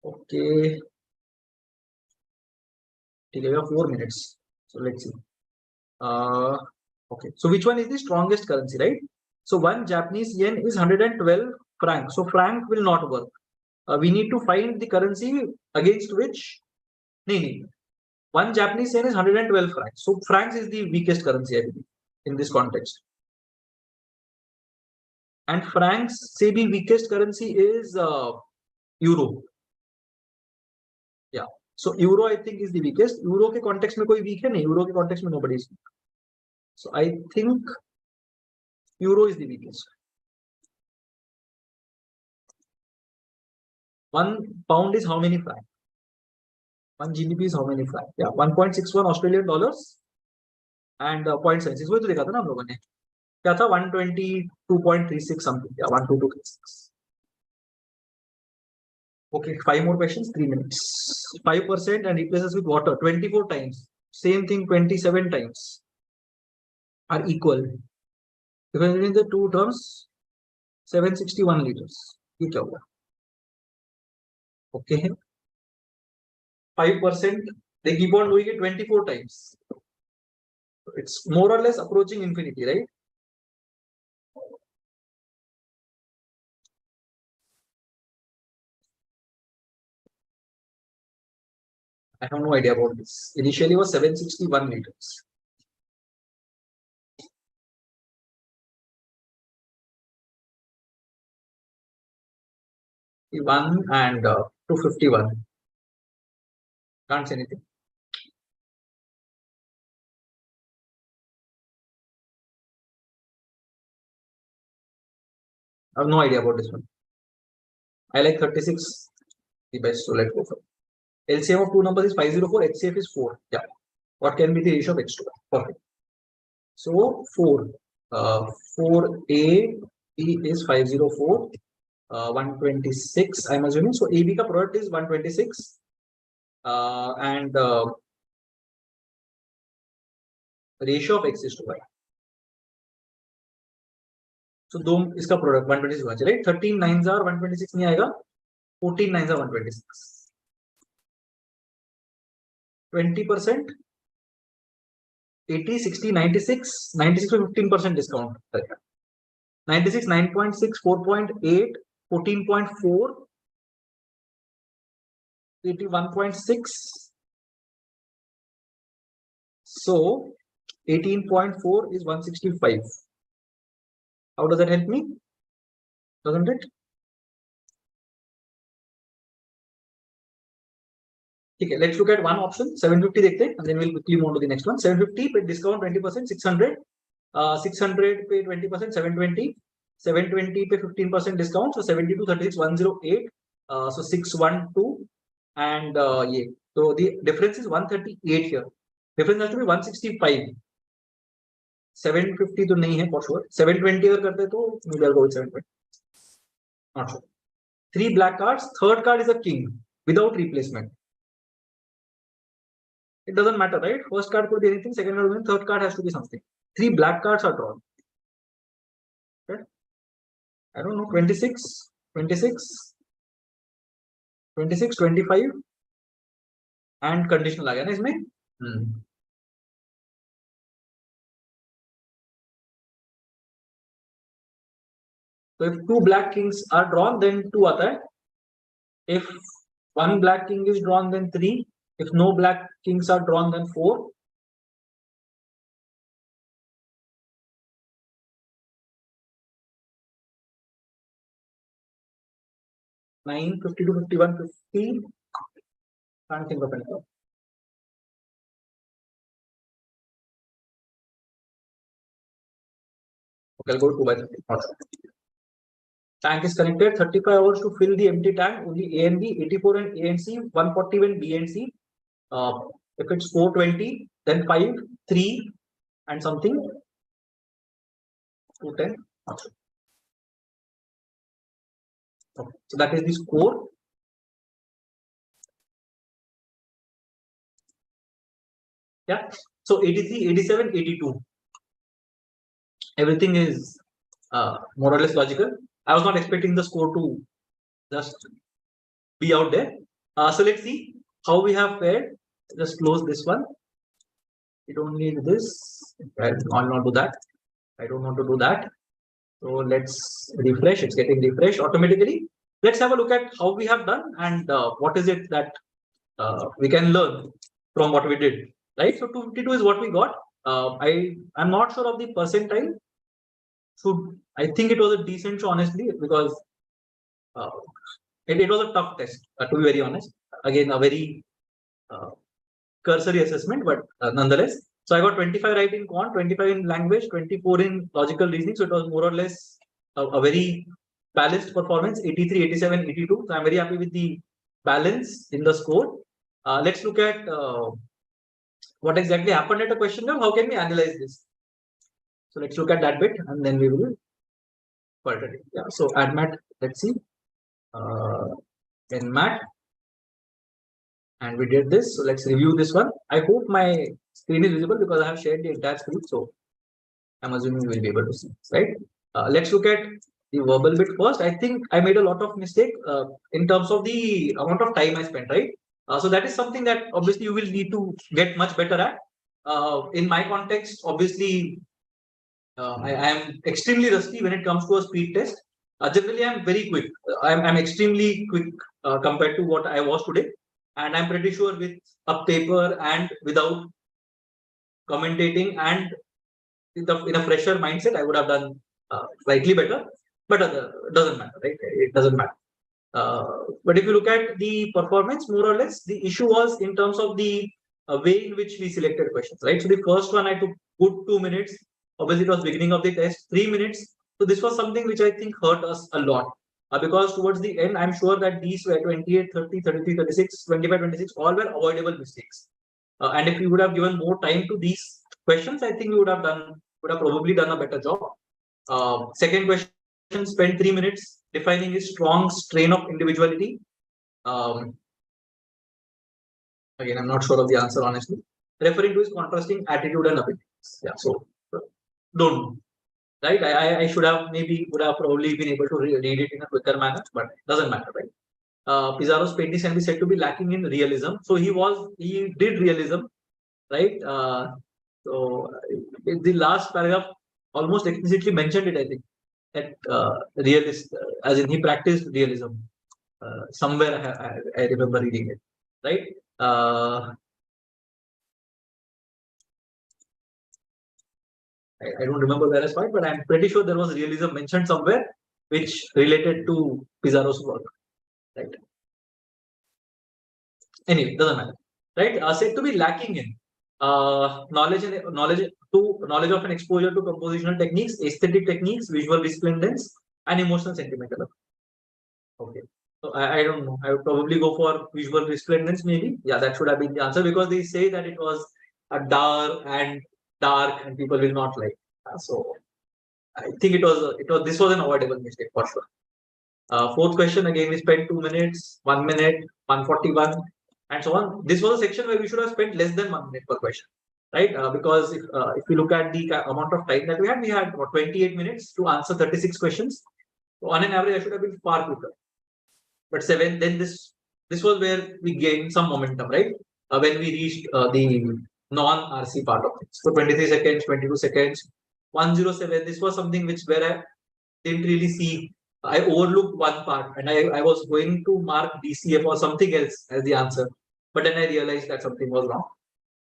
Okay. We have 4 minutes. So let's see. Okay, so which one is the strongest currency, right? So one Japanese yen is 112 franc. So franc will not work. We need to find the currency against which one Japanese yen is 112 francs. So francs is the weakest currency, I believe, in this context. And francs say the weakest currency is euro. Yeah. So euro I think is the weakest. Euro के context में कोई weak है नहीं. Euro के context में nobody is weak. So I think euro is the weakest. 1 pound is how many francs? 1 GBP is how many francs? Yeah, 1.61 Australian dollars and 0.76. वही तो देखा था ना हम लोगों ने. क्या था? 122.36 something. Yeah, 122.36. Okay, 5 more questions, 3 minutes. 5% and replaces with water 24 times. Same thing 27 times are equal. If I in the two terms, 761 liters. Okay. 5%, they keep on doing it 24 times. It's more or less approaching infinity, right? I have no idea about this. Initially was 761 liters. One and 251. Can't say anything. I have no idea about this one. I like 36 the best, so let's go for it. LCM of two numbers is 504, HCF is 4. Yeah. What can be the ratio of X to Y? Perfect. So 4. 4A B is 504. 126. I'm assuming. So AB ka product is 126. And ratio of X is to Y. So दो इसका product 126 होना चाहिए, right? 13 9s are 126 नहीं आएगा. 14 9s are 126. 20%. 80, 60, 96. 96 पे 15% discount. 96, 9.6, 4.8, 14.4, 81.6. So 18.4 is 165. How does that help me? Doesn't it? Okay, let's look at one option. 750 देखते हैं, and then we'll quickly move on to the next one. 750 पे discount 20%, 600. 600 पे 20%, 720. 720 पे 15% discount, so 72, 36, 108. So 612. and yeah. So the difference is 138 here. Difference has to be 165. 750 तो नहीं है for sure. 720 अगर करते तो maybe I'll go with 720. Not sure. 3 black cards. Third card is a king without replacement. It doesn't matter, right? First card could be anything. Second card could be anything. Third card has to be something. 3 black cards are drawn. Okay. I don't know. 26, 26, 26, 25, and conditional आ गया ना इसमें. So if 2 black kings are drawn, then 2 आता है. If 1 black king is drawn, then 3. If no black kings are drawn, then 4. 9, 52, 51, 50. Can't think of anything. Okay, I'll go 2 by 30. Tank is connected. 35 hours to fill the empty tank. Only A and B. 84 and A and C. 140 when B and C. If it's 420, then 5, 3, and something. 210. Okay. So that is the score. Yeah. So 83, 87, 82. Everything is more or less logical. I was not expecting the score to just be out there. So let's see how we have fared. Just close this one. We don't need this. I'll not do that. I don't want to do that. So let's refresh. It's getting refreshed automatically. Let's have a look at how we have done and what is it that we can learn from what we did. Right. So 252 is what we got. I'm not sure of the percentile. So I think it was a decent show, honestly, because it was a tough test, to be very honest. Again, a very cursory assessment, but nonetheless. So I got 25 right in quant, 25 in language, 24 in logical reasoning. So it was more or less a very balanced performance, 83, 87, 82. So I'm very happy with the balance in the score. Let's look at what exactly happened at a question now. How can we analyze this? So let's look at that bit and then we will further. Yeah. So NMAT, let's see. NMAT. And we did this. So let's review this one. I hope my screen is visible because I have shared the entire screen. So I'm assuming you will be able to see, right? Let's look at the verbal bit first. I think I made a lot of mistake in terms of the amount of time I spent, right? So that is something that obviously you will need to get much better at. In my context, obviously, I am extremely rusty when it comes to a speed test. Generally, I'm very quick. I'm extremely quick compared to what I was today. And I'm pretty sure with a paper and without commentating and in a fresher mindset, I would have done slightly better. But it doesn't matter, right? It doesn't matter. But if you look at the performance, more or less, the issue was in terms of the way in which we selected questions, right? So the first one I took good 2 minutes. Obviously, it was beginning of the test, 3 minutes. So this was something which I think hurt us a lot. Because towards the end, I'm sure that these were 28, 30, 33, 36, 25, 26, all were avoidable mistakes. And if you would have given more time to these questions, I think we would have probably done a better job. Second question, spent 3 minutes defining his strong strain of individuality. Again, I'm not sure of the answer, honestly. Referring to his contrasting attitude and abilities. Yeah, so don't. Right, I should have would have probably been able to read it in a quicker manner, but it doesn't matter, right? Pizarro's paintings can be said to be lacking in realism. So he did realism, right? So the last paragraph almost explicitly mentioned it, I think, that realist, as in he practiced realism. Somewhere I remember reading it, right? I don't remember where I saw it, but I'm pretty sure there was realism mentioned somewhere which related to Pizarro's work, right? Anyway, doesn't matter, right? Said to be lacking in knowledge of an exposure to compositional techniques, aesthetic techniques, visual resplendence, and emotional sentimental. Okay. So I don't know. I would probably go for visual resplendence, maybe. Yeah, that should have been the answer because they say that it was a dark and people will not like. So I think this was an avoidable mistake for sure. Fourth question again, we spent 2 minutes, 1 minute, 141, and so on. This was a section where we should have spent less than 1 minute per question, right? Because if we look at the amount of time that we had what, 28 minutes to answer 36 questions. So on an average, I should have been far quicker. But then this was where we gained some momentum, right? When we reached the non-RC part of it. So 23 seconds, 22 seconds, 107. This was something where I didn't really see. I overlooked one part and I was going to mark DCF or something else as the answer. But then I realized that something was wrong.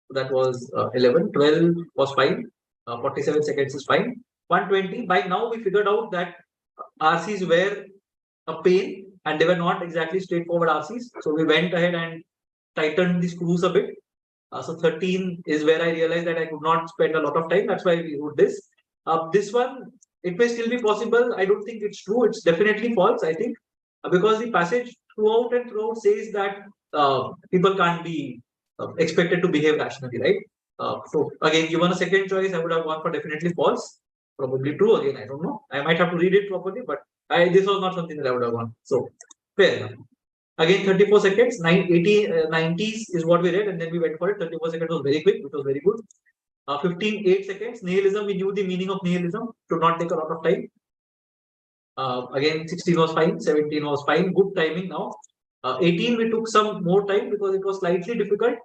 So that was 11. 12 was fine. 47 seconds is fine. 120. By now we figured out that RCs were a pain and they were not exactly straightforward RCs. So we went ahead and tightened the screws a bit. So 13 is where I realized that I could not spend a lot of time. That's why we wrote this. This one, it may still be possible. I don't think it's true. It's definitely false, I think, because the passage throughout says that people can't be expected to behave rationally, right? So again, given a second choice, I would have gone for definitely false. Probably true again. I don't know. I might have to read it properly, but this was not something that I would have gone. So fair enough. Again, 34 seconds, 90s is what we read, and then we went for it. 34 seconds was very quick, which was very good. 15, 8 seconds. Nihilism, we knew the meaning of nihilism. Should not take a lot of time. Again, 16 was fine, 17 was fine. Good timing now. 18, we took some more time because it was slightly difficult.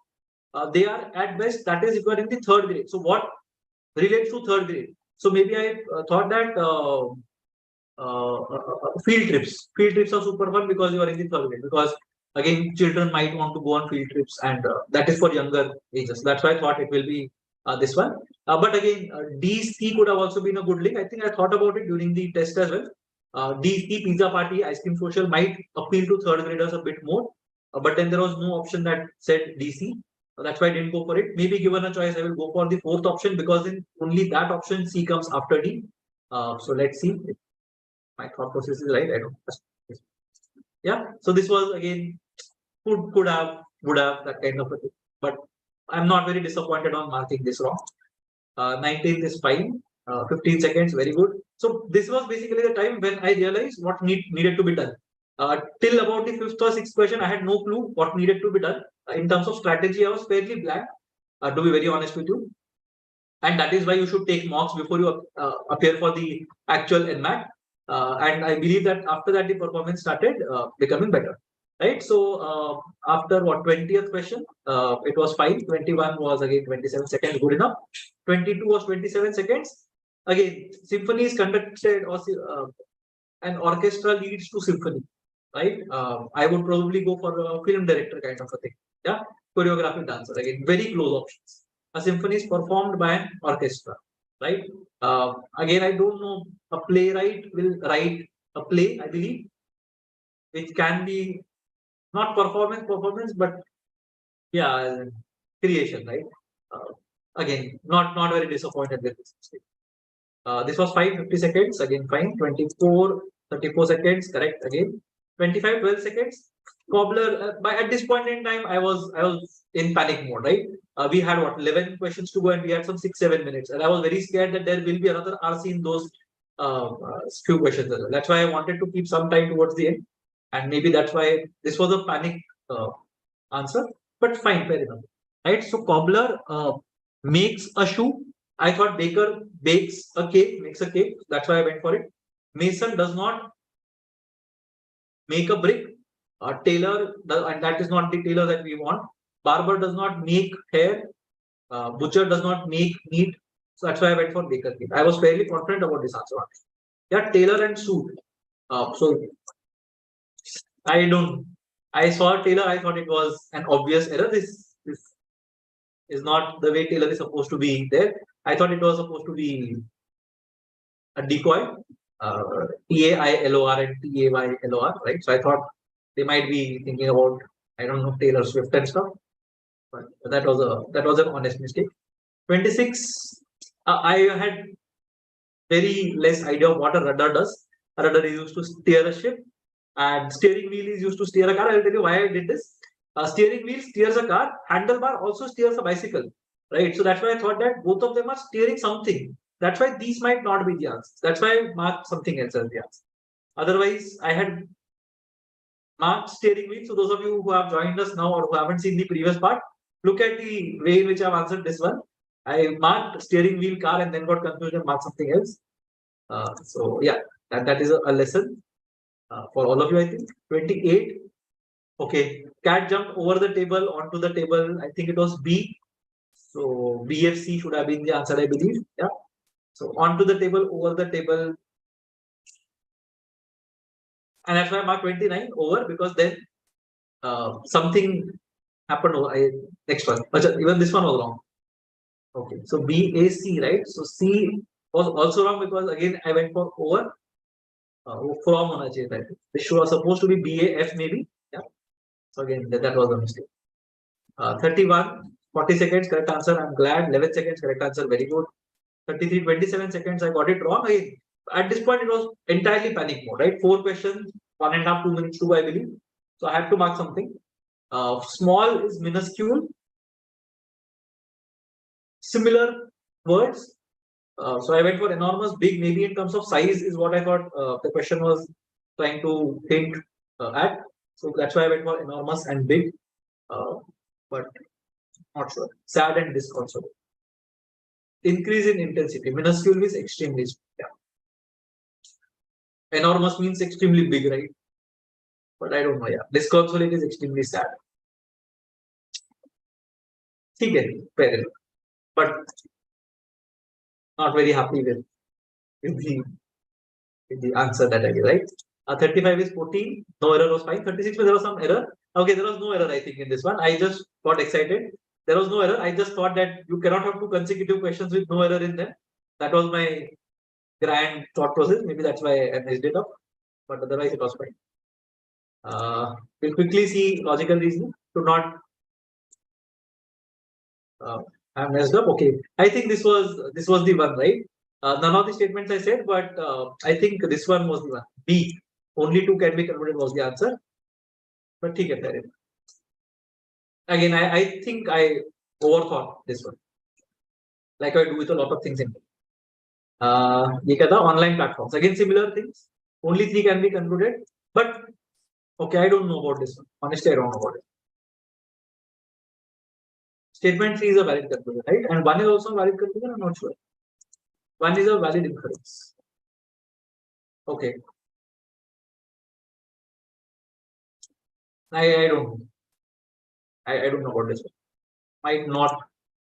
They are at best, that is if you are in the third grade. So what relates to third grade? So maybe I thought that field trips are super fun because you are in the third grade, because again children might want to go on field trips, and that is for younger ages. That's why I thought it will be this one. But again, DC could have also been a good link. I think I thought about it during the test as well. DC, pizza party, ice cream social might appeal to third graders a bit more, but then there was no option that said DC. That's why I didn't go for it. Maybe given a choice, I will go for the fourth option, because in only that option C comes after D. So let's see if my thought process is right. I don't know. Yeah. So this was again would have that kind of a thing. But I'm not very disappointed on marking this wrong. 19th is fine. 15 seconds, very good. So this was basically the time when I realized what needed to be done. Till about the fifth or sixth question, I had no clue what needed to be done. In terms of strategy, I was fairly blank, to be very honest with you. And that is why you should take mocks before you appear for the actual NMAT. And I believe that after that, the performance started becoming better. Right. So after what, 20th question, it was fine. 21 was again 27 seconds, good enough. 22 was 27 seconds. Again, symphony is conducted, or an orchestra leads to symphony, right? I would probably go for a film director kind of a thing. Yeah, choreographic dancer. Again, very close options. A symphony is performed by an orchestra, right? Again, I don't know. A playwright will write a play, I believe, which can be not performance, but yeah, creation, right? Again, not very disappointed with this mistake. This was 50 seconds, again fine. 24, 34 seconds, correct again. 25, 12 seconds. Cobbler, by at this point in time, I was in panic mode, right? We had what, 11 questions to go, and we had some 6-7 minutes, and I was very scared that there will be another RC in those few questions. That's why I wanted to keep some time towards the end, and maybe that's why this was a panic answer. But fine, fair enough, right? So cobbler makes a shoe. I thought baker bakes a cake, makes a cake. That's why I went for it. Mason does not make a brick. Tailor, and that is not the tailor that we want. Barber does not make hair. Butcher does not make meat. So that's why I went for baker cake. I was fairly confident about this answer. Yeah, tailor and suit. So I saw tailor. I thought it was an obvious error. This is not the way tailor is supposed to be there. I thought it was supposed to be a decoy, Tailor and Taylor, right? So I thought they might be thinking about, I don't know, Taylor Swift and stuff, but that was an honest mistake. 26, I had very less idea of what a rudder does. A rudder is used to steer a ship. And steering wheel is used to steer a car. I will tell you why I did this. Steering wheel steers a car, handlebar also steers a bicycle, right? So that's why I thought that both of them are steering something. That's why these might not be the answer. That's why I marked something else as the answer. Otherwise, I had marked steering wheel. So those of you who have joined us now or who haven't seen the previous part, look at the way in which I've answered this one. I marked steering wheel car and then got confused and marked something else. So yeah, that is a lesson for all of you, I think. 28. Okay, cat jumped over the table onto the table. I think it was B. So BFC should have been the answer, I believe. Yeah. So onto the table, over the table. And that's why I marked 29 over, because then something happened. Next one. Even this one was wrong. Okay. So BAC, right? So C was also wrong because again I went for over. From होना चाहिए था. This was supposed to be BAF maybe. Yeah. So again that was a mistake. 31, 40 seconds correct answer. I'm glad. 11 seconds correct answer. Very good. 33, 27 seconds. I got it wrong. At this point, it was entirely panic mode, right? 4 questions, 1.5, 2 minutes to, I believe. So I had to mark something. Small is minuscule. Similar words. So I went for enormous, big, maybe in terms of size is what I thought the question was trying to hint at. So that's why I went for enormous and big. But not sure. Sad and disconsolate. Increase in intensity. Minuscule means extremely. Yeah. Enormous means extremely big, right? But I don't know. Yeah. Disconsolate is extremely sad. Okay, fair enough. But not very happy with the answer that I did, right? 35 is 14. No error was fine. 36 there was some error. Okay, there was no error, I think, in this one. I just got excited. There was no error. I just thought that you cannot have 2 consecutive questions with no error in them. That was my grand thought process. Maybe that's why I messed it up. But otherwise, it was fine. We'll quickly see logical reasoning to not I messed up. Okay, I think this was the one, right? None of the statements I said, but I think this one was the one. B. Only 2 can be converted was the answer. But ठीक है, fair enough. Again, I think I overthought this one, like I do with a lot of things in it. ये क्या था? Online platforms. Again, similar things. Only 3 can be concluded. But okay, I don't know about this one. Honestly, I don't know about it. Statement 3 is a valid conclusion, right? And 1 is also a valid conclusion. I'm not sure. 1 is a valid inference. Okay. I don't know. I don't know about this one. Might not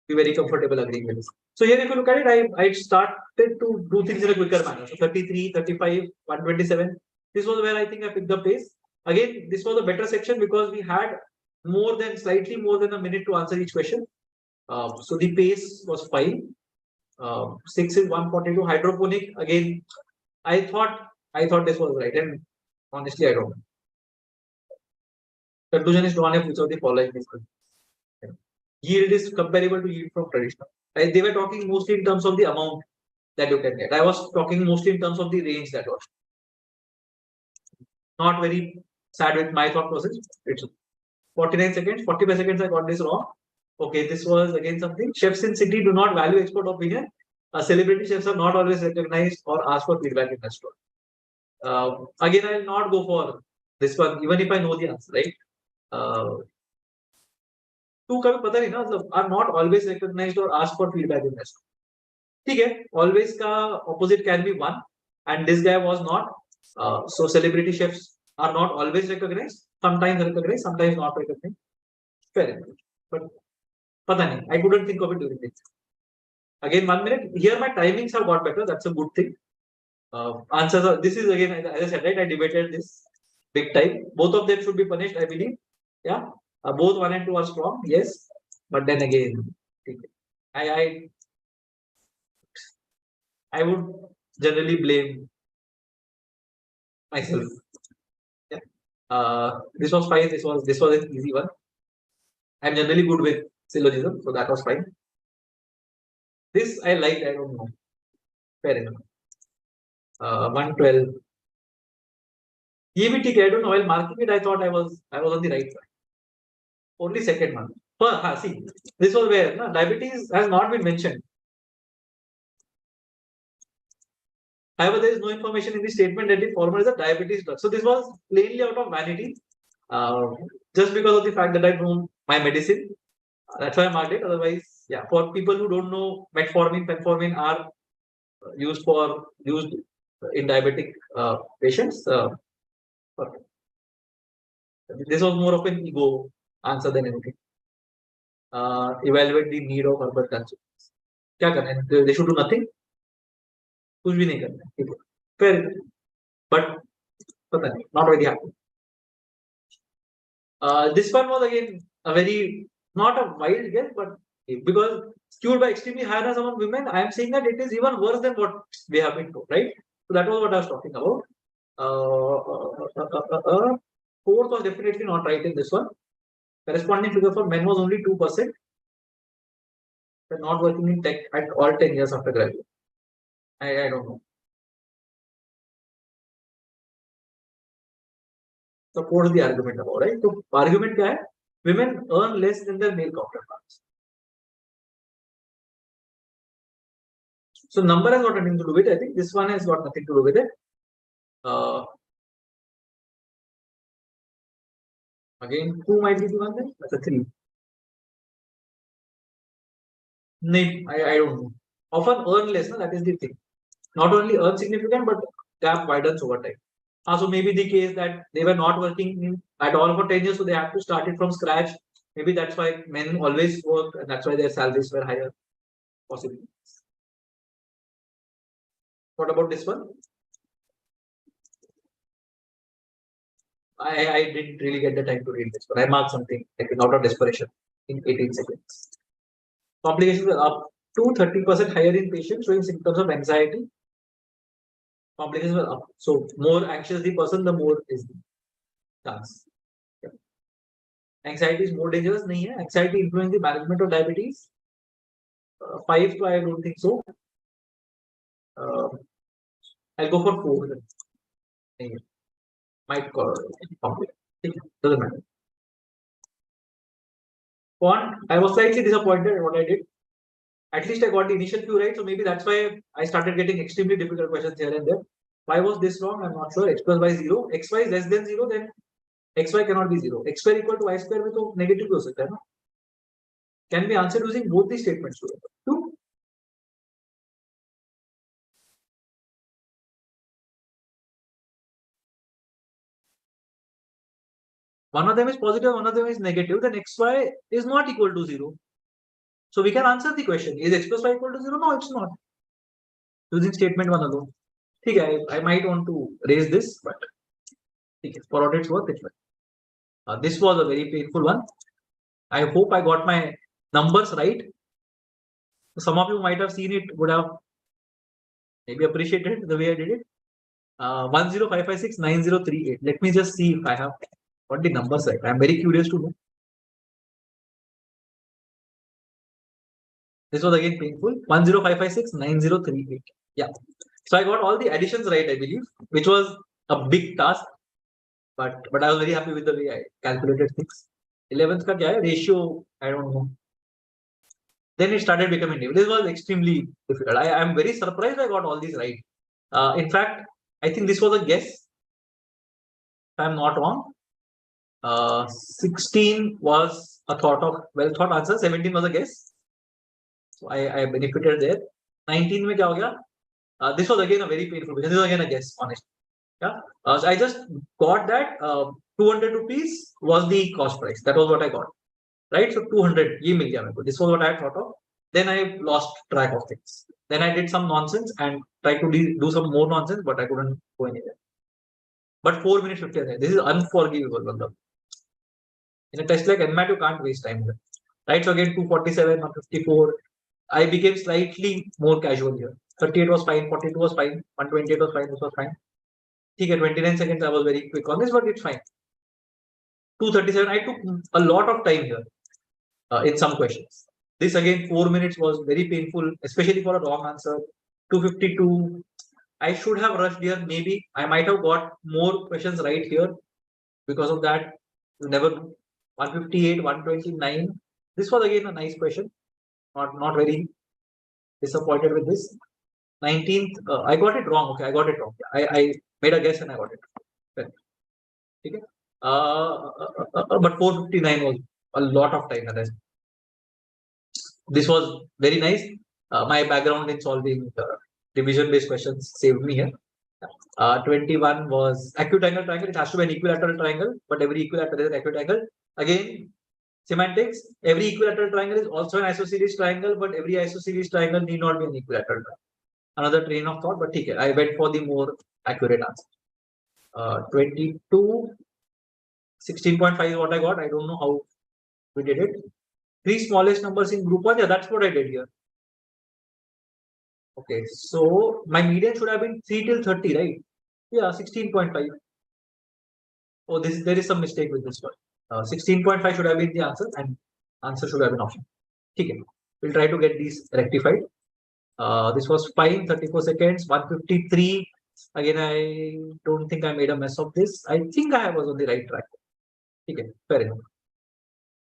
be very comfortable agreeing with this. So here, if you look at it, I started to do things in a quicker manner. So 33, 35, 127. This was where I think I picked the pace. Again, this was a better section because we had slightly more than a minute to answer each question. So the pace was fine. 6 is 142. Hydroponic, again, I thought this was right, and honestly, I don't know. Conclusion is drawn if which of the following is good. Yield is comparable to yield from traditional. They were talking mostly in terms of the amount that you can get. I was talking mostly in terms of the range that was. Not very sad with my thought process. It's 49 seconds, 45 seconds. I got this wrong. Okay, this was again something. Chefs in city do not value expert opinion. Celebrity chefs are not always recognized or ask for feedback in restaurant. Again, I will not go for this one, even if I know the answer, right? Two कभी पता नहीं ना, मतलब are not always recognized or asked for feedback in restaurant. ठीक है, always का opposite can be one, and this guy was not. So celebrity chefs are not always recognized. Sometimes recognized, sometimes not recognized. Fair enough. But पता नहीं, I couldn't think of it during this. Again, 1 minute. Here my timings have got better. That's a good thing. Answers are, this is again, as I said, right? I debated this big time. Both of them should be punished, I believe. Yeah. Both 1 and 2 are strong. Yes. But then again, I would generally blame myself. Yeah. This was fine. This was an easy one. I'm generally good with syllogism, so that was fine. This I liked. I don't know. Fair enough. 112. EBTK, I don't know. While marking it, I thought I was on the right track. Only second one. See, this was where diabetes has not been mentioned. However, there is no information in the statement that the formula is a diabetes drug. So this was plainly out of vanity, just because of the fact that I know my medicine. That's why I marked it. Otherwise, yeah, for people who don't know, metformin, penformin are used in diabetic patients. But this was more of an ego answer than anything. Evaluate the need of urban consumers. क्या करना है? They should do nothing. कुछ भी नहीं करना है. Fair, but पता नहीं. Not very happy. This one was again a very not a wild guess, but because skewed by extremely high numbers among women, I am saying that it is even worse than what we have been told, right? So that was what I was talking about. Fourth was definitely not right in this one. Corresponding figure for men was only 2%. They're not working in tech at all 10 years after graduation. I don't know. Support the argument about, right? So argument क्या है? Women earn less than their male counterparts. So number has got nothing to do with it. I think this one has got nothing to do with it. Again, 2 might be the one there. That's a 3. No, I don't know. Often earn less, no? That is the thing. Not only earn significant, but gap widens over time. So maybe the case that they were not working at all for 10 years, so they have to start it from scratch. Maybe that's why men always work, and that's why their salaries were higher. Possibly. What about this one? I didn't really get the time to read this, but I marked something like out of desperation in 18 seconds. Complications were up to 30% higher in patients showing symptoms of anxiety. Complications were up. So more anxious the person, the more is the chance. Anxiety is more dangerous. नहीं है. Anxiety influence the management of diabetes. 5, so I don't think so. I'll go for 4. Might call doesn't matter. Font, I was slightly disappointed at what I did. At least I got the initial few right, so maybe that's why I started getting extremely difficult questions here and there. Why was this wrong? I'm not sure. X plus y 0. Xy is less than 0, then xy cannot be 0. X square equal to y square में तो negative हो सकता है ना? Can be answered using both the statements. 2. One of them is positive, one of them is negative, then xy is not equal to 0. So we can answer the question. Is x plus y equal to 0? No, it's not. Using statement 1 alone. Okay, I might want to raise this, but for what it's worth, it's fine. This was a very painful one. I hope I got my numbers right. Some of you might have seen it, would have maybe appreciated the way I did it. 105569038. Let me just see if I have got the numbers right. I'm very curious to know. This was again painful. 105569038. Yeah. So I got all the additions right, I believe, which was a big task. But I was very happy with the way I calculated things. 11th ka kya hai? Ratio, I don't know. Then it started becoming new. This was extremely difficult. I am very surprised I got all these right. In fact, I think this was a guess. If I'm not wrong. 16 was a well thought answer. 17 was a guess. So I benefited there. 19 mein kya ho gaya? This was again a very painful because this was again a guess, honestly. Yeah. So I just got that 200 rupees was the cost price. That was what I got. Right? So 200. Ye mil gaya meko. This was what I thought of. Then I lost track of things. Then I did some nonsense and tried to do some more nonsense, but I couldn't go anywhere. But 4 minutes 50 seconds. This is unforgivable. In a test like NMAT, you can't waste time. Right? So again, 247, 154. I became slightly more casual here. 38 was fine, 42 was fine, 128 was fine, this was fine. Okay, 29 seconds, I was very quick on this, but it's fine. 237, I took a lot of time here in some questions. This again, 4 minutes was very painful, especially for a wrong answer. 252, I should have rushed here. Maybe I might have got more questions right here. Because of that, you never know. 158, 129. This was again a nice question. Not very disappointed with this. 19th, I got it wrong. Okay, I got it wrong. I made a guess and I got it. Okay. But 459 was a lot of time. This was very nice. My background in solving division-based questions saved me here. 21 was acute angle triangle. It has to be an equilateral triangle, but every equilateral is an acute angle. Again, semantics. Every equilateral triangle is also an isosceles triangle, but every isosceles triangle need not be an equilateral triangle. Another train of thought, but okay, I went for the more accurate answer. 22, 16.5 is what I got. I don't know how we did it. Three smallest numbers in group 1. Yeah, that's what I did here. Okay, so my median should have been 3 till 30, right? Yeah, 16.5. Oh, there is some mistake with this one. 16.5 should have been the answer, and answer should have been option. Okay, we'll try to get these rectified. This was fine. 34 seconds. 153. Again, I don't think I made a mess of this. I think I was on the right track. Okay, fair enough.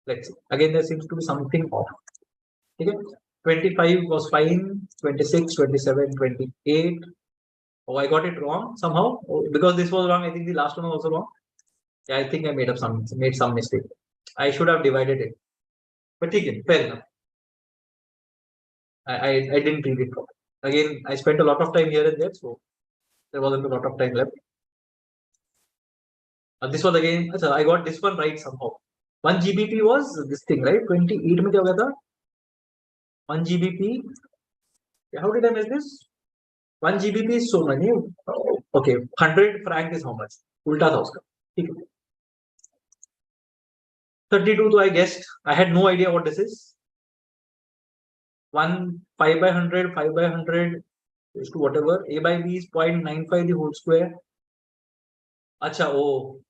Let's see. Again, there seems to be something off. Okay, 25 was fine. 26, 27, 28. Oh, I got it wrong somehow. Oh, because this was wrong, I think the last one was also wrong. Yeah, I think I made some mistake. I should have divided it. But again, fair enough. I didn't read it properly. Again, I spent a lot of time here and there, so there wasn't a lot of time left. This was again, I got this one right somehow. 1 GBP was this thing, right? 28 में क्या होगा था? 1 GBP. How did I miss this? 1 GBP is so many. Okay, 100 franc is how much? उल्टा था उसका. ठीक है. 32 though I guessed. I had no idea what this is. 1 5 by 100, 5 by 100 is to whatever. A by B is 0.95 the whole square. Acha, oh,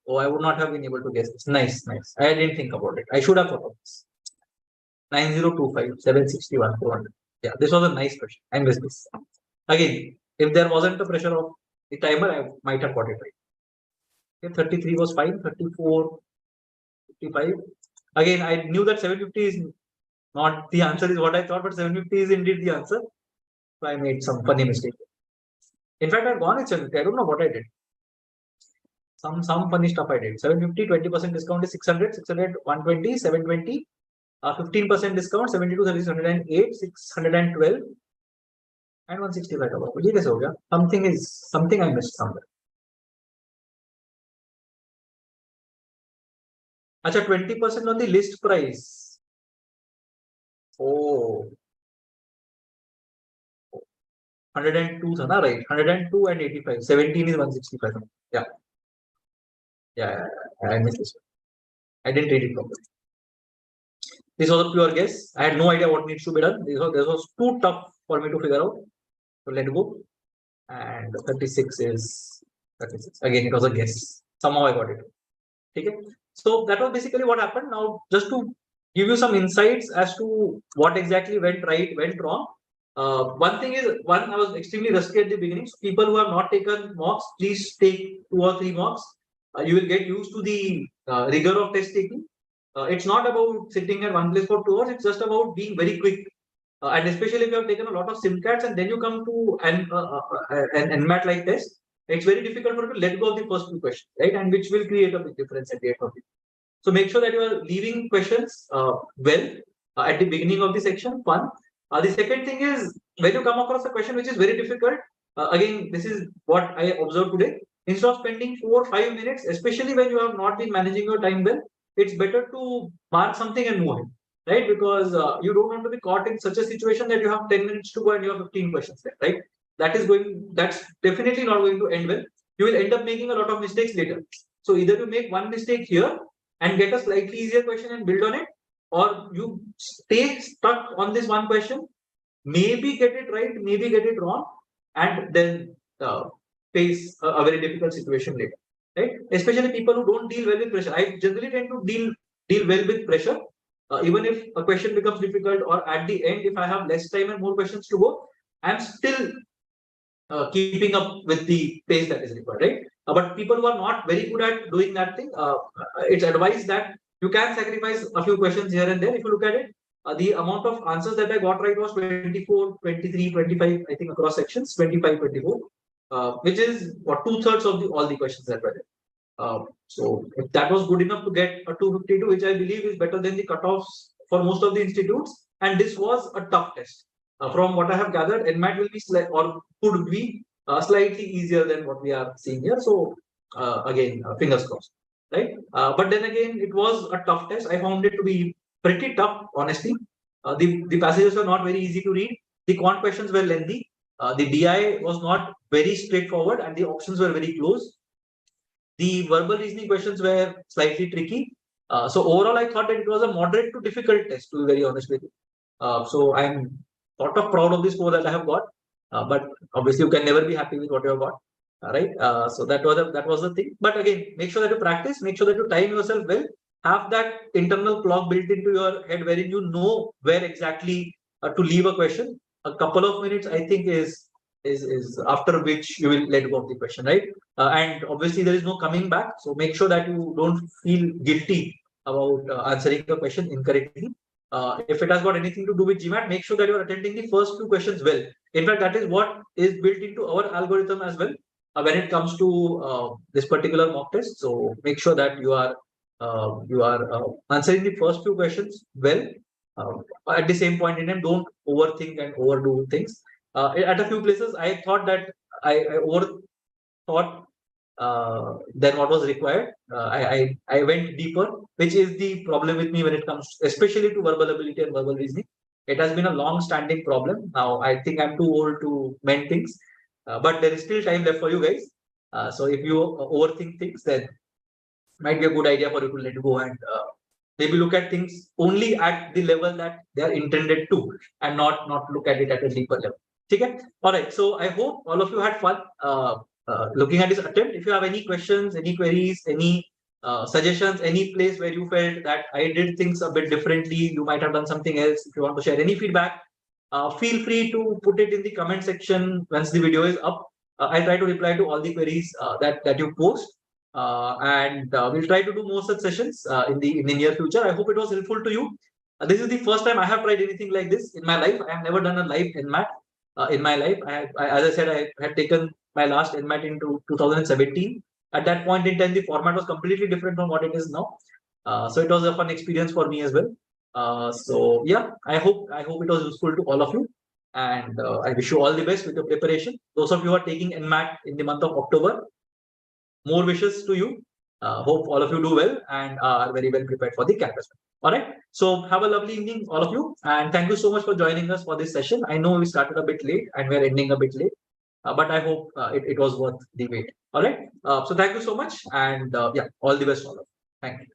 I would not have been able to guess this. Nice. I didn't think about it. I should have thought of this. 9025, 761, 400. Yeah, this was a nice question. I missed this. Again, if there wasn't the pressure of the timer, I might have got it right. Okay, 33 was fine. 34, 55. Again, I knew that 750 is not the answer is what I thought, but 750 is indeed the answer. So I made some funny mistake. In fact, I've gone at 750. I don't know what I did. Some funny stuff I did. 750, 20% discount is 600, 120, 720, 15% discount, 72, 108, 612, and 165. Something I missed somewhere. Acha, 20% on the list price. Oh. 102 tha na, right? 102 and 85. 17 is 165. Yeah, I missed this one. I didn't read it properly. This was a pure guess. I had no idea what needs to be done. This was too tough for me to figure out. So let go. And 36 is 36. Again, it was a guess. Somehow I got it. Okay. So that was basically what happened. Now, just to give you some insights as to what exactly went right, went wrong. One thing is, I was extremely rusty at the beginning. So people who have not taken mocks, please take 2 or 3 mocks. You will get used to the rigor of test taking. It's not about sitting at one place for 2 hours. It's just about being very quick. And especially if you have taken a lot of SimCats and then you come to an NMAT like test, it's very difficult for you to let go of the first 2 questions, right? And which will create a big difference at the end of it. So make sure that you are leaving questions well at the beginning of the section, fun. The second thing is, when you come across a question which is very difficult, again, this is what I observed today. Instead of spending 4 or 5 minutes, especially when you have not been managing your time well, it's better to mark something and move on, right? Because you don't want to be caught in such a situation that you have 10 minutes to go and you have 15 questions there, right? That's definitely not going to end well. You will end up making a lot of mistakes later. So either you make one mistake here and get a slightly easier question and build on it, or you stay stuck on this one question, maybe get it right, maybe get it wrong, and then face a very difficult situation later, right? Especially people who don't deal well with pressure. I generally tend to deal well with pressure, even if a question becomes difficult, or at the end, if I have less time and more questions to go, I'm still keeping up with the pace that is required, right? But people who are not very good at doing that thing, it's advised that you can sacrifice a few questions here and there. If you look at it, the amount of answers that I got right was 24, 23, 25, I think across sections, 25, 24, which is what 2/3 of all the questions that were there. So if that was good enough to get a 252, which I believe is better than the cutoffs for most of the institutes, and this was a tough test. From what I have gathered, NMAT will be or could be slightly easier than what we are seeing here. So again, fingers crossed, right? But then again, it was a tough test. I found it to be pretty tough, honestly. The passages were not very easy to read. The quant questions were lengthy. The DI was not very straightforward, and the options were very close. The verbal reasoning questions were slightly tricky. So overall, I thought that it was a moderate to difficult test, to be very honest with you. So I'm sort of proud of the score that I have got. But obviously, you can never be happy with what you have got. Right. So that was the thing. But again, make sure that you practice, make sure that you time yourself well, have that internal clock built into your head wherein you know where exactly to leave a question. A couple of minutes, I think, is after which you will let go of the question, right? And obviously there is no coming back, so make sure that you don't feel guilty about answering a question incorrectly. If it has got anything to do with GMAT, make sure that you are attending the first few questions well. In fact, that is what is built into our algorithm as well when it comes to this particular mock test. So make sure that you are answering the first few questions well. At the same point in time, don't overthink and overdo things. At a few places, I thought that I overthought than what was required. I went deeper, which is the problem with me when it comes, especially to verbal ability and verbal reasoning. It has been a long-standing problem. Now I think I'm too old to mend things, but there is still time left for you guys. So if you overthink things, then might be a good idea for you to let go and maybe look at things only at the level that they are intended to, and not look at it at a deeper level. Okay. All right. So I hope all of you had fun looking at this attempt. If you have any questions, any queries, any suggestions, any place where you felt that I did things a bit differently, you might have done something else. If you want to share any feedback, feel free to put it in the comment section once the video is up. I try to reply to all the queries that you post. And we'll try to do more such sessions in the near future. I hope it was helpful to you. This is the first time I have tried anything like this in my life. I have never done a live NMAT in my life. As I said, I had taken my last NMAT in 2017. At that point in time, the format was completely different from what it is now. So it was a fun experience for me as well. So yeah, I hope it was useful to all of you. And I wish you all the best with your preparation. Those of you who are taking NMAT in the month of October, more wishes to you. Hope all of you do well and are very well prepared for the CAT as well. All right. So have a lovely evening, all of you. And thank you so much for joining us for this session. I know we started a bit late and we're ending a bit late, but I hope it was worth the wait. All right. So thank you so much. And yeah, all the best to all of you. Thank you.